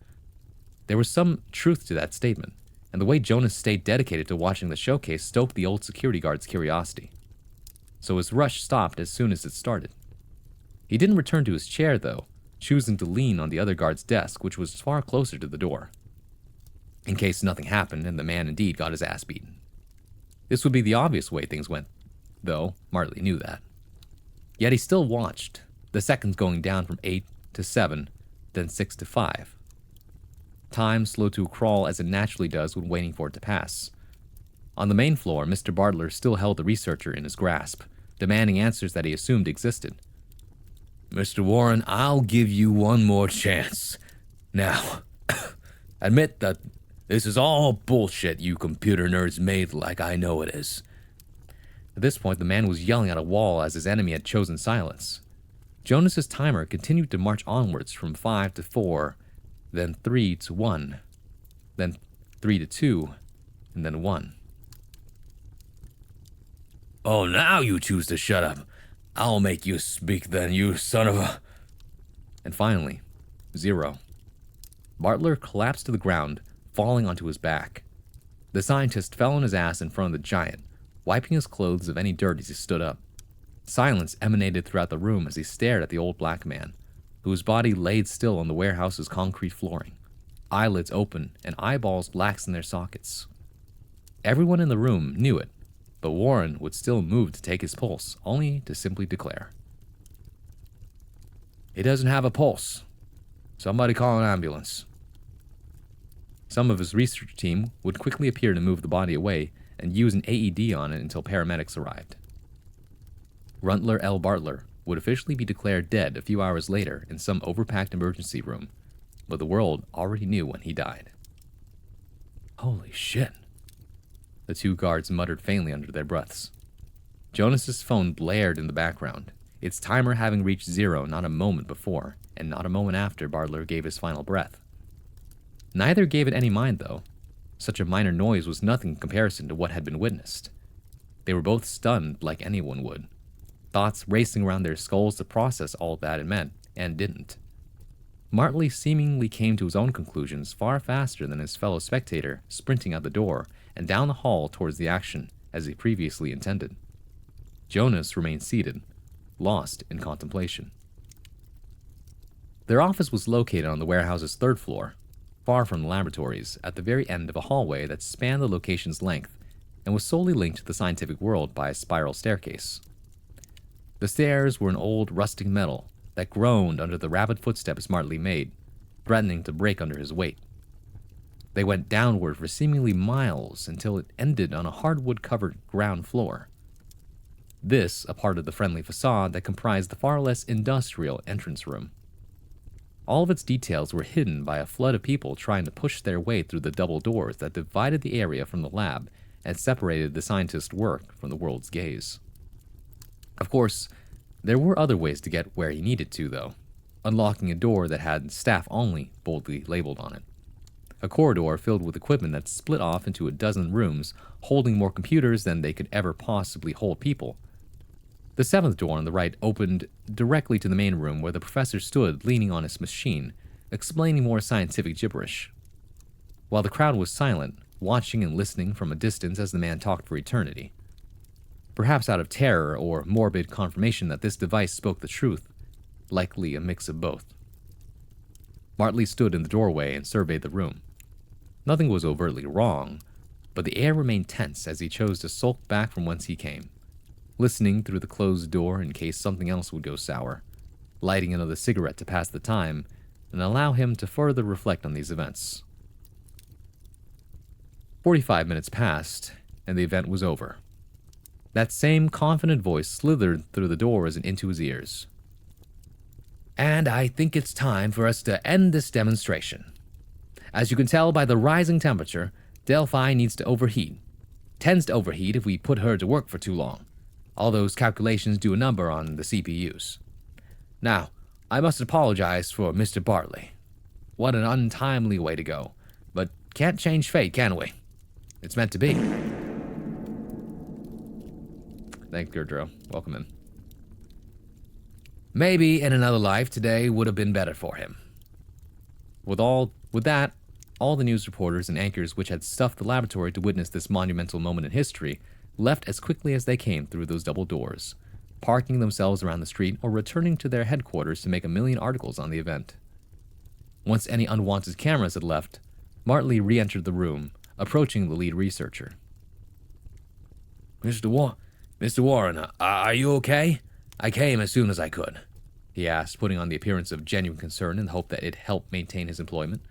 There was some truth to that statement, and the way Jonas stayed dedicated to watching the showcase stoked the old security guard's curiosity. So his rush stopped as soon as it started. He didn't return to his chair, though, choosing to lean on the other guard's desk, which was far closer to the door, in case nothing happened and the man indeed got his ass beaten. This would be the obvious way things went, though Martley knew that. Yet he still watched, the seconds going down from 8 to 7, then 6 to 5. Time slowed to a crawl as it naturally does when waiting for it to pass. On the main floor, Mr. Bartler still held the researcher in his grasp, demanding answers that he assumed existed. Mr. Warren, I'll give you one more chance. Now, admit that this is all bullshit you computer nerds made like I know it is. At this point, the man was yelling at a wall as his enemy had chosen silence. Jonas's timer continued to march onwards from 5 to 4, then 3 to 1, then 3 to 2, and then 1. Oh, now you choose to shut up. I'll make you speak then, you son of a... And finally, 0. Bartler collapsed to the ground, falling onto his back. The scientist fell on his ass in front of the giant, wiping his clothes of any dirt as he stood up. Silence emanated throughout the room as he stared at the old black man, whose body laid still on the warehouse's concrete flooring, eyelids open and eyeballs lax in their sockets. Everyone in the room knew it, but Warren would still move to take his pulse, only to simply declare, "He doesn't have a pulse. Somebody call an ambulance." Some of his research team would quickly appear to move the body away and use an AED on it until paramedics arrived. Runtler L. Bartler would officially be declared dead a few hours later in some overpacked emergency room, but the world already knew when he died. Holy shit, the two guards muttered faintly under their breaths. Jonas's phone blared in the background, its timer having reached 0 not a moment before, and not a moment after Bartler gave his final breath. Neither gave it any mind, though. Such a minor noise was nothing in comparison to what had been witnessed. They were both stunned like anyone would, thoughts racing around their skulls to process all that it meant, and didn't. Martley seemingly came to his own conclusions far faster than his fellow spectator, sprinting out the door and down the hall towards the action as he previously intended. Jonas remained seated, lost in contemplation. Their office was located on the warehouse's 3rd floor, far from the laboratories, at the very end of a hallway that spanned the location's length and was solely linked to the scientific world by a spiral staircase. The stairs were an old rusting metal that groaned under the rapid footsteps Martley made, threatening to break under his weight. They went downward for seemingly miles until it ended on a hardwood-covered ground floor. This a part of the friendly facade that comprised the far less industrial entrance room. All of its details were hidden by a flood of people trying to push their way through the double doors that divided the area from the lab and separated the scientist's work from the world's gaze. Of course, there were other ways to get where he needed to, though, unlocking a door that had staff only boldly labeled on it. A corridor filled with equipment that split off into a dozen rooms, holding more computers than they could ever possibly hold people. The 7th door on the right opened directly to the main room where the professor stood leaning on his machine, explaining more scientific gibberish. While the crowd was silent, watching and listening from a distance as the man talked for eternity. Perhaps out of terror or morbid confirmation that this device spoke the truth, likely a mix of both. Martley stood in the doorway and surveyed the room. Nothing was overtly wrong, but the air remained tense as he chose to sulk back from whence he came, listening through the closed door in case something else would go sour, lighting another cigarette to pass the time and allow him to further reflect on these events. 45 minutes passed, and the event was over. That same confident voice slithered through the doors and into his ears. And I think it's time for us to end this demonstration. As you can tell by the rising temperature, Delphi needs to overheat. Tends to overheat if we put her to work for too long. All those calculations do a number on the CPUs. Now, I must apologize for Mr. Bartley. What an untimely way to go. But can't change fate, can we? It's meant to be. Thanks, Gurdro. Welcome in. Maybe in another life today would have been better for him. With that, all the news reporters and anchors which had stuffed the laboratory to witness this monumental moment in history left as quickly as they came through those double doors, parking themselves around the street or returning to their headquarters to make a million articles on the event. Once any unwanted cameras had left, Martley re-entered the room, approaching the lead researcher. Mr. Warren, are you okay? I came as soon as I could, he asked, putting on the appearance of genuine concern in the hope that it helped maintain his employment.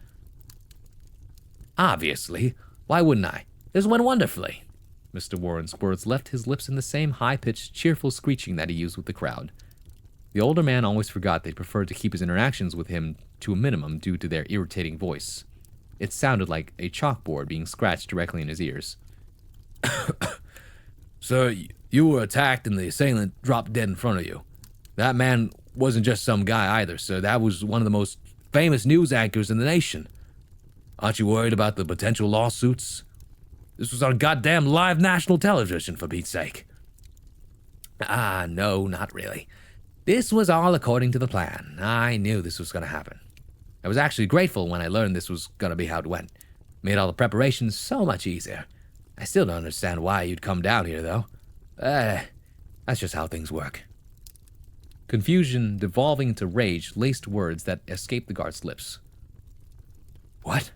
Obviously. Why wouldn't I? This went wonderfully. Mr. Warren's words left his lips in the same high-pitched, cheerful screeching that he used with the crowd. The older man always forgot that he preferred to keep his interactions with him to a minimum due to their irritating voice. It sounded like a chalkboard being scratched directly in his ears. Sir, you were attacked and the assailant dropped dead in front of you. That man wasn't just some guy either, sir. That was one of the most famous news anchors in the nation. Aren't you worried about the potential lawsuits? This was on goddamn live national television, for Pete's sake. No, not really. This was all according to the plan. I knew this was going to happen. I was actually grateful when I learned this was going to be how it went. Made all the preparations so much easier. I still don't understand why you'd come down here, though. That's just how things work. Confusion devolving into rage laced words that escaped the guard's lips. What?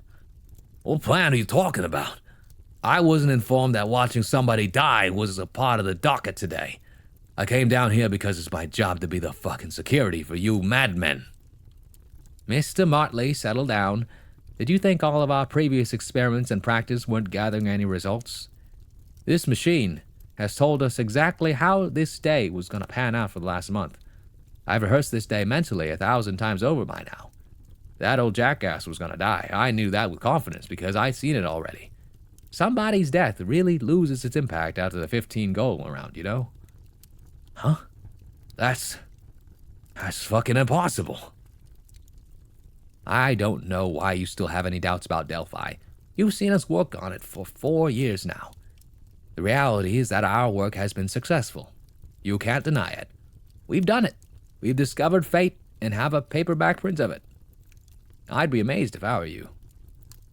What plan are you talking about? I wasn't informed that watching somebody die was a part of the docket today. I came down here because it's my job to be the fucking security for you madmen. Mr. Martley, settle down. Did you think all of our previous experiments and practice weren't gathering any results? This machine has told us exactly how this day was going to pan out for the last month. I've rehearsed this day mentally 1,000 times over by now. That old jackass was gonna die. I knew that with confidence because I'd seen it already. Somebody's death really loses its impact after the 15 go around, you know? Huh? That's fucking impossible. I don't know why you still have any doubts about Delphi. You've seen us work on it for 4 years now. The reality is that our work has been successful. You can't deny it. We've done it. We've discovered fate and have a paperback print of it. I'd be amazed if I were you.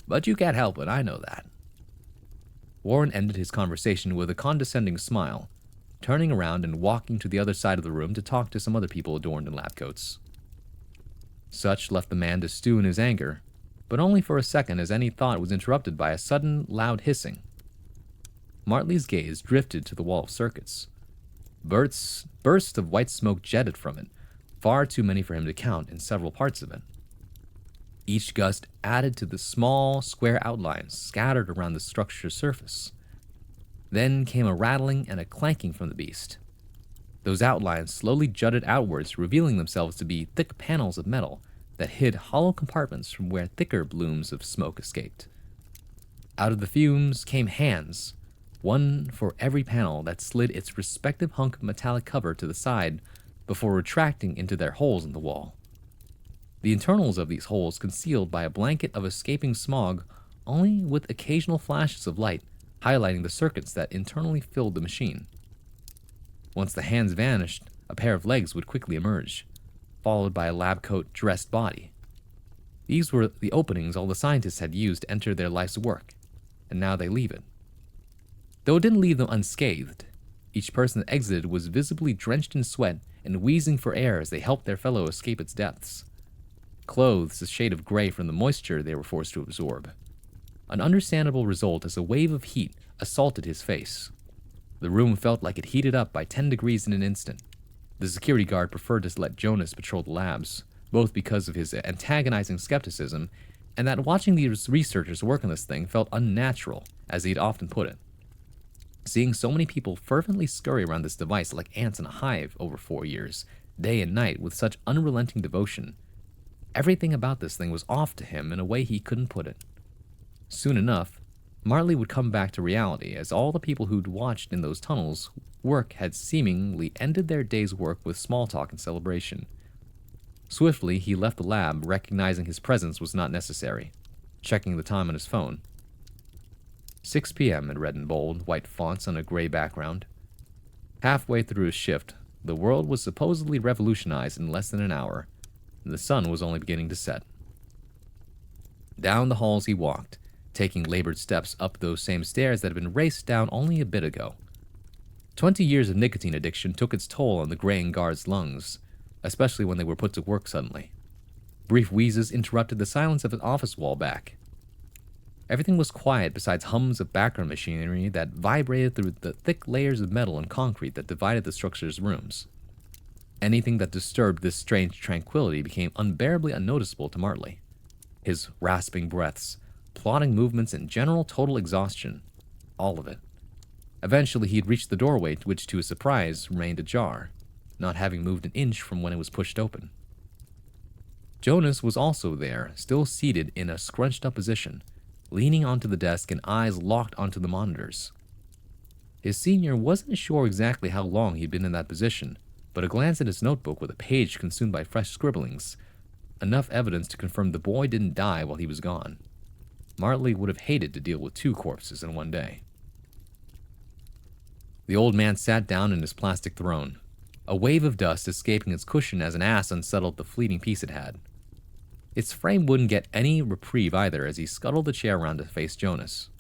But you can't help it, I know that. Warren ended his conversation with a condescending smile, turning around and walking to the other side of the room to talk to some other people adorned in lab coats. Such left the man to stew in his anger, but only for a second, as any thought was interrupted by a sudden, loud hissing. Martley's gaze drifted to the wall of circuits. Bursts of white smoke jetted from it, far too many for him to count in several parts of it. Each gust added to the small, square outlines scattered around the structure's surface. Then came a rattling and a clanking from the beast. Those outlines slowly jutted outwards, revealing themselves to be thick panels of metal that hid hollow compartments from where thicker plumes of smoke escaped. Out of the fumes came hands, one for every panel that slid its respective hunk of metallic cover to the side before retracting into their holes in the wall. The internals of these holes concealed by a blanket of escaping smog, only with occasional flashes of light highlighting the circuits that internally filled the machine. Once the hands vanished, a pair of legs would quickly emerge, followed by a lab coat dressed body. These were the openings all the scientists had used to enter their life's work, and now they leave it. Though it didn't leave them unscathed, each person that exited was visibly drenched in sweat and wheezing for air as they helped their fellow escape its depths. Clothes a shade of gray from the moisture they were forced to absorb. An understandable result as a wave of heat assaulted his face. The room felt like it heated up by 10 degrees in an instant. The security guard preferred to let Jonas patrol the labs, both because of his antagonizing skepticism and that watching these researchers work on this thing felt unnatural, as he'd often put it. Seeing so many people fervently scurry around this device like ants in a hive over 4 years, day and night with such unrelenting devotion, everything about this thing was off to him in a way he couldn't put it. Soon enough, Martley would come back to reality, as all the people who'd watched in those tunnels work had seemingly ended their day's work with small talk and celebration. Swiftly, he left the lab, recognizing his presence was not necessary, checking the time on his phone. 6 p.m. it read in bold, white fonts on a gray background. Halfway through his shift, the world was supposedly revolutionized in less than an hour, and the sun was only beginning to set. Down the halls he walked, taking labored steps up those same stairs that had been raced down only a bit ago. 20 years of nicotine addiction took its toll on the graying guard's lungs, especially when they were put to work suddenly. Brief wheezes interrupted the silence of his office wall back. Everything was quiet besides hums of background machinery that vibrated through the thick layers of metal and concrete that divided the structure's rooms. Anything that disturbed this strange tranquility became unbearably unnoticeable to Martley. His rasping breaths, plodding movements, and general total exhaustion. All of it. Eventually he'd reached the doorway, which to his surprise remained ajar, not having moved an inch from when it was pushed open. Jonas was also there, still seated in a scrunched-up position, leaning onto the desk and eyes locked onto the monitors. His senior wasn't sure exactly how long he'd been in that position, but a glance at his notebook with a page consumed by fresh scribblings, enough evidence to confirm the boy didn't die while he was gone. Martley would have hated to deal with 2 corpses in one day. The old man sat down in his plastic throne, a wave of dust escaping its cushion as an ass unsettled the fleeting peace it had. Its frame wouldn't get any reprieve either as he scuttled the chair around to face Jonas.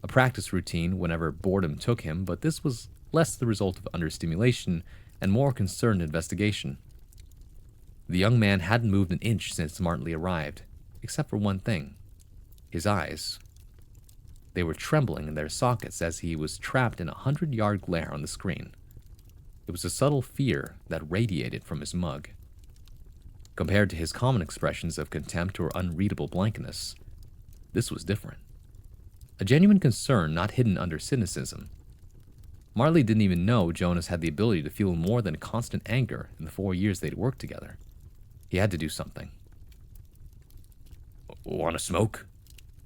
A practice routine whenever boredom took him, but this was less the result of understimulation and more concerned investigation. The young man hadn't moved an inch since Martley arrived, except for one thing. His eyes. They were trembling in their sockets as he was trapped in a 100-yard glare on the screen. It was a subtle fear that radiated from his mug. Compared to his common expressions of contempt or unreadable blankness, this was different. A genuine concern not hidden under cynicism. Marley didn't even know Jonas had the ability to feel more than constant anger in the 4 years they'd worked together. He had to do something. "Want a smoke?"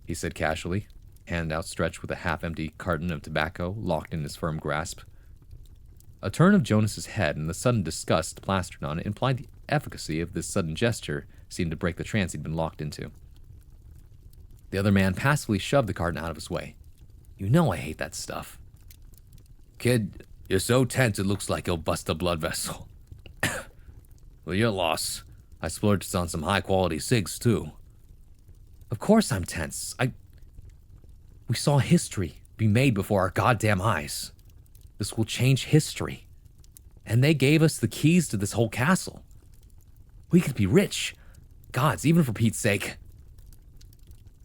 he said casually, hand outstretched with a half-empty carton of tobacco locked in his firm grasp. A turn of Jonas's head and the sudden disgust plastered on it implied the efficacy of this sudden gesture seemed to break the trance he'd been locked into. The other man passively shoved the carton out of his way. "You know I hate that stuff." "Kid, you're so tense it looks like you'll bust a blood vessel." "Well, your loss. I splurged on some high-quality cigs, too." "Of course I'm tense. We saw history be made before our goddamn eyes. This will change history. And they gave us the keys to this whole castle. We could be rich. Gods, even for Pete's sake."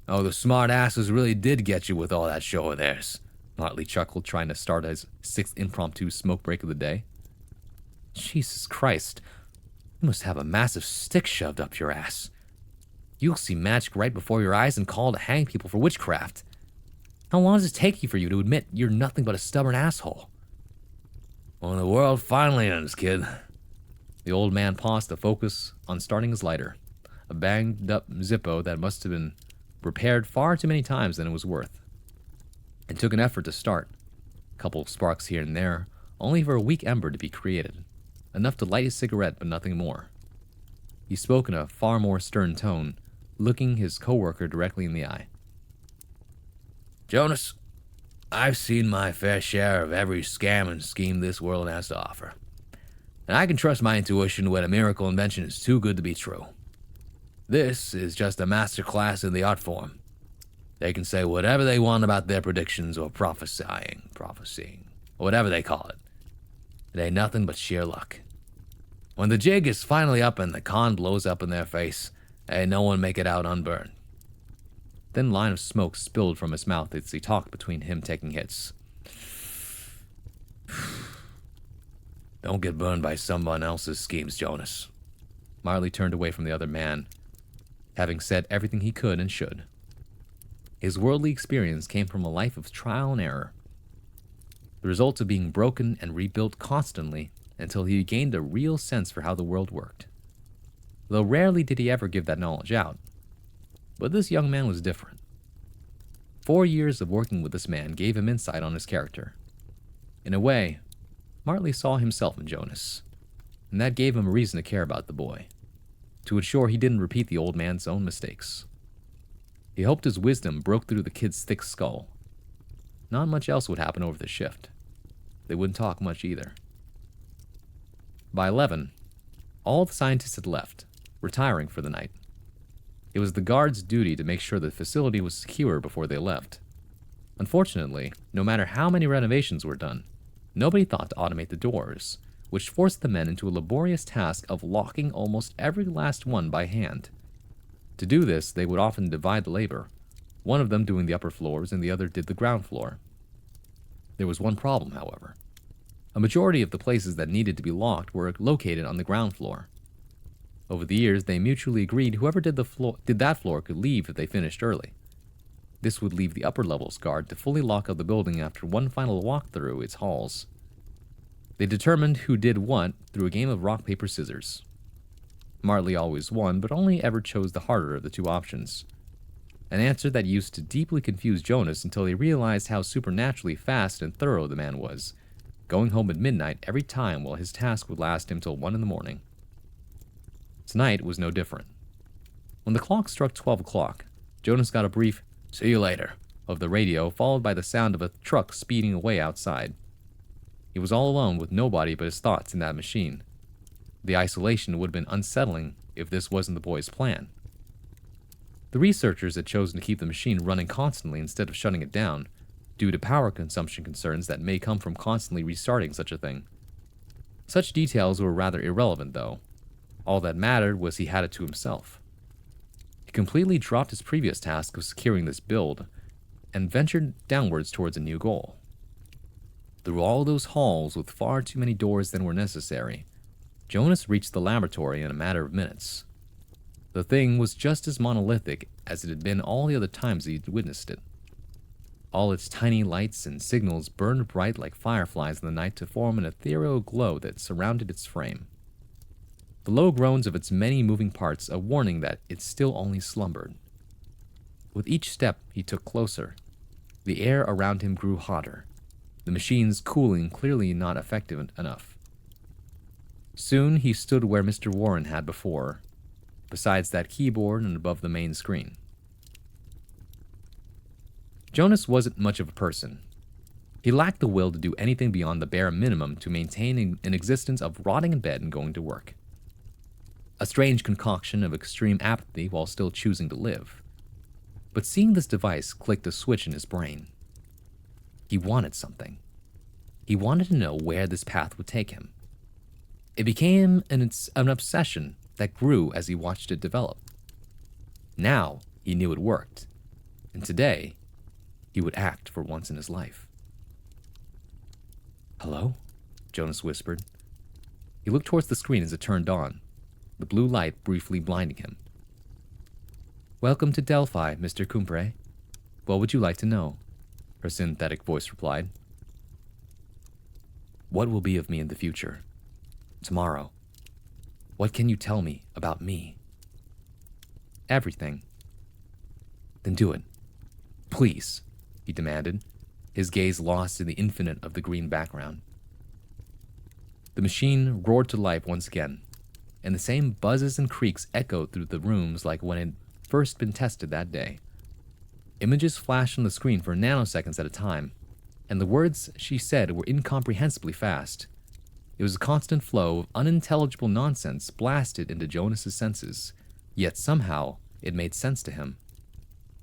"Oh, the smart asses really did get you with all that show of theirs," Marley chuckled, trying to start his 6th impromptu smoke break of the day. "Jesus Christ. You must have a massive stick shoved up your ass. You'll see magic right before your eyes and call to hang people for witchcraft. How long does it take you for you to admit you're nothing but a stubborn asshole?" "When the world finally ends, kid." The old man paused to focus on starting his lighter, a banged-up Zippo that must have been repaired far too many times than it was worth. It took an effort to start, a couple of sparks here and there, only for a weak ember to be created, enough to light his cigarette but nothing more. He spoke in a far more stern tone, looking his coworker directly in the eye. "Jonas, I've seen my fair share of every scam and scheme this world has to offer, and I can trust my intuition when a miracle invention is too good to be true. This is just a master class in the art form. They can say whatever they want about their predictions or prophesying, or whatever they call it. It ain't nothing but sheer luck. When the jig is finally up and the con blows up in their face, ain't no one make it out unburned." Thin line of smoke spilled from his mouth as he talked between him taking hits. "Don't get burned by someone else's schemes, Jonas." Marley turned away from the other man, having said everything he could and should. His worldly experience came from a life of trial and error, the results of being broken and rebuilt constantly until he gained a real sense for how the world worked. Though rarely did he ever give that knowledge out. But this young man was different. 4 years of working with this man gave him insight on his character. In a way, Marley saw himself in Jonas, and that gave him a reason to care about the boy, to ensure he didn't repeat the old man's own mistakes. He hoped his wisdom broke through the kid's thick skull. Not much else would happen over the shift. They wouldn't talk much either. By 11, all the scientists had left, retiring for the night. It was the guards' duty to make sure the facility was secure before they left. Unfortunately, no matter how many renovations were done, nobody thought to automate the doors, which forced the men into a laborious task of locking almost every last one by hand. To do this, they would often divide the labor, one of them doing the upper floors and the other did the ground floor. There was one problem, however. A majority of the places that needed to be locked were located on the ground floor. Over the years, they mutually agreed whoever did that floor could leave if they finished early. This would leave the upper levels guard to fully lock up the building after one final walk through its halls. They determined who did what through a game of rock, paper, scissors. Marley always won, but only ever chose the harder of the two options. An answer that used to deeply confuse Jonas until he realized how supernaturally fast and thorough the man was, going home at midnight every time while his task would last him till 1 in the morning. Tonight was no different. When the clock struck 12 o'clock, Jonas got a brief, "See you later," of the radio, followed by the sound of a truck speeding away outside. He was all alone with nobody but his thoughts in that machine. The isolation would have been unsettling if this wasn't the boy's plan. The researchers had chosen to keep the machine running constantly instead of shutting it down, due to power consumption concerns that may come from constantly restarting such a thing. Such details were rather irrelevant, though. All that mattered was he had it to himself. He completely dropped his previous task of securing this build, and ventured downwards towards a new goal. Through all those halls with far too many doors than were necessary, Jonas reached the laboratory in a matter of minutes. The thing was just as monolithic as it had been all the other times he'd witnessed it. All its tiny lights and signals burned bright like fireflies in the night to form an ethereal glow that surrounded its frame. The low groans of its many moving parts a warning that it still only slumbered. With each step he took closer, the air around him grew hotter, the machine's cooling clearly not effective enough. Soon he stood where Mr. Warren had before, besides that keyboard and above the main screen. Jonas wasn't much of a person. He lacked the will to do anything beyond the bare minimum to maintain an existence of rotting in bed and going to work. A strange concoction of extreme apathy while still choosing to live. But seeing this device clicked a switch in his brain. He wanted something. He wanted to know where this path would take him. It became an obsession that grew as he watched it develop. Now he knew it worked, and today he would act for once in his life. "Hello?" Jonas whispered. He looked towards the screen as it turned on, the blue light briefly blinding him. "Welcome to Delphi, Mr. Cumpre. What would you like to know?" her synthetic voice replied. "What will be of me in the future? Tomorrow? What can you tell me about me?" "Everything." "Then do it. Please," he demanded, his gaze lost in the infinite of the green background. The machine roared to life once again, and the same buzzes and creaks echoed through the rooms like when it had first been tested that day. Images flashed on the screen for nanoseconds at a time, and the words she said were incomprehensibly fast. It was a constant flow of unintelligible nonsense blasted into Jonas's senses, yet somehow it made sense to him.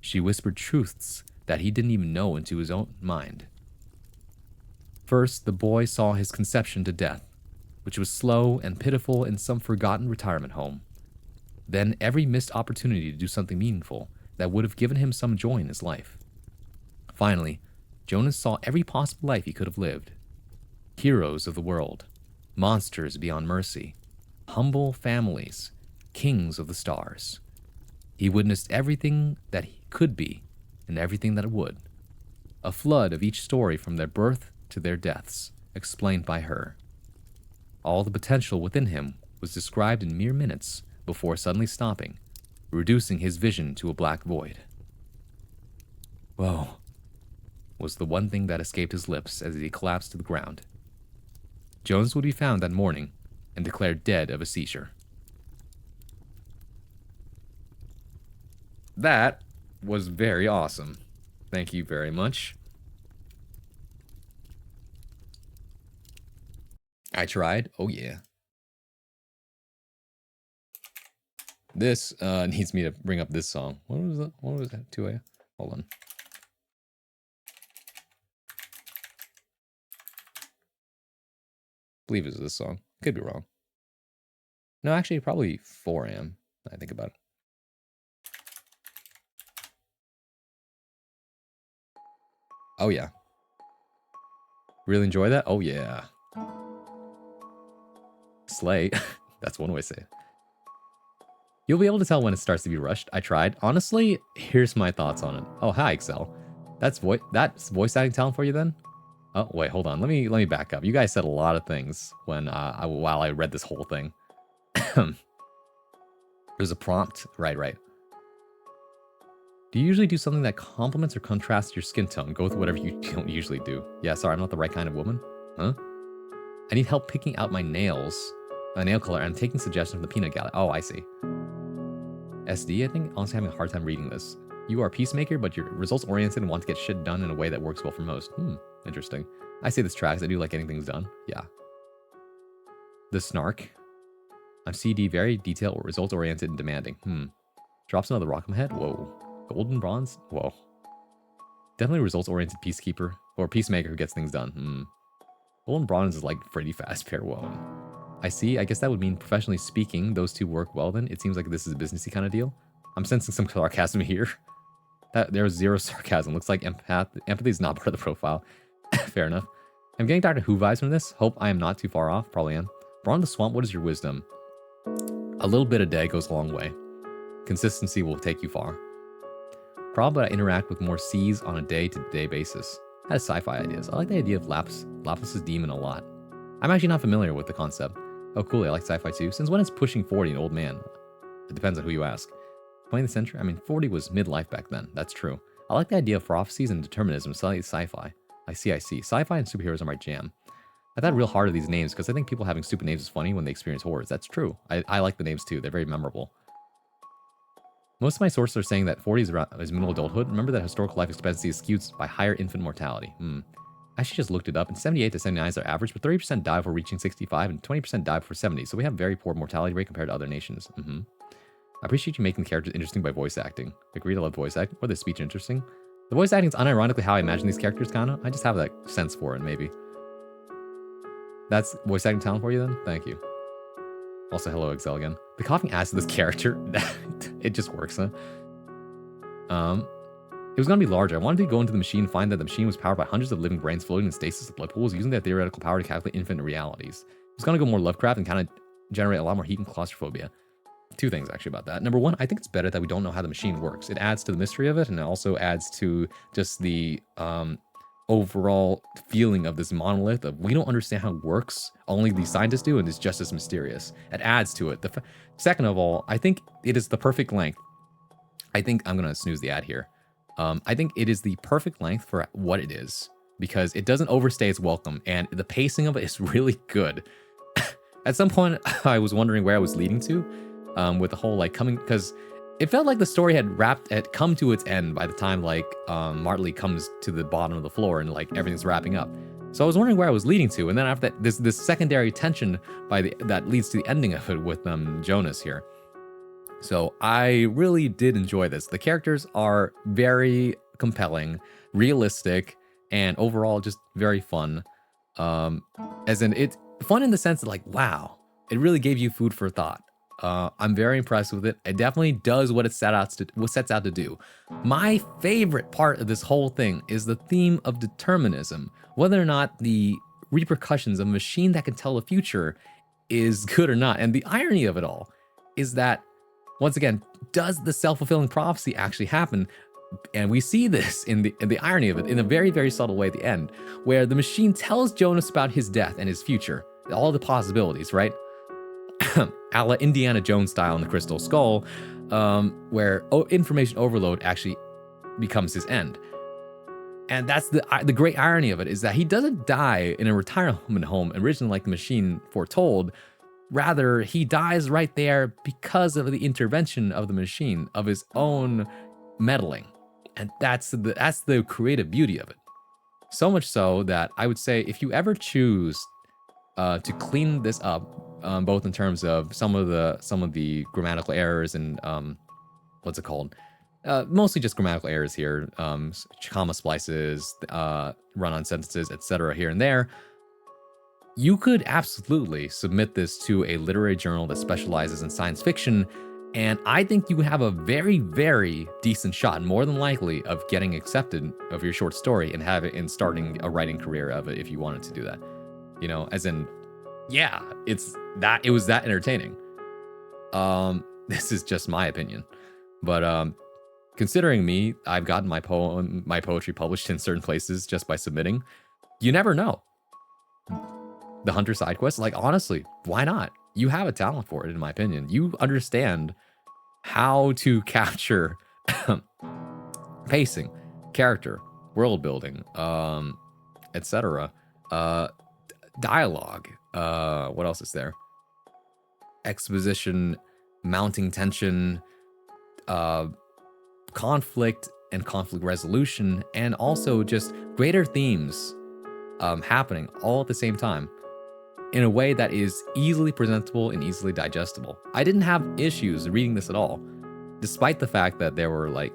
She whispered truths that he didn't even know into his own mind. First, the boy saw his conception to death, which was slow and pitiful in some forgotten retirement home. Then every missed opportunity to do something meaningful that would have given him some joy in his life. Finally, Jonas saw every possible life he could have lived. Heroes of the world, monsters beyond mercy, humble families, kings of the stars. He witnessed everything that he could be and everything that it would. A flood of each story from their birth to their deaths, explained by her. All the potential within him was described in mere minutes before suddenly stopping, reducing his vision to a black void. "Whoa," was the one thing that escaped his lips as he collapsed to the ground. Jonas would be found that morning and declared dead of a seizure. That was very awesome. Thank you very much. I tried. Oh yeah. This needs me to bring up this song. What was that? What was that? 2A? Hold on. I believe it's this song. Could be wrong. No, actually, probably 4 a.m. I think about it. Oh yeah. Really enjoy that? Oh yeah. Slay. That's one way to say it. You'll be able to tell when it starts to be rushed. I tried. Honestly, here's my thoughts on it. Oh, hi, Excel. That's voice acting talent for you then? Oh, wait, hold on. Let me back up. You guys said a lot of things when while I read this whole thing. There's a prompt. Right. Do you usually do something that complements or contrasts your skin tone? Go with whatever you don't usually do. Yeah, sorry, I'm not the right kind of woman. Huh? I need help picking out my nails, my nail color, and taking suggestions from the peanut gallery. Oh, I see. SD, I think? Honestly, having a hard time reading this. You are a peacemaker, but you're results-oriented and want to get shit done in a way that works well for most. Interesting. I say this tracks. I do like getting things done. Yeah. The snark. I'm CD, very detailed, results-oriented, and demanding. Drops another rock on my head? Whoa. Golden bronze? Whoa. Definitely results-oriented peacekeeper, or peacemaker who gets things done. Golden bronze is like pretty fast pair. Whoa. I see. I guess that would mean professionally speaking, those two work well then. It seems like this is a businessy kind of deal. I'm sensing some sarcasm here. There's zero sarcasm. Looks like empathy is not part of the profile. Fair enough. I'm getting Doctor Who vibes from this. Hope I am not too far off. Probably am. Braun the Swamp, what is your wisdom? A little bit a day goes a long way. Consistency will take you far. Probably I interact with more C's on a day-to-day basis. I had sci-fi ideas. I like the idea of Lapis's demon a lot. I'm actually not familiar with the concept. Oh, cool, I like sci-fi too. Since when is pushing 40 an old man? It depends on who you ask. 20th century? I mean, 40 was midlife back then. That's true. I like the idea of prophecies and determinism, so I like sci-fi. I see. Sci-fi and superheroes are my jam. I thought real hard of these names because I think people having stupid names is funny when they experience horrors. That's true. I like the names too. They're very memorable. Most of my sources are saying that 40 is middle adulthood. Remember that historical life expectancy is skewed by higher infant mortality. I actually just looked it up, and 78 to 79 is our average, but 30% die before reaching 65 and 20% die before 70. So we have very poor mortality rate compared to other nations. I appreciate you making the characters interesting by voice acting. Agreed, I love voice acting. Or the speech interesting. The voice acting is unironically how I imagine these characters, kinda. I just have that sense for it, maybe. That's voice acting talent for you then? Thank you. Also, hello, Excel again. The coughing adds to this character. It just works, huh? It was going to be larger. I wanted to go into the machine and find that the machine was powered by hundreds of living brains floating in stasis of blood pools using their theoretical power to calculate infinite realities. It was going to go more Lovecraft and kind of generate a lot more heat and claustrophobia. Two things actually about that. Number one, I think it's better that we don't know how the machine works. It adds to the mystery of it, and it also adds to just the overall feeling of this monolith of we don't understand how it works. Only the scientists do, and it's just as mysterious. It adds to it. Second of all, I think it is the perfect length. I think I'm going to snooze the ad here. I think it is the perfect length for what it is because it doesn't overstay its welcome, and the pacing of it is really good. At some point, I was wondering where I was leading to with the whole like coming, because it felt like the story had come to its end by the time like Martley comes to the bottom of the floor and like everything's wrapping up. So I was wondering where I was leading to, and then after that, this secondary tension that leads to the ending of it with Jonas here. So I really did enjoy this. The characters are very compelling, realistic, and overall just very fun. As in, it's fun in the sense that like, wow, it really gave you food for thought. I'm very impressed with it. It definitely does what it sets out to do. My favorite part of this whole thing is the theme of determinism. Whether or not the repercussions of a machine that can tell the future is good or not. And the irony of it all is that, once again, does the self-fulfilling prophecy actually happen? And we see this in the irony of it in a very, very subtle way at the end, where the machine tells Jonas about his death and his future, all the possibilities, right? A la Indiana Jones style in the Crystal Skull, where information overload actually becomes his end. And that's the great irony of it, is that he doesn't die in a retirement home originally like the machine foretold. Rather, he dies right there because of the intervention of the machine, of his own meddling. And that's the creative beauty of it. So much so that I would say if you ever choose to clean this up, both in terms of some of the grammatical errors and what's it called? Mostly just grammatical errors here, comma splices, run-on sentences, etc. here and there. You could absolutely submit this to a literary journal that specializes in science fiction, and I think you have a very, very decent shot, more than likely, of getting accepted of your short story and starting a writing career of it if you wanted to do that. You know, as in, yeah, it was that entertaining. This is just my opinion, but considering me, I've gotten my poetry published in certain places just by submitting. You never know. The Hunter side quest, like honestly, why not? You have a talent for it, in my opinion. You understand how to capture pacing, character, world building, etc. Dialogue. What else is there? Exposition, mounting tension, conflict and conflict resolution, and also just greater themes happening all at the same time in a way that is easily presentable and easily digestible. I didn't have issues reading this at all, despite the fact that there were like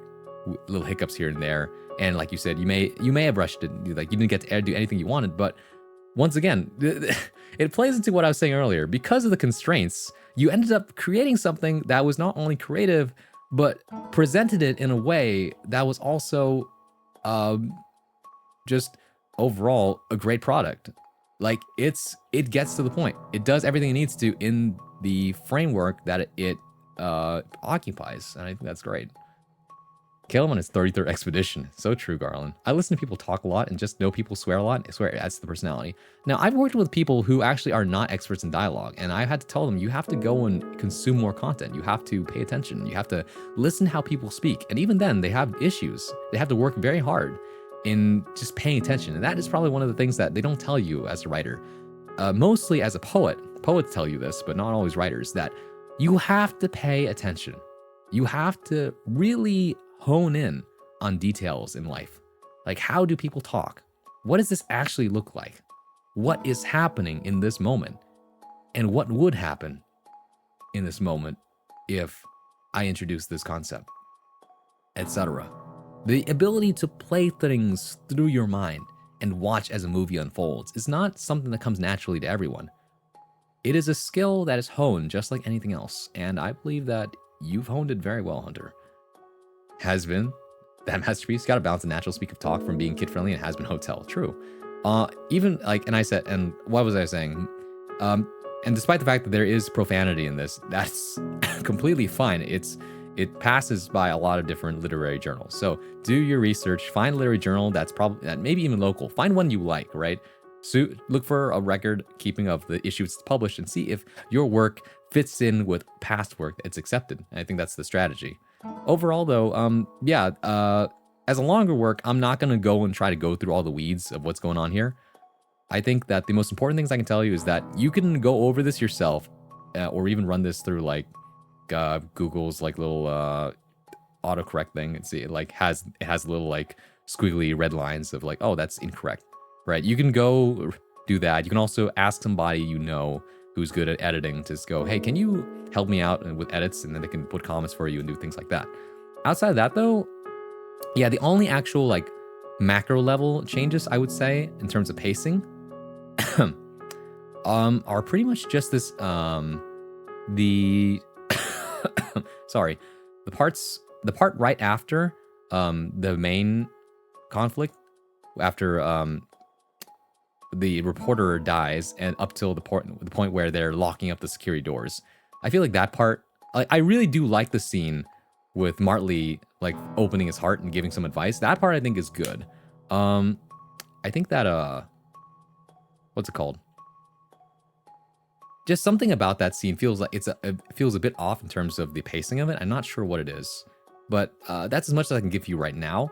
little hiccups here and there. And like you said, you may have rushed it, like you didn't get to do anything you wanted. But once again, it plays into what I was saying earlier. Because of the constraints, you ended up creating something that was not only creative, but presented it in a way that was also just overall a great product. Like it gets to the point. It does everything it needs to in the framework that it occupies, and I think that's great. Kill him on his 33rd expedition. So true, Garland. I listen to people talk a lot and just know people swear a lot. I swear it adds to the personality. Now, I've worked with people who actually are not experts in dialogue, and I've had to tell them, you have to go and consume more content. You have to pay attention. You have to listen how people speak. And even then, they have issues. They have to work very hard in just paying attention. And that is probably one of the things that they don't tell you as a writer. Mostly as a poet. Poets tell you this, but not always writers, that you have to pay attention. You have to really hone in on details in life. Like, how do people talk? What does this actually look like? What is happening in this moment? And what would happen in this moment if I introduce this concept, etc. The ability to play things through your mind and watch as a movie unfolds is not something that comes naturally to everyone. It is a skill that is honed just like anything else, and I believe that you've honed it very well, Hunter. Has been that masterpiece got to balance the natural speak of talk from being kid friendly and has been hotel. True. Even like, and I said, and what was I saying? And despite the fact that there is profanity in this, that's completely fine. It passes by a lot of different literary journals. So do your research, find a literary journal that's probably that maybe even local. Find one you like, right? So look for a record keeping of the issue it's published and see if your work fits in with past work that's accepted. And I think that's the strategy. Overall, though, as a longer work, I'm not going to go and try to go through all the weeds of what's going on here. I think that the most important things I can tell you is that you can go over this yourself, or even run this through like Google's like little autocorrect thing and see it has little like squiggly red lines of like, oh, that's incorrect, right? You can go do that. You can also ask somebody you know who's good at editing to just go, hey, can you help me out with edits? And then they can put comments for you and do things like that. Outside of that, though, yeah, the only actual like macro level changes I would say in terms of pacing are pretty much just this the sorry, the part right after the main conflict, after the reporter dies and up till the point where they're locking up the security doors. I feel like that part, I really do like the scene with Martley like opening his heart and giving some advice. That part I think is good. I think that what's it called? Just something about that scene feels like it feels a bit off in terms of the pacing of it. I'm not sure what it is, but that's as much as I can give you right now.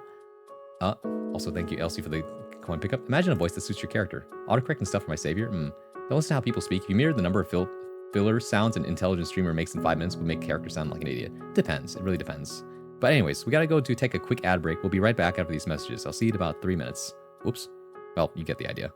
Also, thank you, Elsie, for the coin pickup. Imagine a voice that suits your character. Autocorrect and stuff for my savior. Don't listen to how people speak. If you mirror the number of filler sounds an intelligent streamer makes in 5 minutes, would make character sound like an idiot. Depends. It really depends. But anyways, we gotta go to take a quick ad break. We'll be right back after these messages. I'll see you in about 3 minutes. Oops. Well, you get the idea.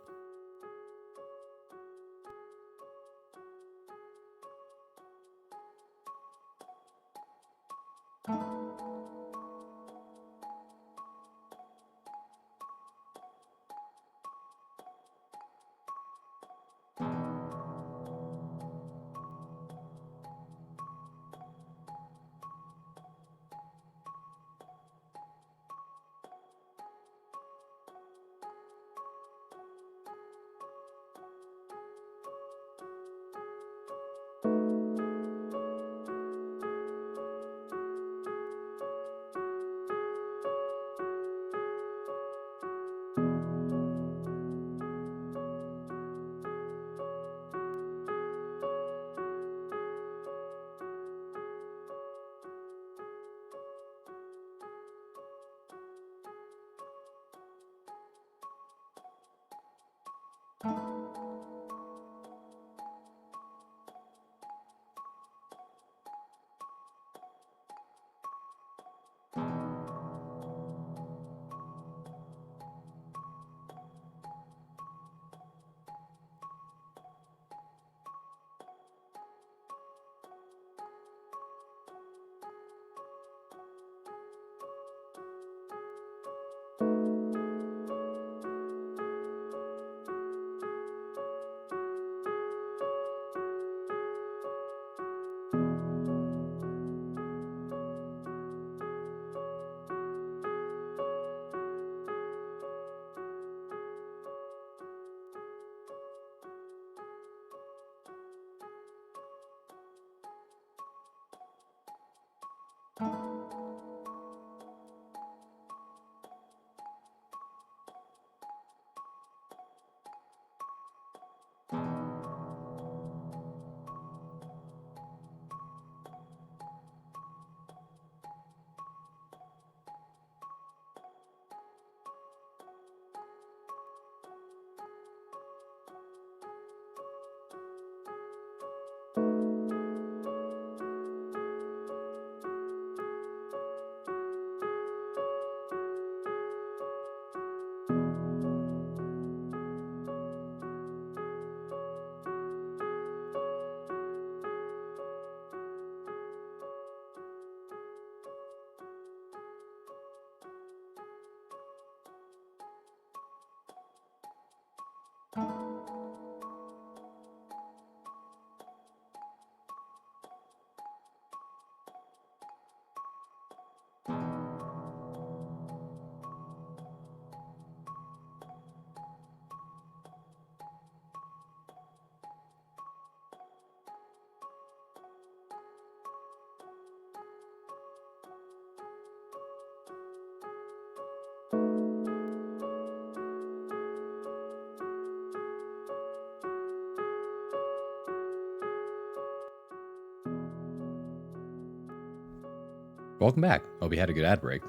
Welcome back. Hope you had a good ad break.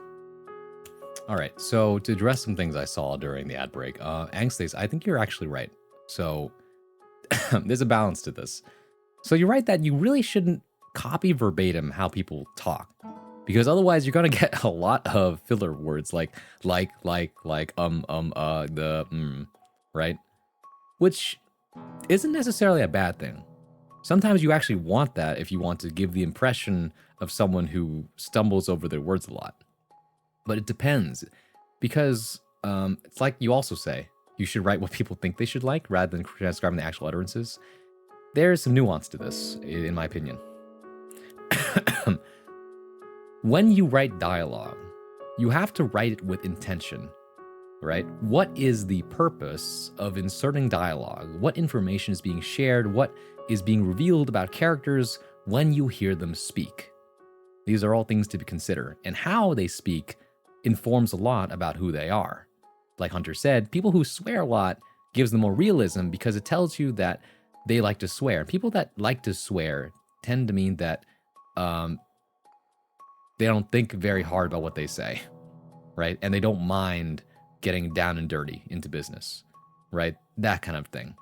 All right, so to address some things I saw during the ad break, Angstace, I think you're actually right. So there's a balance to this. So you're right that you really shouldn't copy verbatim how people talk, because otherwise you're gonna get a lot of filler words like, right? Which isn't necessarily a bad thing. Sometimes you actually want that if you want to give the impression of someone who stumbles over their words a lot. But it depends, because it's like you also say, you should write what people think they should like rather than transcribing the actual utterances. There's some nuance to this, in my opinion. When you write dialogue, you have to write it with intention, right? What is the purpose of inserting dialogue? What information is being shared? What is being revealed about characters when you hear them speak? These are all things to consider, and how they speak informs a lot about who they are. Like Hunter said, people who swear a lot gives them more realism because it tells you that they like to swear. People that like to swear tend to mean that they don't think very hard about what they say, right? And they don't mind getting down and dirty into business, right? That kind of thing.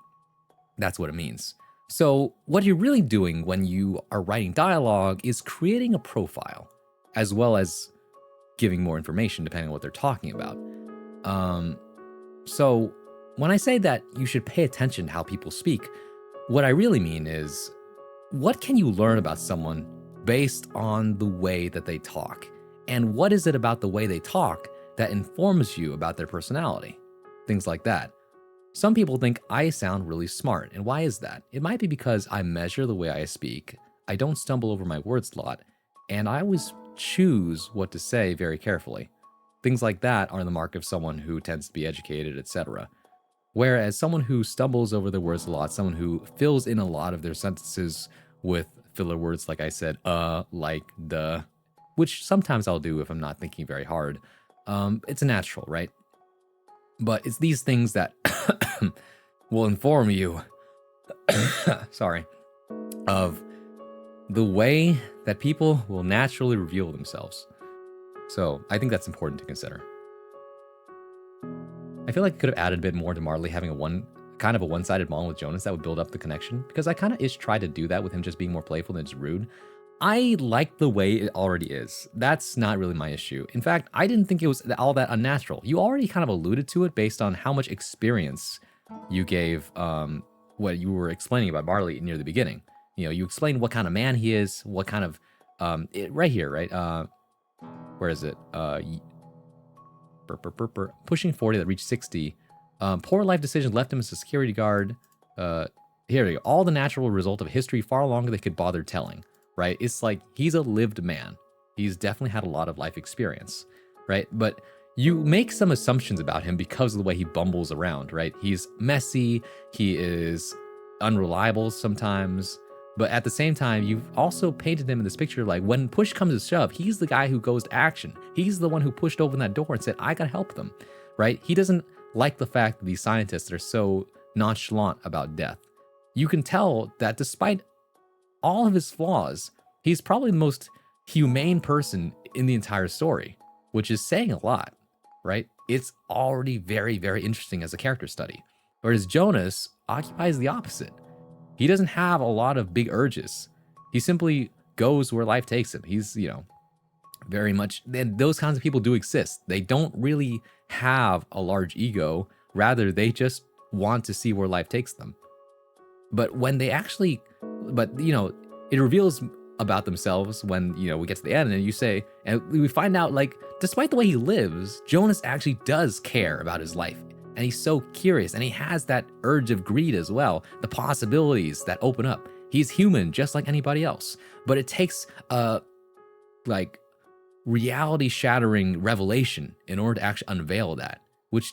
That's what it means. So what you're really doing when you are writing dialogue is creating a profile, as well as giving more information depending on what they're talking about. So when I say that you should pay attention to how people speak, what I really mean is, what can you learn about someone based on the way that they talk? And what is it about the way they talk that informs you about their personality? Things like that. Some people think I sound really smart, and why is that? It might be because I measure the way I speak, I don't stumble over my words a lot, and I always choose what to say very carefully. Things like that are the mark of someone who tends to be educated, etc. Whereas someone who stumbles over their words a lot, someone who fills in a lot of their sentences with filler words, like I said, like, the, which sometimes I'll do if I'm not thinking very hard. It's a natural, right? But it's these things that will inform you, sorry, of the way that people will naturally reveal themselves. So I think that's important to consider. I feel like I could have added a bit more to Marley having a one-sided bond with Jonas that would build up the connection, because I kind of tried to do that with him just being more playful than just rude. I like the way it already is. That's not really my issue. In fact, I didn't think it was all that unnatural. You already kind of alluded to it based on how much experience you gave what you were explaining about Marley near the beginning. You know, you explained what kind of man he is, what kind of right here, right? Where is it? Pushing 40 that reached 60. Poor life decisions left him as a security guard. Here we go. All the natural result of history far longer than they could bother telling. Right? It's like he's a lived man. He's definitely had a lot of life experience, right? But you make some assumptions about him because of the way he bumbles around, right? He's messy, he is unreliable sometimes, but at the same time, you've also painted him in this picture like when push comes to shove, he's the guy who goes to action. He's the one who pushed open that door and said, I gotta help them, right? He doesn't like the fact that these scientists are so nonchalant about death. You can tell that despite all of his flaws, he's probably the most humane person in the entire story, which is saying a lot, right? It's already very, very interesting as a character study. Whereas Jonas occupies the opposite. He doesn't have a lot of big urges. He simply goes where life takes him. He's, you know, very much, those kinds of people do exist. They don't really have a large ego. Rather, they just want to see where life takes them. But when they actually, you know, it reveals about themselves when, you know, we get to the end and you say, and we find out, like, despite the way he lives, Jonas actually does care about his life. and he's so curious, and he has that urge of greed as well, the possibilities that open up. He's human just like anybody else, but it takes a like reality shattering revelation in order to actually unveil that, which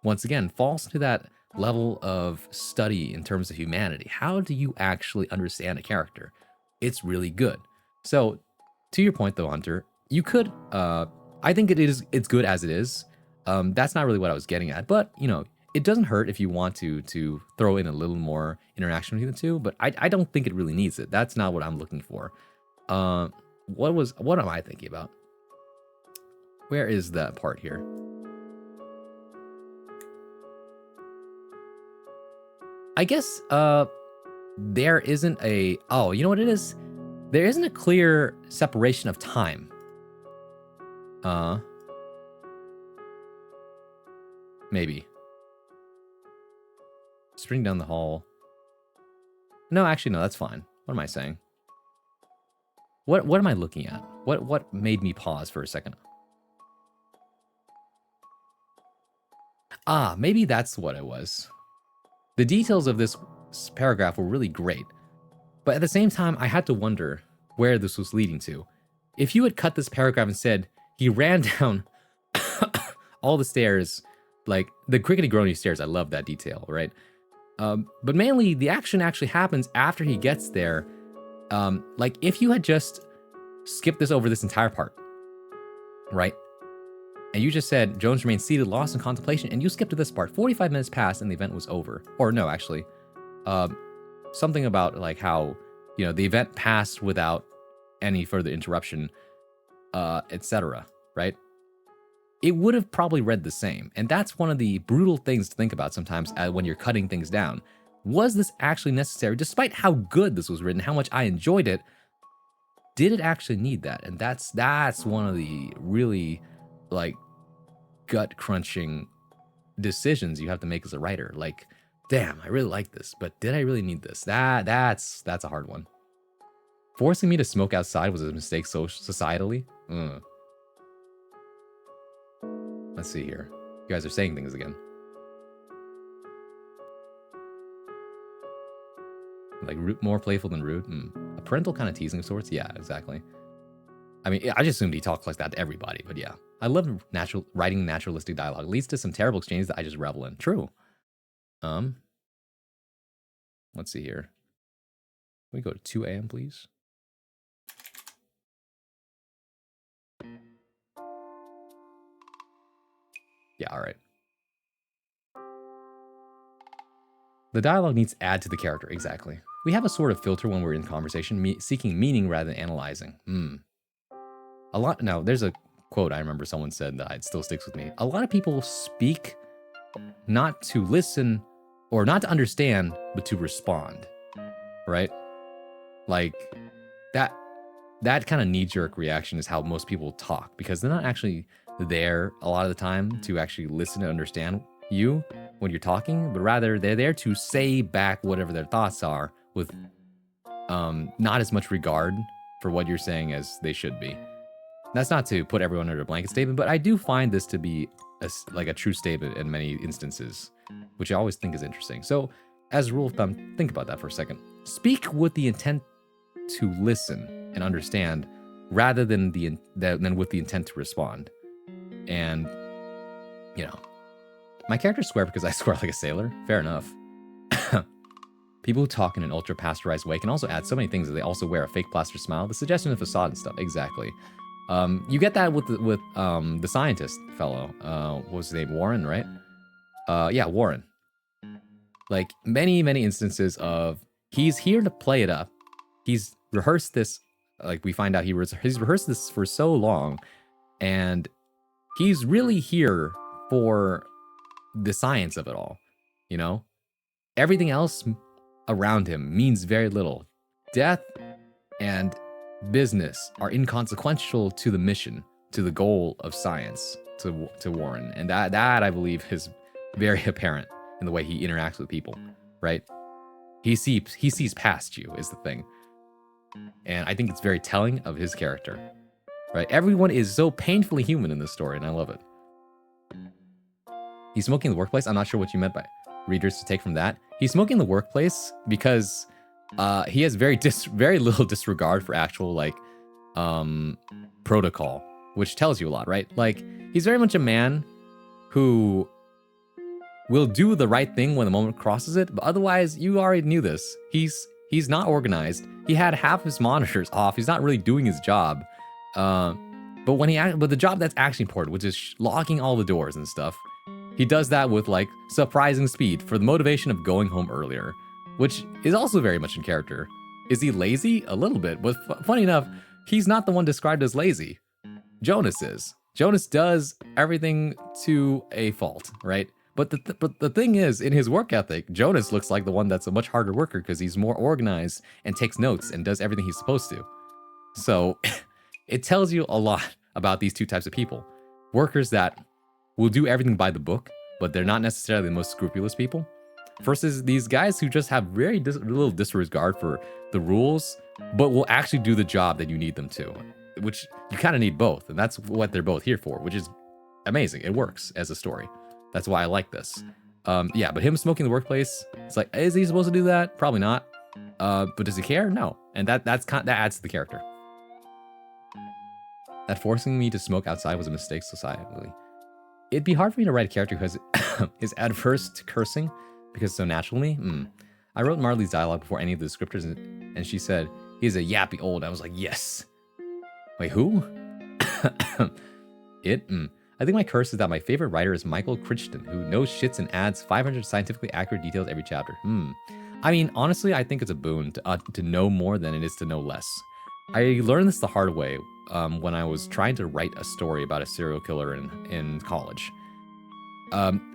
once again falls to that level of study in terms of humanity. How do you actually understand a character? It's really good. So to your point though, Hunter, you could I think it's good as it is. That's not really what I was getting at, but you know, it doesn't hurt if you want to throw in a little more interaction between the two, but I don't think it really needs it. That's not what I'm looking for. What am I thinking about? Where is that part here? I guess there isn't a, oh, you know what it is? There isn't a clear separation of time. Maybe. Spring down the hall. No, actually, no, that's fine. What am I saying? What am I looking at? What made me pause for a second? Ah, maybe that's what it was. The details of this paragraph were really great, but at the same time, I had to wonder where this was leading to. If you had cut this paragraph and said, he ran down all the stairs, like the crickety grony stairs, I love that detail, right? But mainly, the action actually happens after he gets there. Like, if you had just skipped over this entire part, right? And you just said, Jones remained seated, lost in contemplation, and you skipped to this part. 45 minutes passed and the event was over. Or no, actually. Something about like how, you know, the event passed without any further interruption, etc., right? It would have probably read the same. And that's one of the brutal things to think about sometimes when you're cutting things down. Was this actually necessary? Despite how good this was written, how much I enjoyed it, did it actually need that? And that's one of the really like gut crunching decisions you have to make as a writer. Like, damn, I really like this, but did I really need this? That's a hard one. Forcing me to smoke outside was a mistake societally. Let's see here. You guys are saying things again. Like more playful than rude. A parental kind of teasing of sorts. Yeah, exactly. I mean, I just assumed he talked like that to everybody, but yeah. I love writing naturalistic dialogue. It leads to some terrible exchanges that I just revel in. True. Let's see here. Can we go to 2 a.m., please? Yeah, all right. The dialogue needs to add to the character, exactly. We have a sort of filter when we're in conversation, seeking meaning rather than analyzing. Now, there's a quote I remember someone said that still sticks with me. A lot of people speak not to listen or not to understand, but to respond, right? Like, that kind of knee-jerk reaction is how most people talk, because they're not actually there a lot of the time to actually listen and understand you when you're talking, but rather they're there to say back whatever their thoughts are with not as much regard for what you're saying as they should be. That's not to put everyone under a blanket statement, but I do find this to be a true statement in many instances, which I always think is interesting. So as a rule of thumb, think about that for a second. Speak with the intent to listen and understand rather than with the intent to respond. And, you know, my characters swear because I swear like a sailor. Fair enough. People who talk in an ultra-pasteurized way can also add so many things that they also wear a fake plaster smile, the suggestion of facade and stuff. Exactly. You get that with the scientist fellow. What was his name? Warren, right? Yeah, Warren. Like many instances of he's here to play it up. He's rehearsed this. Like we find out he's rehearsed this for so long, and he's really here for the science of it all. You know, everything else around him means very little. Death and business are inconsequential to the mission, to the goal of science, to Warren. And that I believe is very apparent in the way he interacts with people, right? He sees past you is the thing. And I think it's very telling of his character, right? Everyone is so painfully human in this story, and I love it. He's smoking in the workplace. I'm not sure what you meant by readers to take from that. He's smoking in the workplace because he has very little disregard for actual like protocol, which tells you a lot, right? Like he's very much a man who will do the right thing when the moment crosses it, but otherwise you already knew this. He's not organized. He had half his monitors off. He's not really doing his job. But the job that's actually important, which is locking all the doors and stuff, he does that with like surprising speed for the motivation of going home earlier, which is also very much in character. Is he lazy? A little bit, but funny enough, he's not the one described as lazy. Jonas is. Jonas does everything to a fault, right? But the thing is, in his work ethic, Jonas looks like the one that's a much harder worker because he's more organized and takes notes and does everything he's supposed to. So it tells you a lot about these two types of people. Workers that will do everything by the book, but they're not necessarily the most scrupulous people, versus these guys who just have very little disregard for the rules, but will actually do the job that you need them to, which you kind of need both. And that's what they're both here for, which is amazing. It works as a story. That's why I like this. Yeah, but him smoking in the workplace, it's like, is he supposed to do that? Probably not. But does he care? No. And that adds to the character. That forcing me to smoke outside was a mistake societally. It'd be hard for me to write a character who is adverse to cursing because so naturally. I wrote Marley's dialogue before any of the descriptors, and she said, he's a yappy old. I was like, yes. Wait, who? I think my curse is that my favorite writer is Michael Crichton, who knows shits and adds 500 scientifically accurate details every chapter. I mean, honestly, I think it's a boon to know more than it is to know less. I learned this the hard way when I was trying to write a story about a serial killer in college.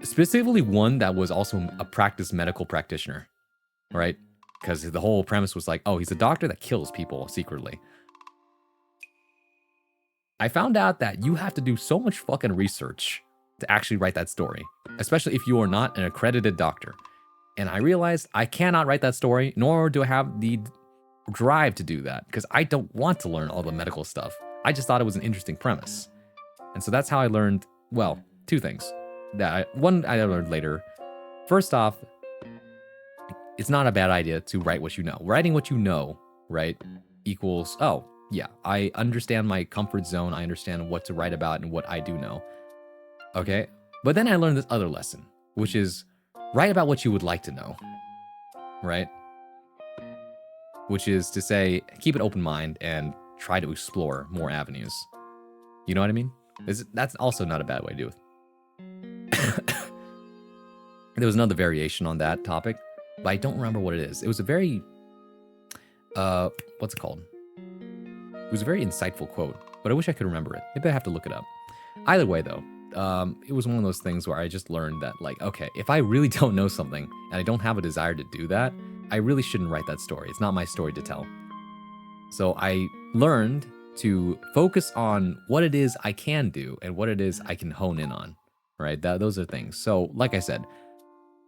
Specifically one that was also a practiced medical practitioner, right? Because the whole premise was like, oh, he's a doctor that kills people secretly. I found out that you have to do so much fucking research to actually write that story, especially if you are not an accredited doctor. And I realized I cannot write that story, nor do I have the drive to do that, because I don't want to learn all the medical stuff. I just thought it was an interesting premise. And so that's how I learned, well, two things. One I learned later. First off, it's not a bad idea to write what you know. Writing what you know, right, equals, oh, yeah, I understand my comfort zone. I understand what to write about and what I do know. Okay? But then I learned this other lesson, which is write about what you would like to know, right? Which is to say, keep an open mind and try to explore more avenues. You know what I mean? That's also not a bad way to do it. There was another variation on that topic, but I don't remember what it is. It was a very, what's it called? It was a very insightful quote, but I wish I could remember it. Maybe I have to look it up. Either way, though, it was one of those things where I just learned that, like, okay, if I really don't know something and I don't have a desire to do that, I really shouldn't write that story. It's not my story to tell. So I learned to focus on what it is I can do and what it is I can hone in on, right? Those are things. So, like I said,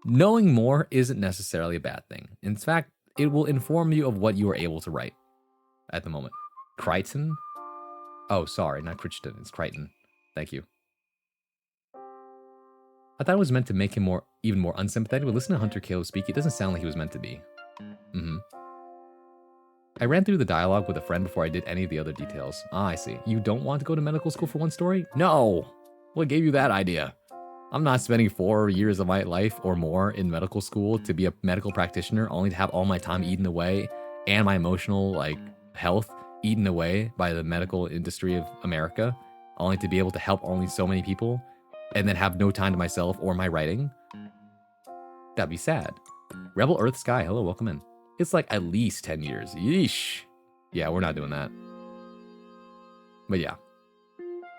knowing more isn't necessarily a bad thing. In fact, it will inform you of what you are able to write at the moment. Crichton? Oh, sorry, not Crichton. It's Crichton. Thank you. I thought it was meant to make him even more unsympathetic, but listen to Hunter Caleb speak. It doesn't sound like he was meant to be. I ran through the dialogue with a friend before I did any of the other details. Ah, I see. You don't want to go to medical school for one story? No! What gave you that idea? I'm not spending 4 years of my life or more in medical school to be a medical practitioner, only to have all my time eaten away and my emotional, health eaten away by the medical industry of America, only to be able to help only so many people and then have no time to myself or my writing. That'd be sad. Rebel Earth Sky, hello, welcome in. It's like at least 10 years. Yeesh. Yeah, we're not doing that. But yeah,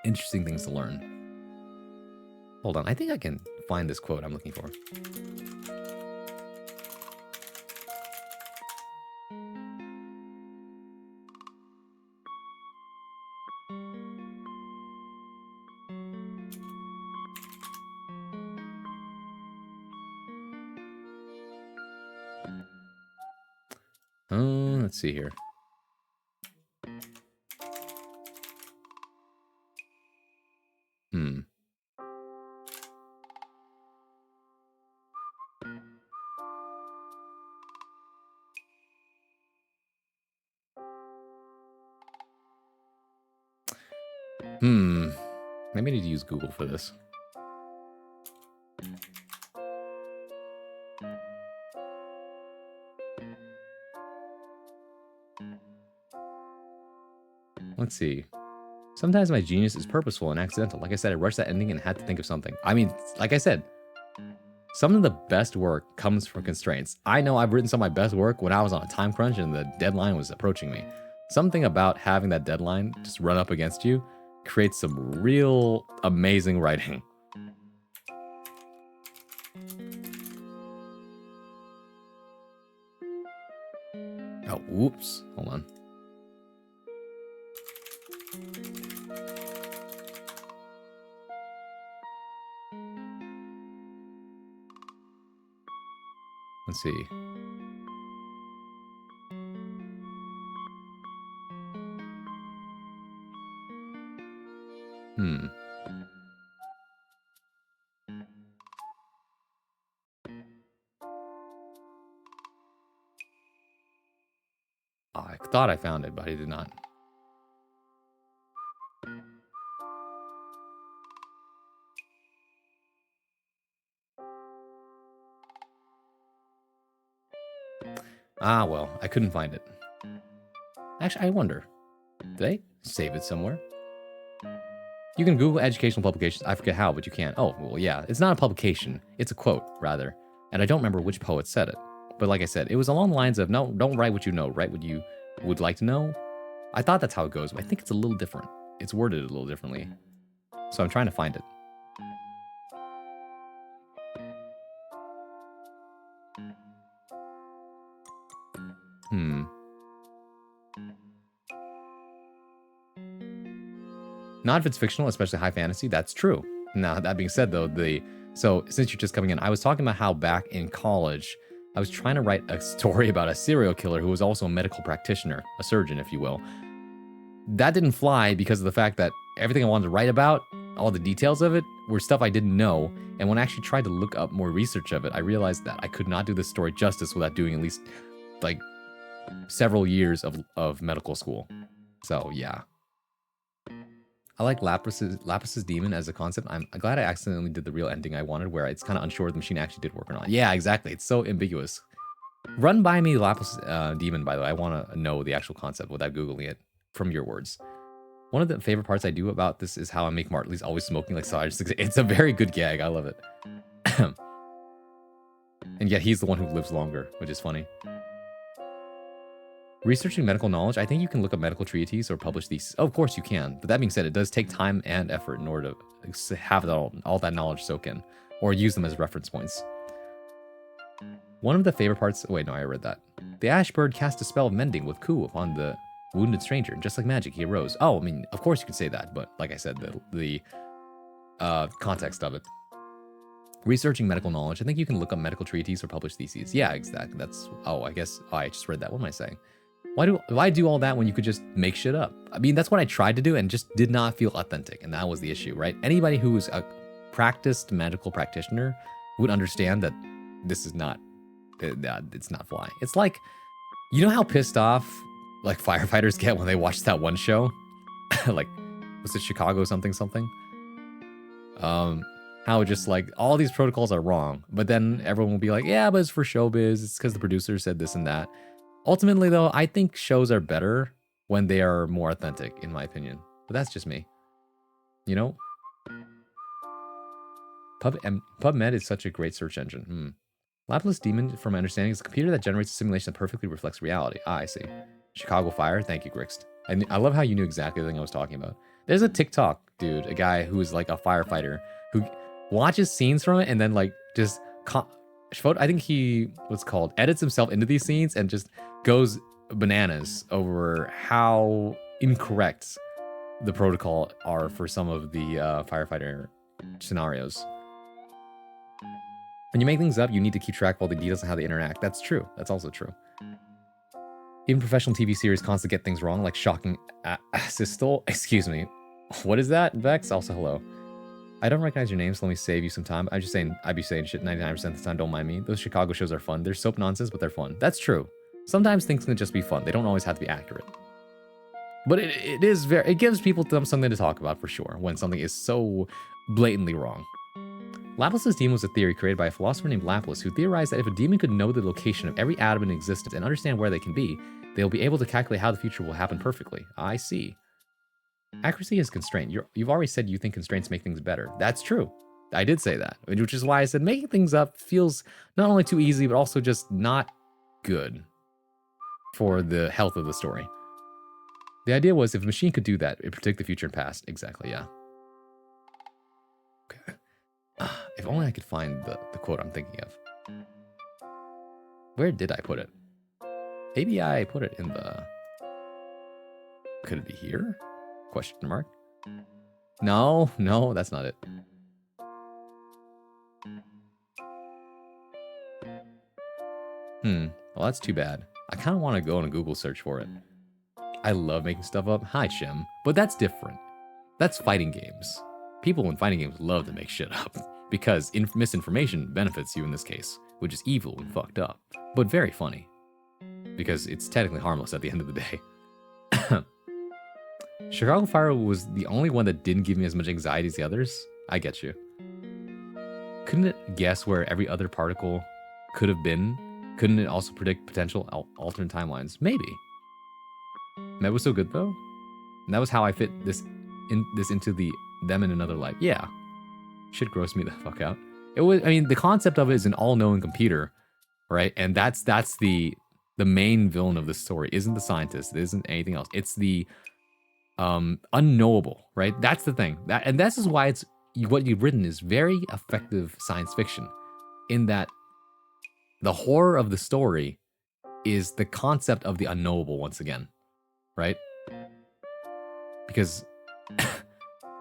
interesting things to learn. Hold on, I think I can find this quote I'm looking for. Let's see here. Maybe I need to use Google for this. Let's see. Sometimes my genius is purposeful and accidental. Like I said, I rushed that ending and had to think of something. I mean, like I said, some of the best work comes from constraints. I know I've written some of my best work when I was on a time crunch and the deadline was approaching me. Something about having that deadline just run up against you creates some real amazing writing. Oh, whoops. Hold on. Let's see. Oh, I thought I found it, but I did not. Ah, well, I couldn't find it. Actually, I wonder, did I save it somewhere? You can Google educational publications. I forget how, but you can. Oh, well, yeah. It's not a publication. It's a quote, rather. And I don't remember which poet said it. But like I said, it was along the lines of, no, don't write what you know. Write what you would like to know. I thought that's how it goes, but I think it's a little different. It's worded a little differently. So I'm trying to find it. Not if it's fictional, especially high fantasy, that's true. Now, that being said, though, so since you're just coming in, I was talking about how back in college, I was trying to write a story about a serial killer who was also a medical practitioner, a surgeon, if you will. That didn't fly because of the fact that everything I wanted to write about, all the details of it, were stuff I didn't know. And when I actually tried to look up more research of it, I realized that I could not do this story justice without doing at least, like, several years of medical school. So, yeah. I like Lapris's demon as a concept. I'm glad I accidentally did the real ending I wanted, where it's kind of unsure if the machine actually did work or not. Yeah, exactly. It's so ambiguous. Run by me Lapis demon, by the way. I want to know the actual concept without Googling it from your words. One of the favorite parts I do about this is how I make Martley's always smoking like Sarge. It's a very good gag. I love it. And yet he's the one who lives longer, which is funny. Researching medical knowledge, I think you can look up medical treatises or publish these. Oh, of course you can. But that being said, it does take time and effort in order to have all that knowledge soak in, or use them as reference points. One of the favorite parts... Wait, no, I read that. The ash bird cast a spell of mending with Ku upon the wounded stranger, and just like magic, he arose. Oh, I mean, of course you could say that, but like I said, the context of it. Researching medical knowledge, I think you can look up medical treatises or publish theses. Yeah, exactly. That's... Oh, I guess... Oh, I just read that. What am I saying? Why do all that when you could just make shit up? I mean, that's what I tried to do and just did not feel authentic, and that was the issue, right? Anybody who is a practiced medical practitioner would understand that this is not, it's not fly. It's like, you know how pissed off like firefighters get when they watch that one show? Like, was it Chicago something? How just like all these protocols are wrong, but then everyone will be like, yeah, but it's for showbiz. It's because the producer said this and that. Ultimately, though, I think shows are better when they are more authentic, in my opinion. But that's just me. You know? PubMed is such a great search engine. Lapis Demon, from my understanding, is a computer that generates a simulation that perfectly reflects reality. Ah, I see. Chicago Fire. Thank you, Grixt. I love how you knew exactly the thing I was talking about. There's a TikTok dude, a guy who is like a firefighter, who watches scenes from it and then like just... I think he, edits himself into these scenes and just goes bananas over how incorrect the protocol are for some of the firefighter scenarios. When you make things up, you need to keep track of all the details and how they interact. That's true. That's also true. Even professional TV series constantly get things wrong, like shocking Assistol. Excuse me. What is that? Vex? Also, hello. I don't recognize your name, so let me save you some time. I'm just saying, I'd be saying shit 99% of the time, don't mind me. Those Chicago shows are fun. They're soap nonsense, but they're fun. That's true. Sometimes things can just be fun. They don't always have to be accurate. But it gives people something to talk about for sure when something is so blatantly wrong. Laplace's demon was a theory created by a philosopher named Laplace who theorized that if a demon could know the location of every atom in existence and understand where they can be, they'll be able to calculate how the future will happen perfectly. I see. Accuracy is constraint. You've already said you think constraints make things better. That's true. I did say that, which is why I said making things up feels not only too easy, but also just not good for the health of the story. The idea was if a machine could do that, it predict the future and past. Exactly, yeah. Okay. If only I could find the quote I'm thinking of. Where did I put it? Maybe I put it in the... Could it be here? Question mark. No, that's not it. Well, that's too bad. I kind of want to go on a Google search for it. I love making stuff up. Hi, Shem. But that's different. That's fighting games. People in fighting games love to make shit up because misinformation benefits you in this case, which is evil and fucked up, but very funny because it's technically harmless at the end of the day. Chicago Fire was the only one that didn't give me as much anxiety as the others. I get you. Couldn't it guess where every other particle could have been? Couldn't it also predict potential alternate timelines? Maybe. That was so good though. And that was how I fit this into them in another life. Yeah. Shit grossed me the fuck out. It was, I mean, the concept of it is an all-knowing computer, right? And that's the main villain of the story. Isn't the scientist? It isn't anything else. It's the unknowable, right? That's the thing. And this is why what you've written is very effective science fiction, in that the horror of the story is the concept of the unknowable once again, right? Because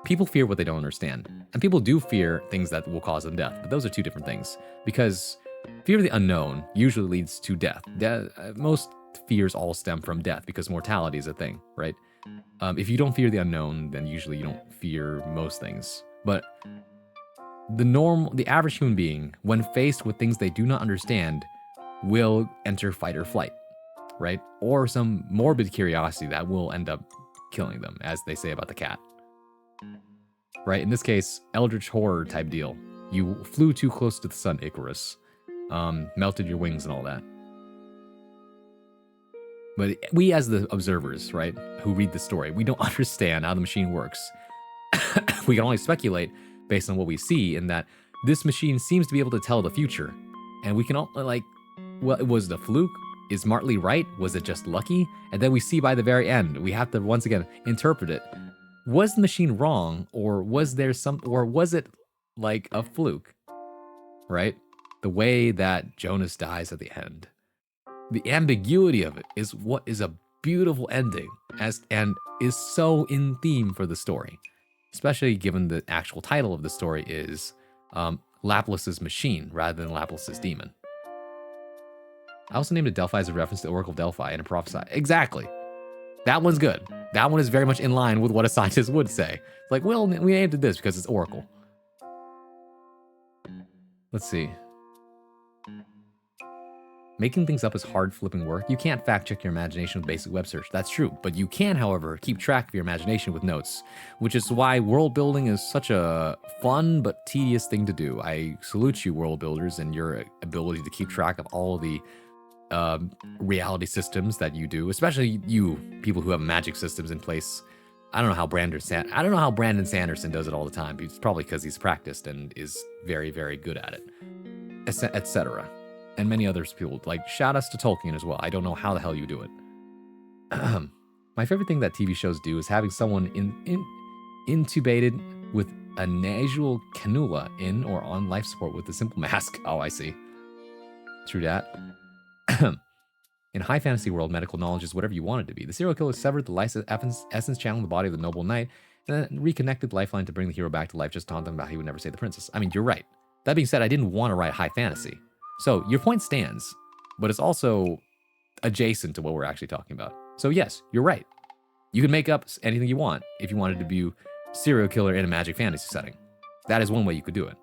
people fear what they don't understand. And people do fear things that will cause them death. But those are two different things. Because fear of the unknown usually leads to death. Most fears all stem from death because mortality is a thing, right? If you don't fear the unknown, then usually you don't fear most things. But the average human being, when faced with things they do not understand, will enter fight or flight, right? Or some morbid curiosity that will end up killing them, as they say about the cat. Right? In this case, eldritch horror type deal. You flew too close to the sun, Icarus. Melted your wings and all that. But we as the observers, right, who read the story, we don't understand how the machine works. We can only speculate based on what we see, in that this machine seems to be able to tell the future. And we can all, well, was it a fluke? Is Martley right? Was it just lucky? And then we see by the very end, we have to once again interpret it. Was the machine wrong, or was it like a fluke? Right? The way that Jonas dies at the end. The ambiguity of it is what is a beautiful ending, and is so in theme for the story. Especially given the actual title of the story is Laplace's Machine rather than Laplace's Demon. I also named it Delphi as a reference to the Oracle of Delphi and a prophesy. Exactly. That one's good. That one is very much in line with what a scientist would say. It's like, well, we named it this because it's Oracle. Let's see. Making things up is hard flipping work. You can't fact check your imagination with basic web search. That's true. But you can, however, keep track of your imagination with notes, which is why world building is such a fun but tedious thing to do. I salute you, world builders, and your ability to keep track of all the reality systems that you do, especially you people who have magic systems in place. I don't know how Brandon Sanderson does it all the time. It's probably because he's practiced and is very, very good at it, etc. And many others people, like, shout outs to Tolkien as well. I don't know how the hell you do it. My favorite thing that TV shows do is having someone intubated with a nasal cannula in or on life support with a simple mask. Oh, I see. True that. In high fantasy world, medical knowledge is whatever you want it to be. The serial killer severed the life essence channel in the body of the noble knight, and then reconnected the lifeline to bring the hero back to life, just taunt them about he would never save the princess. I mean, you're right. That being said, I didn't want to write high fantasy. So your point stands, but it's also adjacent to what we're actually talking about. So yes, you're right. You can make up anything you want if you wanted to be serial killer in a magic fantasy setting. That is one way you could do it.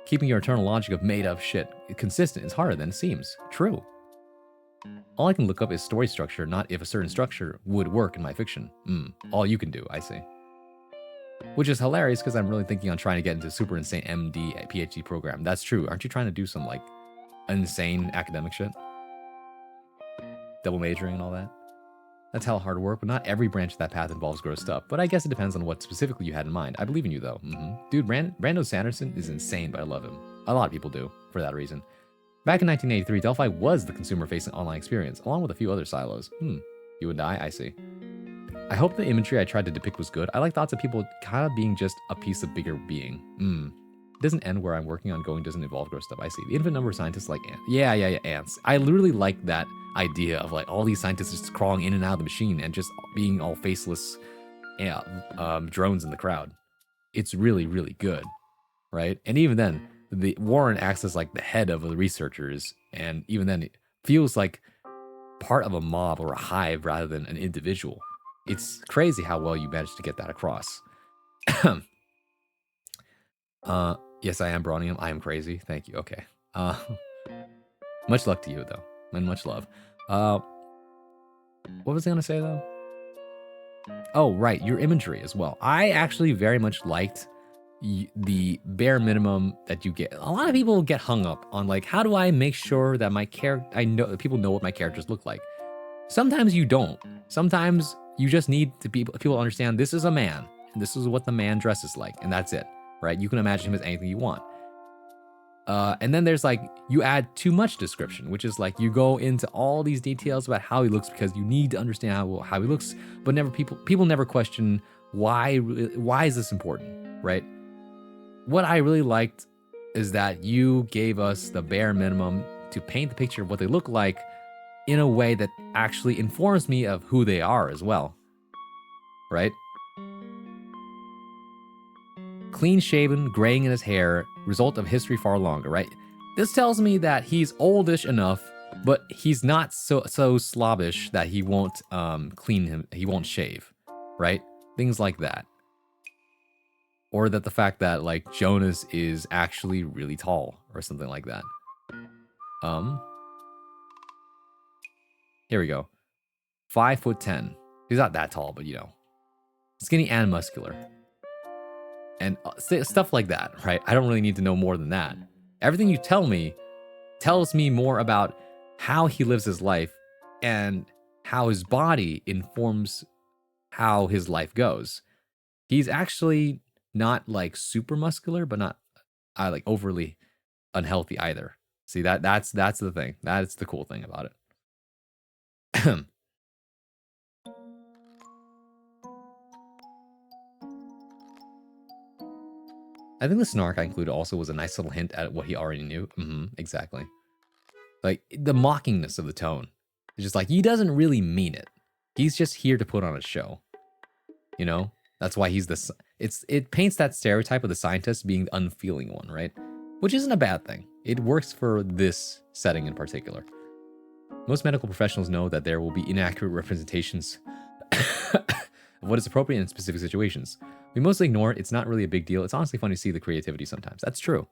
Keeping your eternal logic of made up shit consistent is harder than it seems. True. All I can look up is story structure, not if a certain structure would work in my fiction. All you can do, I see. Which is hilarious because I'm really thinking on trying to get into super insane MD PhD program. That's true. Aren't you trying to do some like insane academic shit? Double majoring and all that? That's hell hard work, but not every branch of that path involves gross stuff. But I guess it depends on what specifically you had in mind. I believe in you though. Dude, Brando Sanderson is insane, but I love him. A lot of people do, for that reason. Back in 1983, Delphi was the consumer-facing online experience, along with a few other silos. You and I see. I hope the imagery I tried to depict was good. I like thoughts of people kind of being just a piece of bigger being. It doesn't end where I'm working on going doesn't involve gross stuff. I see. The infinite number of scientists like ants. Yeah, ants. I literally like that idea of like all these scientists just crawling in and out of the machine and just being all faceless drones in the crowd. It's really, really good, right? And even then, the Warren acts as like the head of the researchers, and even then it feels like part of a mob or a hive rather than an individual. It's crazy how well you managed to get that across. Yes, I am Bronium. I am crazy. Thank you. Okay. Much luck to you though, and much love. What was I gonna say though? Oh, right, your imagery as well. I actually very much liked the bare minimum that you get. A lot of people get hung up on like, how do I make sure that my character, people know what my characters look like. Sometimes you don't. Sometimes you just need to people to understand this is a man and this is what the man dresses like, and that's it, right? You can imagine him as anything you want. And then there's like, you add too much description, which is like you go into all these details about how he looks because you need to understand how he looks, but people never question why is this important, right? What I really liked is that you gave us the bare minimum to paint the picture of what they look like in a way that actually informs me of who they are as well, right? Clean shaven, graying in his hair, result of history far longer, right? This tells me that he's oldish enough, but he's not so slobbish that he won't he won't shave, right? Things like that. Or that the fact that like Jonas is actually really tall or something like that. Here we go. 5'10". He's not that tall, but you know, skinny and muscular. And stuff like that, right? I don't really need to know more than that. Everything you tell me tells me more about how he lives his life and how his body informs how his life goes. He's actually not like super muscular, but not like overly unhealthy either. See, that's the thing. That's the cool thing about it. I think the snark I included also was a nice little hint at what he already knew. Exactly. Like the mockingness of the tone. It's just like, he doesn't really mean it. He's just here to put on a show. You know? That's why he's it paints that stereotype of the scientist being the unfeeling one, right? Which isn't a bad thing. It works for this setting in particular. Most medical professionals know that there will be inaccurate representations of what is appropriate in specific situations. We mostly ignore it. It's not really a big deal. It's honestly fun to see the creativity sometimes. That's true.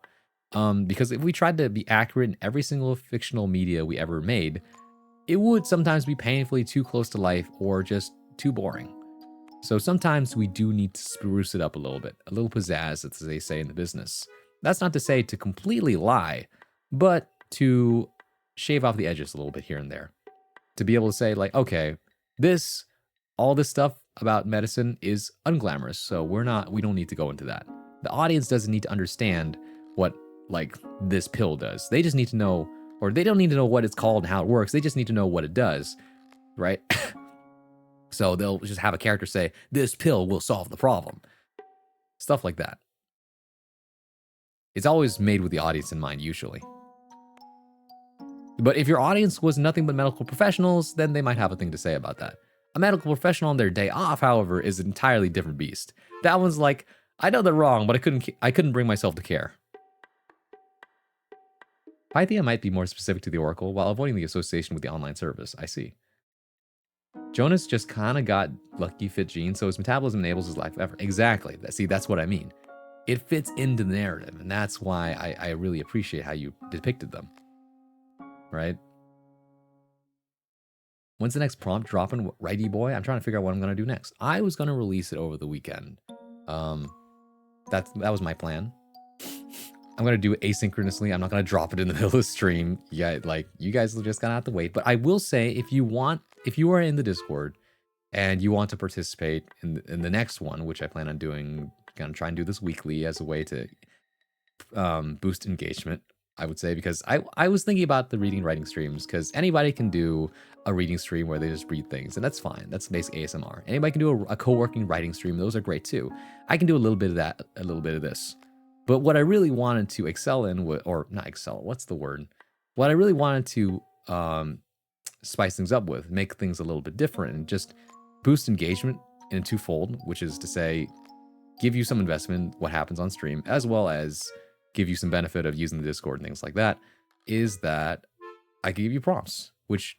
Because if we tried to be accurate in every single fictional media we ever made, it would sometimes be painfully too close to life or just too boring. So sometimes we do need to spruce it up a little bit, a little pizzazz, as they say in the business. That's not to say to completely lie, but to shave off the edges a little bit here and there. To be able to say like, okay, all this stuff about medicine is unglamorous, so we don't need to go into that. The audience doesn't need to understand what like this pill does. They just need to know, or they don't need to know what it's called and how it works. They just need to know what it does, right? So they'll just have a character say, this pill will solve the problem. Stuff like that. It's always made with the audience in mind, usually. But if your audience was nothing but medical professionals, then they might have a thing to say about that. A medical professional on their day off, however, is an entirely different beast. That one's like, I know they're wrong, but I couldn't bring myself to care. Pythia might be more specific to the Oracle while avoiding the association with the online service. I see. Jonas just kind of got lucky fit genes, so his metabolism enables his life effort. Exactly. See, that's what I mean. It fits into the narrative, and that's why I really appreciate how you depicted them. Right? When's the next prompt dropping, righty boy? I'm trying to figure out what I'm gonna do next. I was gonna release it over the weekend. That was my plan. I'm gonna do it asynchronously. I'm not gonna drop it in the middle of the stream. Yeah, like you guys are just gonna have to wait. But I will say, if you are in the Discord and you want to participate in the next one, which I plan on doing, gonna try and do this weekly as a way to boost engagement. I would say, because I was thinking about the reading writing streams, because anybody can do a reading stream where they just read things, and that's fine. That's basic ASMR. Anybody can do a co-working writing stream. Those are great too. I can do a little bit of that, a little bit of this. But what I really wanted to excel in, or not excel, what's the word? What I really wanted to spice things up with, make things a little bit different, and just boost engagement in twofold, which is to say, give you some investment in what happens on stream, as well as give you some benefit of using the Discord and things like that, is that I can give you prompts, which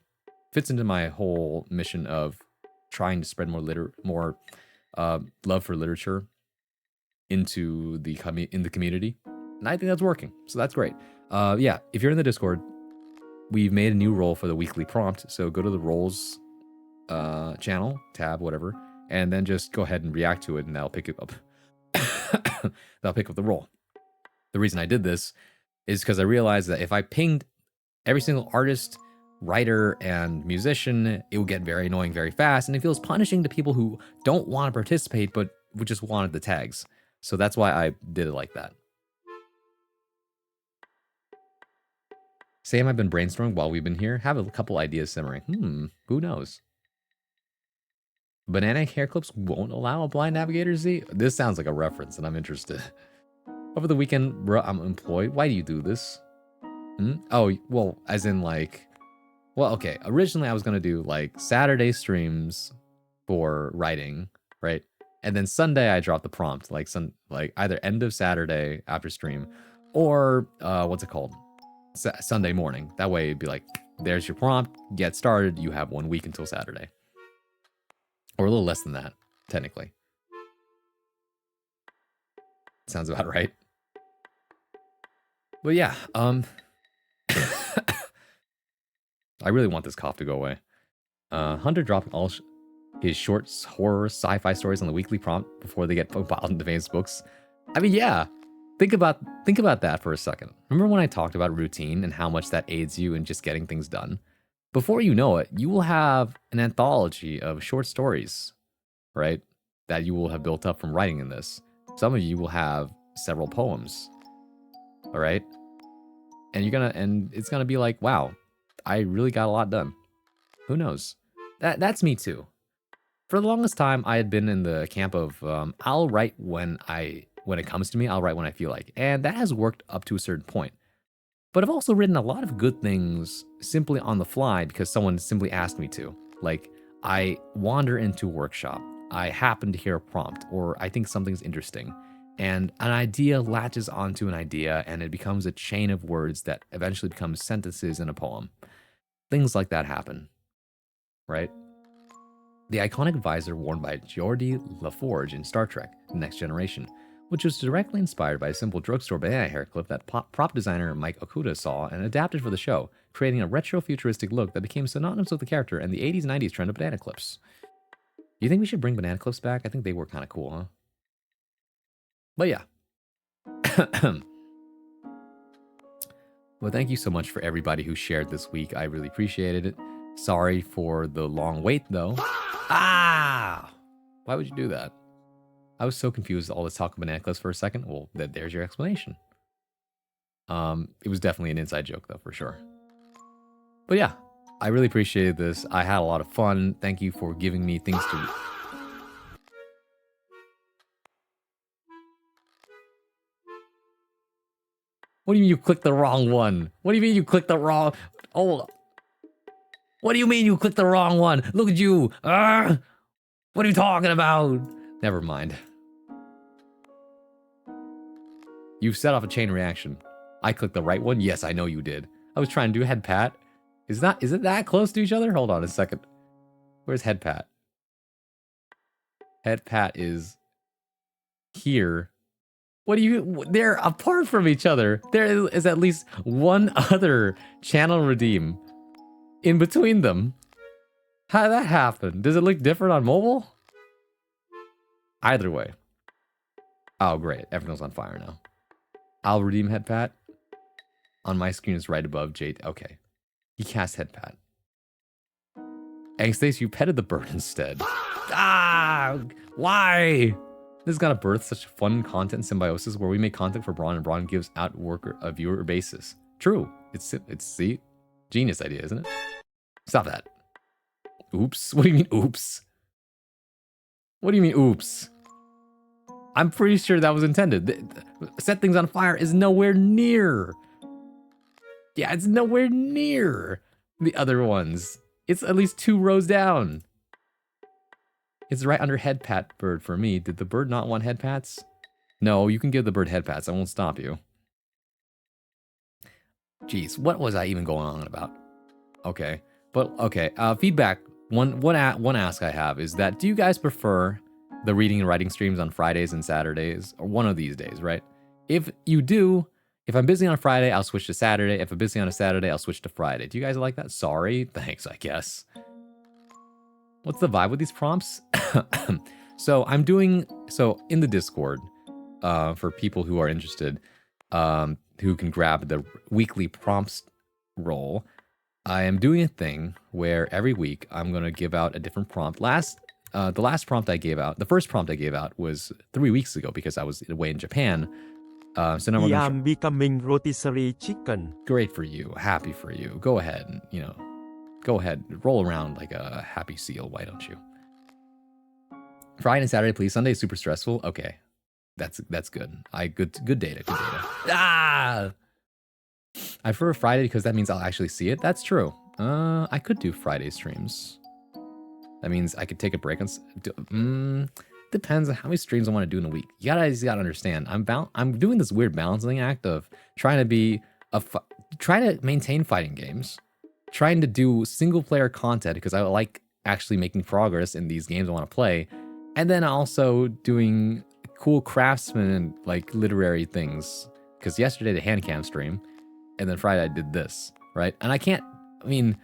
fits into my whole mission of trying to spread more love for literature into the community, and I think that's working. So that's great. Yeah, if you're in the Discord, we've made a new role for the weekly prompt. So go to the roles channel tab, whatever, and then just go ahead and react to it, and that'll pick it up. That'll pick up the role. The reason I did this is because I realized that if I pinged every single artist, writer, and musician, it would get very annoying very fast, and it feels punishing to people who don't want to participate but would just wanted the tags. So that's why I did it like that. Sam, I've been brainstorming while we've been here. Have a couple ideas simmering. Who knows? Banana hair clips won't allow a blind navigator, Z? This sounds like a reference, and I'm interested. Over the weekend, bro, I'm employed. Why do you do this? Oh, well, as in like... Well, okay. Originally, I was going to do like Saturday streams for writing, right? And then Sunday, I dropped the prompt, like either end of Saturday after stream, or what's it called? Sunday morning. That way, it'd be like, there's your prompt, get started. You have 1 week until Saturday. Or a little less than that, technically. Sounds about right. But yeah, I really want this cough to go away. Hunter dropping all his short horror sci-fi stories on the weekly prompt before they get compiled into famous books. I mean, yeah. Think about that for a second. Remember when I talked about routine and how much that aids you in just getting things done? Before you know it, you will have an anthology of short stories, right? That you will have built up from writing in this. Some of you will have several poems. All right? And it's gonna be like, wow, I really got a lot done. Who knows? That's me too. For the longest time, I had been in the camp of I'll write when it comes to me, I'll write when I feel like. And that has worked up to a certain point. But I've also written a lot of good things simply on the fly because someone simply asked me to. Like, I wander into a workshop, I happen to hear a prompt, or I think something's interesting, and an idea latches onto an idea, and it becomes a chain of words that eventually becomes sentences in a poem. Things like that happen, right? The iconic visor worn by Geordi LaForge in Star Trek: The Next Generation, which was directly inspired by a simple drugstore banana hair clip that prop designer Mike Okuda saw and adapted for the show, creating a retro-futuristic look that became synonymous with the character and the 80s and 90s trend of banana clips. You think we should bring banana clips back? I think they were kind of cool, huh? But yeah. Well, thank you so much for everybody who shared this week. I really appreciated it. Sorry for the long wait, though. Ah! Why would you do that? I was so confused with all this talk of banana clips for a second. Well, there's your explanation. It was definitely an inside joke, though, for sure. But yeah, I really appreciated this. I had a lot of fun. Thank you for giving me things to... What do you mean you clicked the wrong one? What do you mean you clicked the wrong... Oh... What do you mean you clicked the wrong one? Look at you! What are you talking about? Never mind. You've set off a chain reaction. I clicked the right one? Yes, I know you did. I was trying to do head pat. Is it that close to each other? Hold on a second. Where's head pat? Head pat is here. What do you... They're apart from each other. There is at least one other channel redeem in between them. How did that happen? Does it look different on mobile? Either way. Oh, great. Everything's on fire now. I'll redeem head pat. On my screen is right above Jade. Okay. He cast head pat. Angstace, you petted the bird instead. Ah! Why? This is gonna birth such fun content symbiosis where we make content for Braun and Braun gives out work a viewer basis. True. It's see? Genius idea, isn't it? Stop that. Oops. What do you mean, oops? What do you mean, oops? I'm pretty sure that was intended. Set things on fire is nowhere near. Yeah, it's nowhere near the other ones. It's at least 2 rows down. It's right under head pat bird for me. Did the bird not want head pats? No, you can give the bird head pats. I won't stop you. Jeez, what was I even going on about? Okay, but okay. Feedback. One ask I have is that do you guys prefer the reading and writing streams on Fridays and Saturdays, or one of these days, right? If you do, if I'm busy on a Friday, I'll switch to Saturday. If I'm busy on a Saturday, I'll switch to Friday. Do you guys like that? Sorry, thanks, I guess. What's the vibe with these prompts? So I'm doing, so in the Discord, for people who are interested, who can grab the weekly prompts role, I am doing a thing where every week I'm going to give out a different prompt. The last prompt I gave out, the first prompt I gave out was 3 weeks ago because I was away in Japan. So now we're I am becoming rotisserie chicken. Great for you. Happy for you. Go ahead and, you know, go ahead. Roll around like a happy seal. Why don't you? Friday and Saturday, please. Sunday is super stressful. Okay. That's good. Good data. Good data. Ah! I prefer Friday because that means I'll actually see it. That's true. I could do Friday streams. That means I could take a break on. Depends on how many streams I want to do in a week. You gotta understand. I'm doing this weird balancing act of trying to be trying to maintain fighting games, trying to do single player content because I like actually making progress in these games I want to play, and then also doing cool craftsman and like literary things. Because yesterday the hand cam stream, and then Friday I did this, right? And I mean,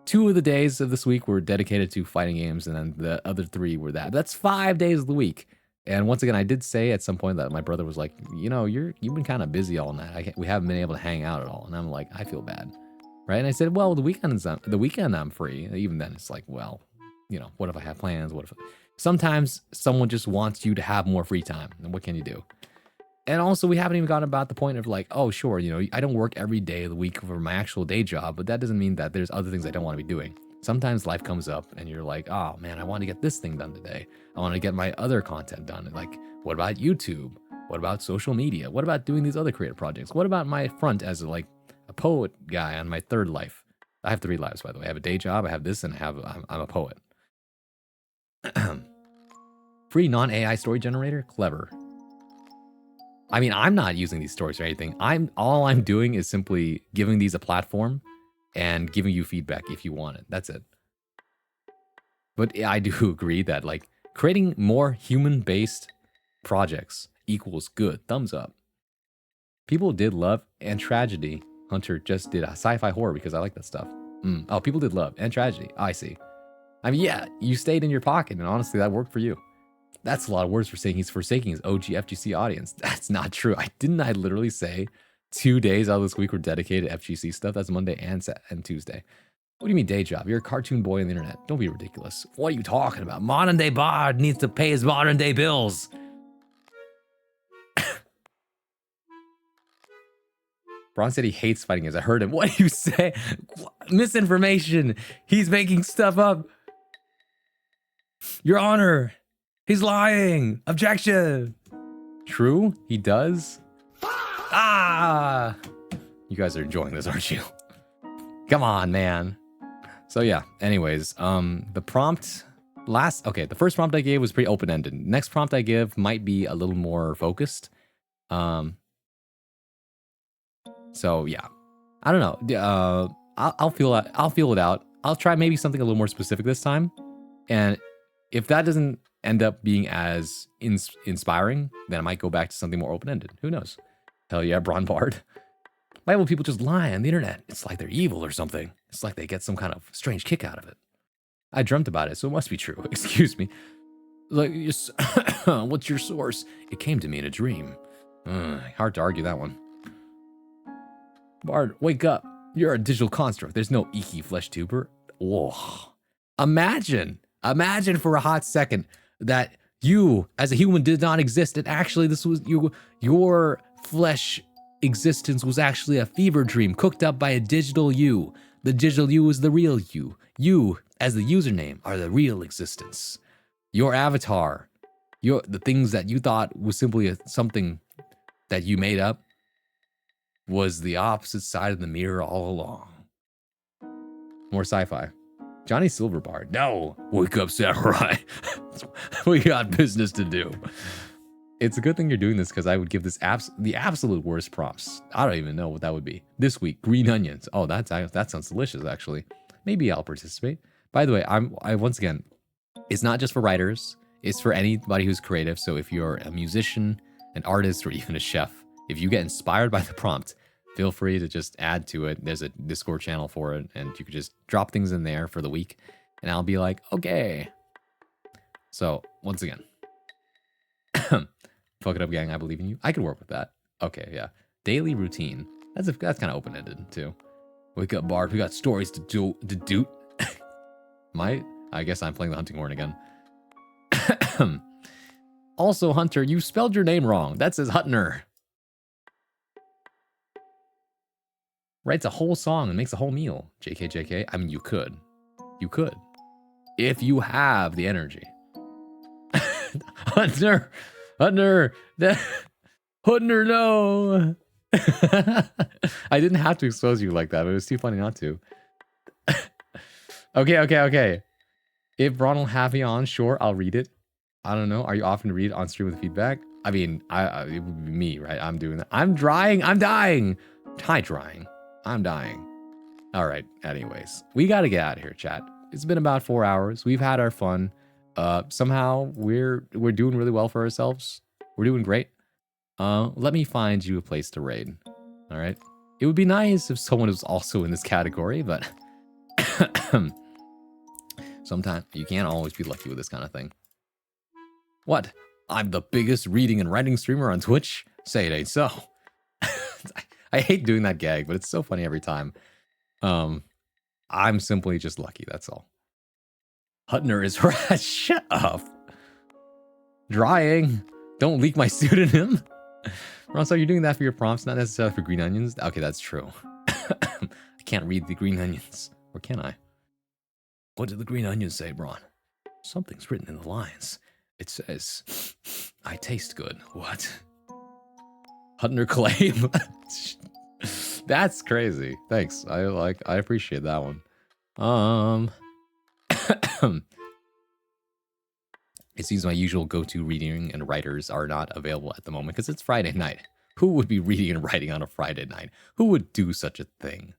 2 of the days of this week were dedicated to fighting games, and then the other 3 were that. That's 5 days of the week. And once again, I did say at some point that my brother was like, you know, you've been kind of busy all night. We haven't been able to hang out at all. And I'm like, I feel bad, right? And I said, well, the weekend I'm free. Even then, it's like, well, you know, what if I have plans? What if sometimes someone just wants you to have more free time? And what can you do? And also, we haven't even gotten about the point of like, oh, sure, you know, I don't work every day of the week for my actual day job, but that doesn't mean that there's other things I don't want to be doing. Sometimes life comes up and you're like, oh man, I want to get this thing done today. I want to get my other content done. Like, what about YouTube? What about social media? What about doing these other creative projects? What about my front as a poet guy on my 3rd life? I have 3 lives, by the way. I have a day job, I have this, and I'm a poet. Free non-AI story generator? Clever. I mean, I'm not using these stories or anything. All I'm doing is simply giving these a platform and giving you feedback if you want it. That's it. But I do agree that like creating more human-based projects equals good. Thumbs up. People did love and tragedy. Hunter just did a sci-fi horror because I like that stuff. Oh, people did love and tragedy. I see. I mean, yeah, you stayed in your pocket, and honestly, that worked for you. That's a lot of words for saying he's forsaking his OG FGC audience. That's not true. I literally say 2 days out of this week were dedicated to FGC stuff. That's Monday and Tuesday. What do you mean day job? You're a cartoon boy on the internet. Don't be ridiculous. What are you talking about? Modern day Bard needs to pay his modern day bills. Braun said he hates fighting games. I heard him. What do you say? Misinformation. He's making stuff up. Your Honor. He's lying. Objection. True, he does. Ah! You guys are enjoying this, aren't you? Come on, man. So yeah, anyways, the prompt the first prompt I gave was pretty open-ended. Next prompt I give might be a little more focused. So yeah, I don't know. I'll feel it out. I'll try maybe something a little more specific this time. And if that doesn't end up being as inspiring, then I might go back to something more open-ended. Who knows? Hell yeah, Braun Bard. Why will people just lie on the internet? It's like they're evil or something. It's like they get some kind of strange kick out of it. I dreamt about it, so it must be true. Excuse me. Like, what's your source? It came to me in a dream. Hard to argue that one. Bard, wake up. You're a digital construct. There's no icky flesh tuber. Whoa. Imagine for a hot second that you, as a human, did not exist. And actually, this was your flesh existence was actually a fever dream cooked up by a digital you. The digital you is the real you. You, as the username, are the real existence. Your avatar, the things that you thought was simply something that you made up, was the opposite side of the mirror all along. More sci-fi. Johnny Silverbard. No, wake up, samurai. We got business to do. It's a good thing you're doing this because I would give this the absolute worst prompts. I don't even know what that would be. This week, green onions. Oh, that sounds delicious, actually. Maybe I'll participate. By the way, I once again, it's not just for writers. It's for anybody who's creative. So if you're a musician, an artist, or even a chef, if you get inspired by the prompt, feel free to just add to it. There's a Discord channel for it, and you could just drop things in there for the week, and I'll be like, okay. So once again, fuck it up, gang. I believe in you. I could work with that. Okay, yeah. Daily routine. That's kind of open-ended too. Wake up, Bard. We got stories to do. I guess I'm playing the hunting horn again. Also, Hunter, you spelled your name wrong. That says Hutner. Writes a whole song and makes a whole meal. JK. I mean, you could. You could. If you have the energy. Hutner, no. I didn't have to expose you like that, but it was too funny not to. Okay. If Ron will have me on, sure, I'll read it. I don't know. Are you often to read on stream with feedback? I mean, it would be me, right? I'm doing that. I'm dying. I'm dying. All right. Anyways, we got to get out of here, chat. It's been about 4 hours. We've had our fun. Somehow we're doing really well for ourselves. We're doing great. Let me find you a place to raid. All right. It would be nice if someone was also in this category, but sometimes you can't always be lucky with this kind of thing. What? I'm the biggest reading and writing streamer on Twitch? Say it ain't so. I hate doing that gag, but it's so funny every time. I'm simply just lucky, that's all. Hutner is rat. Shut up. Drying. Don't leak my pseudonym. Ron, so you're doing that for your prompts, not necessarily for green onions? Okay, that's true. I can't read the green onions. Or can I? What did the green onions say, Ron? Something's written in the lines. It says, I taste good. What? Hutner claim. That's crazy. Thanks. I appreciate that one. It seems my usual go-to reading and writers are not available at the moment because it's Friday night. Who would be reading and writing on a Friday night? Who would do such a thing?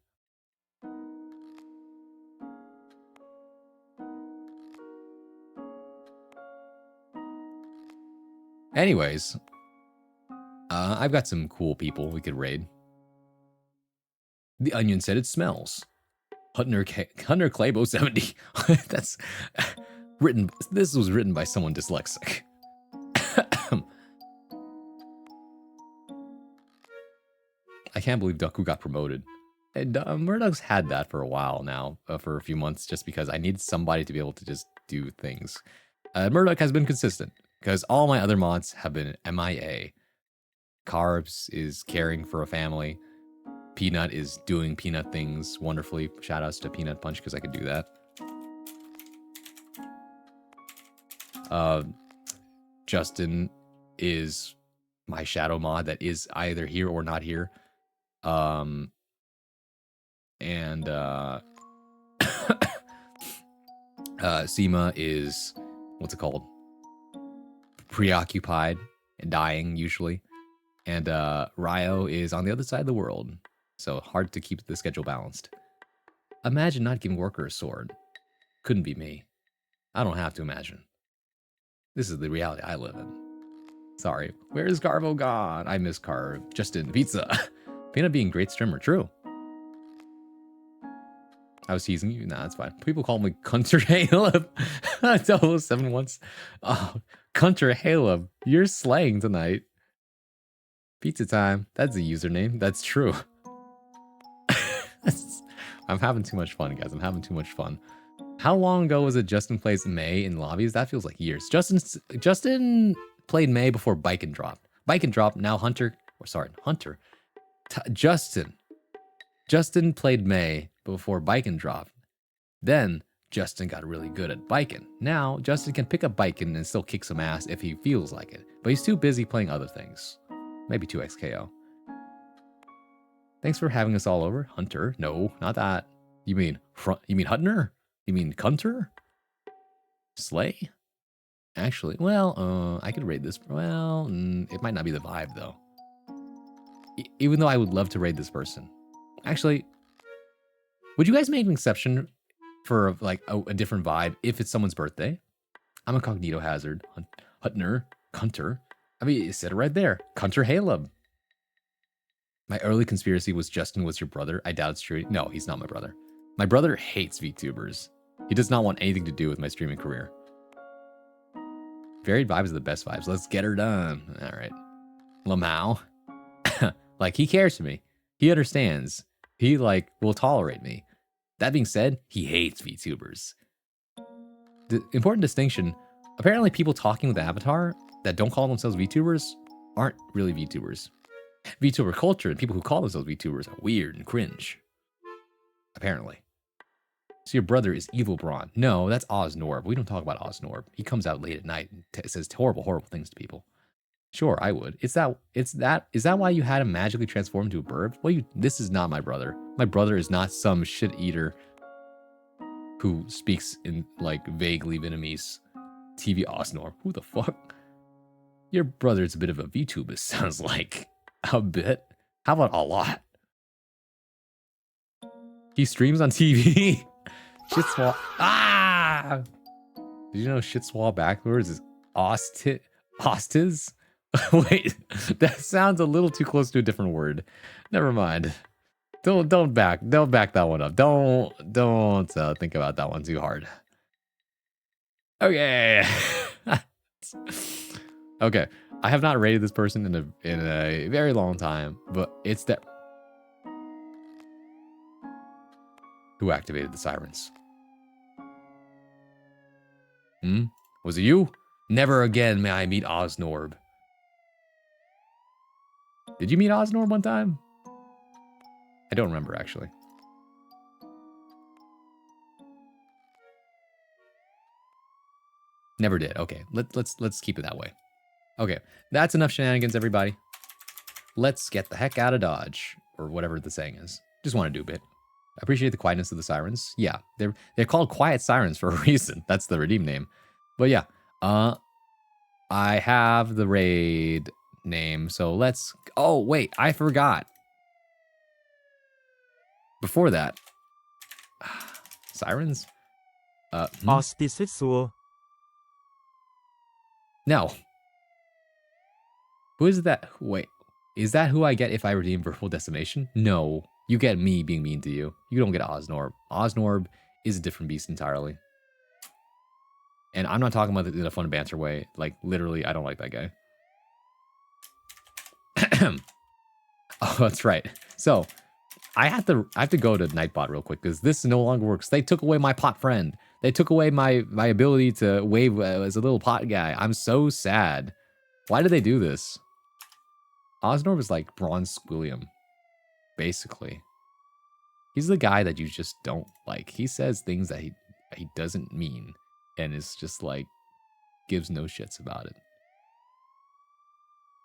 Anyways, I've got some cool people we could raid. The Onion said it smells. Hunter Claybo 70. That's written. This was written by someone dyslexic. I can't believe Ducku got promoted. And Murdoch's had that for a while now, for a few months, just because I need somebody to be able to just do things. Murdoch has been consistent, because all my other mods have been MIA. Carbs is caring for a family. Peanut is doing peanut things wonderfully. Shoutouts to Peanut Punch, because I could do that. Justin is my shadow mod that is either here or not here. Seema is, what's it called? Preoccupied and dying, usually. And Ryo is on the other side of the world. So hard to keep the schedule balanced. Imagine not giving Worker a sword. Couldn't be me. I don't have to imagine. This is the reality I live in. Sorry. Where's Garvo gone? I miss Carv. Justin, pizza. Peanut being great streamer. True. I was teasing you. Nah, that's fine. People call me Cunter Haleb. 007 once. Oh, Cunter Haleb. You're slaying tonight. Pizza time. That's a username. That's true. I'm having too much fun, guys. I'm having too much fun. How long ago was it Justin plays May in lobbies? That feels like years. Justin played May before Bike and Drop. Bike and Drop, now Hunter. Or sorry, Hunter. Justin played May before Bike and Drop. Then Justin got really good at biking. Now Justin can pick up biking and still kick some ass if he feels like it. But he's too busy playing other things. Maybe 2xKO. Thanks for having us all over. Hunter? No, not that. You mean Hutner? You mean Cunter? Slay? Actually, well, I could raid this. Well, it might not be the vibe though. Even though I would love to raid this person. Actually, would you guys make an exception for like a different vibe if it's someone's birthday? I'm a Cognito Hazard. Hutner, Cunter. I mean, it said it right there. Cunter Haleb. My early conspiracy was Justin was your brother. I doubt it's true. No, he's not my brother. My brother hates VTubers. He does not want anything to do with my streaming career. Varied vibes are the best vibes. Let's get her done. All right. Lamau. Like, he cares for me. He understands. He, like, will tolerate me. That being said, he hates VTubers. The important distinction, apparently people talking with Avatar that don't call themselves VTubers aren't really VTubers. VTuber culture and people who call themselves VTubers are weird and cringe. Apparently. So your brother is Evil Braun. No, that's Oznorb. We don't talk about Oznorb. He comes out late at night and says horrible, horrible things to people. Sure, I would. Is that why you had him magically transform into a bird? Well, this is not my brother. My brother is not some shit eater who speaks in like vaguely Vietnamese. TV Oznorb. Who the fuck? Your brother is a bit of a VTuber, sounds like. A bit? How about a lot? He streams on TV. Shit swap. Ah! Did you know shit swap backwards is Ostiz? Wait, that sounds a little too close to a different word. Never mind. Don't back that one up. Don't think about that one too hard. Okay. Okay. I have not rated this person in a very long time, but it's that. Who activated the sirens? Was it you? Never again may I meet Oznorb. Did you meet Oznorb one time? I don't remember actually. Never did. Okay, let's keep it that way. Okay, that's enough shenanigans, everybody. Let's get the heck out of Dodge, or whatever the saying is. Just want to do a bit. I appreciate the quietness of the sirens. Yeah, they're called quiet sirens for a reason. That's the redeem name. But yeah, I have the raid name, so let's. Oh wait, I forgot. Before that, sirens. Ostisisual. No. Who is that? Wait, is that who I get if I redeem Verbal Decimation? No, you get me being mean to you. You don't get Oznorb. Oznorb is a different beast entirely. And I'm not talking about it in a fun banter way. Like, literally, I don't like that guy. Oh, that's right. So, I have to go to Nightbot real quick because this no longer works. They took away my pot friend. They took away my ability to wave as a little pot guy. I'm so sad. Why did they do this? Oznorb is like Bronze Squilliam, basically. He's the guy that you just don't like. He says things that he doesn't mean, and is just like gives no shits about it.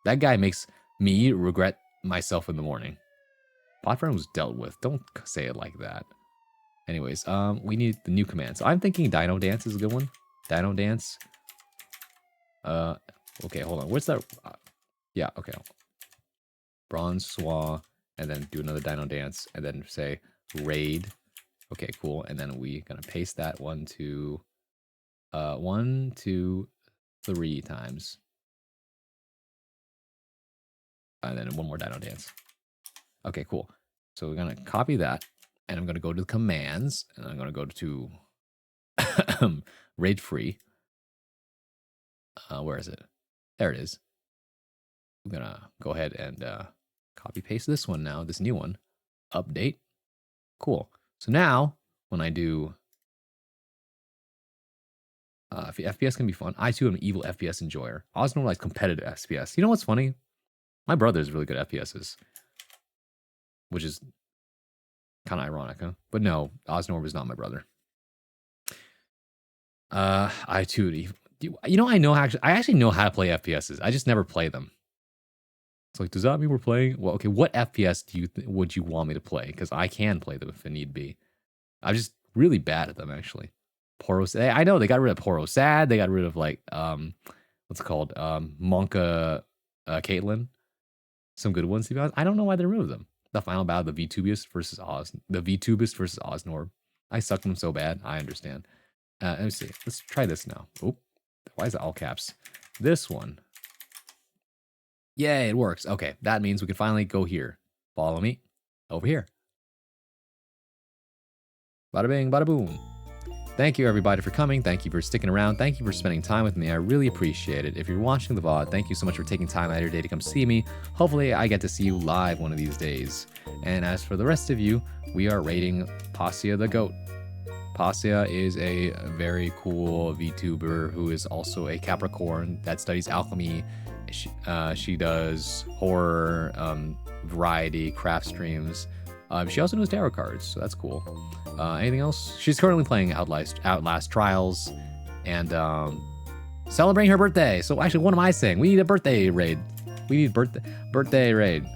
That guy makes me regret myself in the morning. Potfriend was dealt with. Don't say it like that. Anyways, we need the new command. So I'm thinking Dino Dance is a good one. Dino Dance. Okay, hold on. What's that? Yeah, okay. Bronze Swa, and then do another Dino Dance, and then say raid. Okay, cool. And then we gonna paste that 1, 2, 1, 2, 3 times. And then one more Dino Dance. Okay, cool. So we're gonna copy that. And I'm going to go to the commands, and I'm going to go to raid free. Where is it? There it is. I'm going to go ahead and copy paste this one now, this new one. Update. Cool. So now when I do FPS can be fun. I too am an evil FPS enjoyer. Osnor likes competitive FPS. You know what's funny? My brother is really good at FPSs, which is kind of ironic, huh? But no, Osnor is not my brother. I too, I actually know how to play FPSs. I just never play them. It's like, does that mean we're playing? Well, okay, what FPS would you want me to play? Because I can play them if it need be. I'm just really bad at them, actually. Porosad. I know they got rid of Porosad. They got rid of like what's it called? Monka Caitlyn. Some good ones to be honest. I don't know why they removed them. The final battle, the VTubist versus Osnor. I sucked them so bad. I understand. Let me see. Let's try this now. Oh, why is it all caps? This one. Yay, it works. Okay, that means we can finally go here. Follow me. Over here. Bada bing, bada boom. Thank you everybody for coming. Thank you for sticking around. Thank you for spending time with me. I really appreciate it. If you're watching the VOD, thank you so much for taking time out of your day to come see me. Hopefully I get to see you live one of these days. And as for the rest of you, we are raiding Passia the Goat. Passia is a very cool VTuber who is also a Capricorn that studies alchemy. She does horror, variety, craft streams. She also does tarot cards, so that's cool. Anything else? She's currently playing Outlast Trials and celebrating her birthday. So actually, what am I saying? We need a birthday raid. We need birthday raid.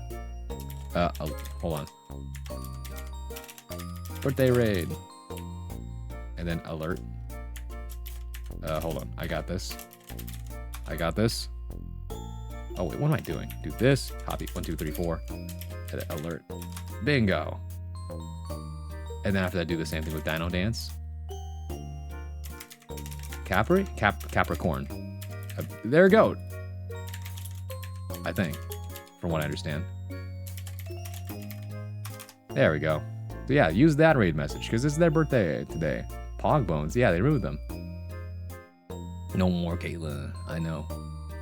Hold on. Birthday raid. And then alert. Hold on. I got this. Oh wait, what am I doing? Do this. Copy. 1, 2, 3, 4. Edit alert. Bingo. And then after that, do the same thing with Dino Dance. Capricorn. They're a goat. I think, from what I understand. There we go. So yeah, use that raid message because it's their birthday today. Pogbones, yeah, they removed them. No more Caitlyn. I know.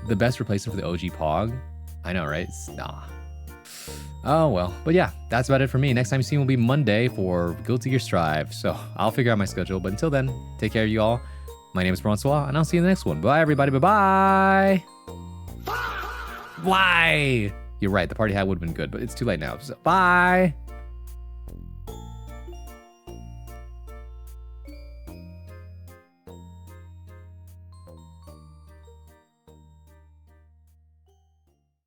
The best replacement for the OG Pog. I know, right? Nah. Oh, well. But yeah, that's about it for me. Next time you see me will be Monday for Guilty Gear Strive. So I'll figure out my schedule. But until then, take care of you all. My name is Francois, and I'll see you in the next one. Bye, everybody. Bye-bye. Why? You're right. The party hat would have been good, but it's too late now. So, bye.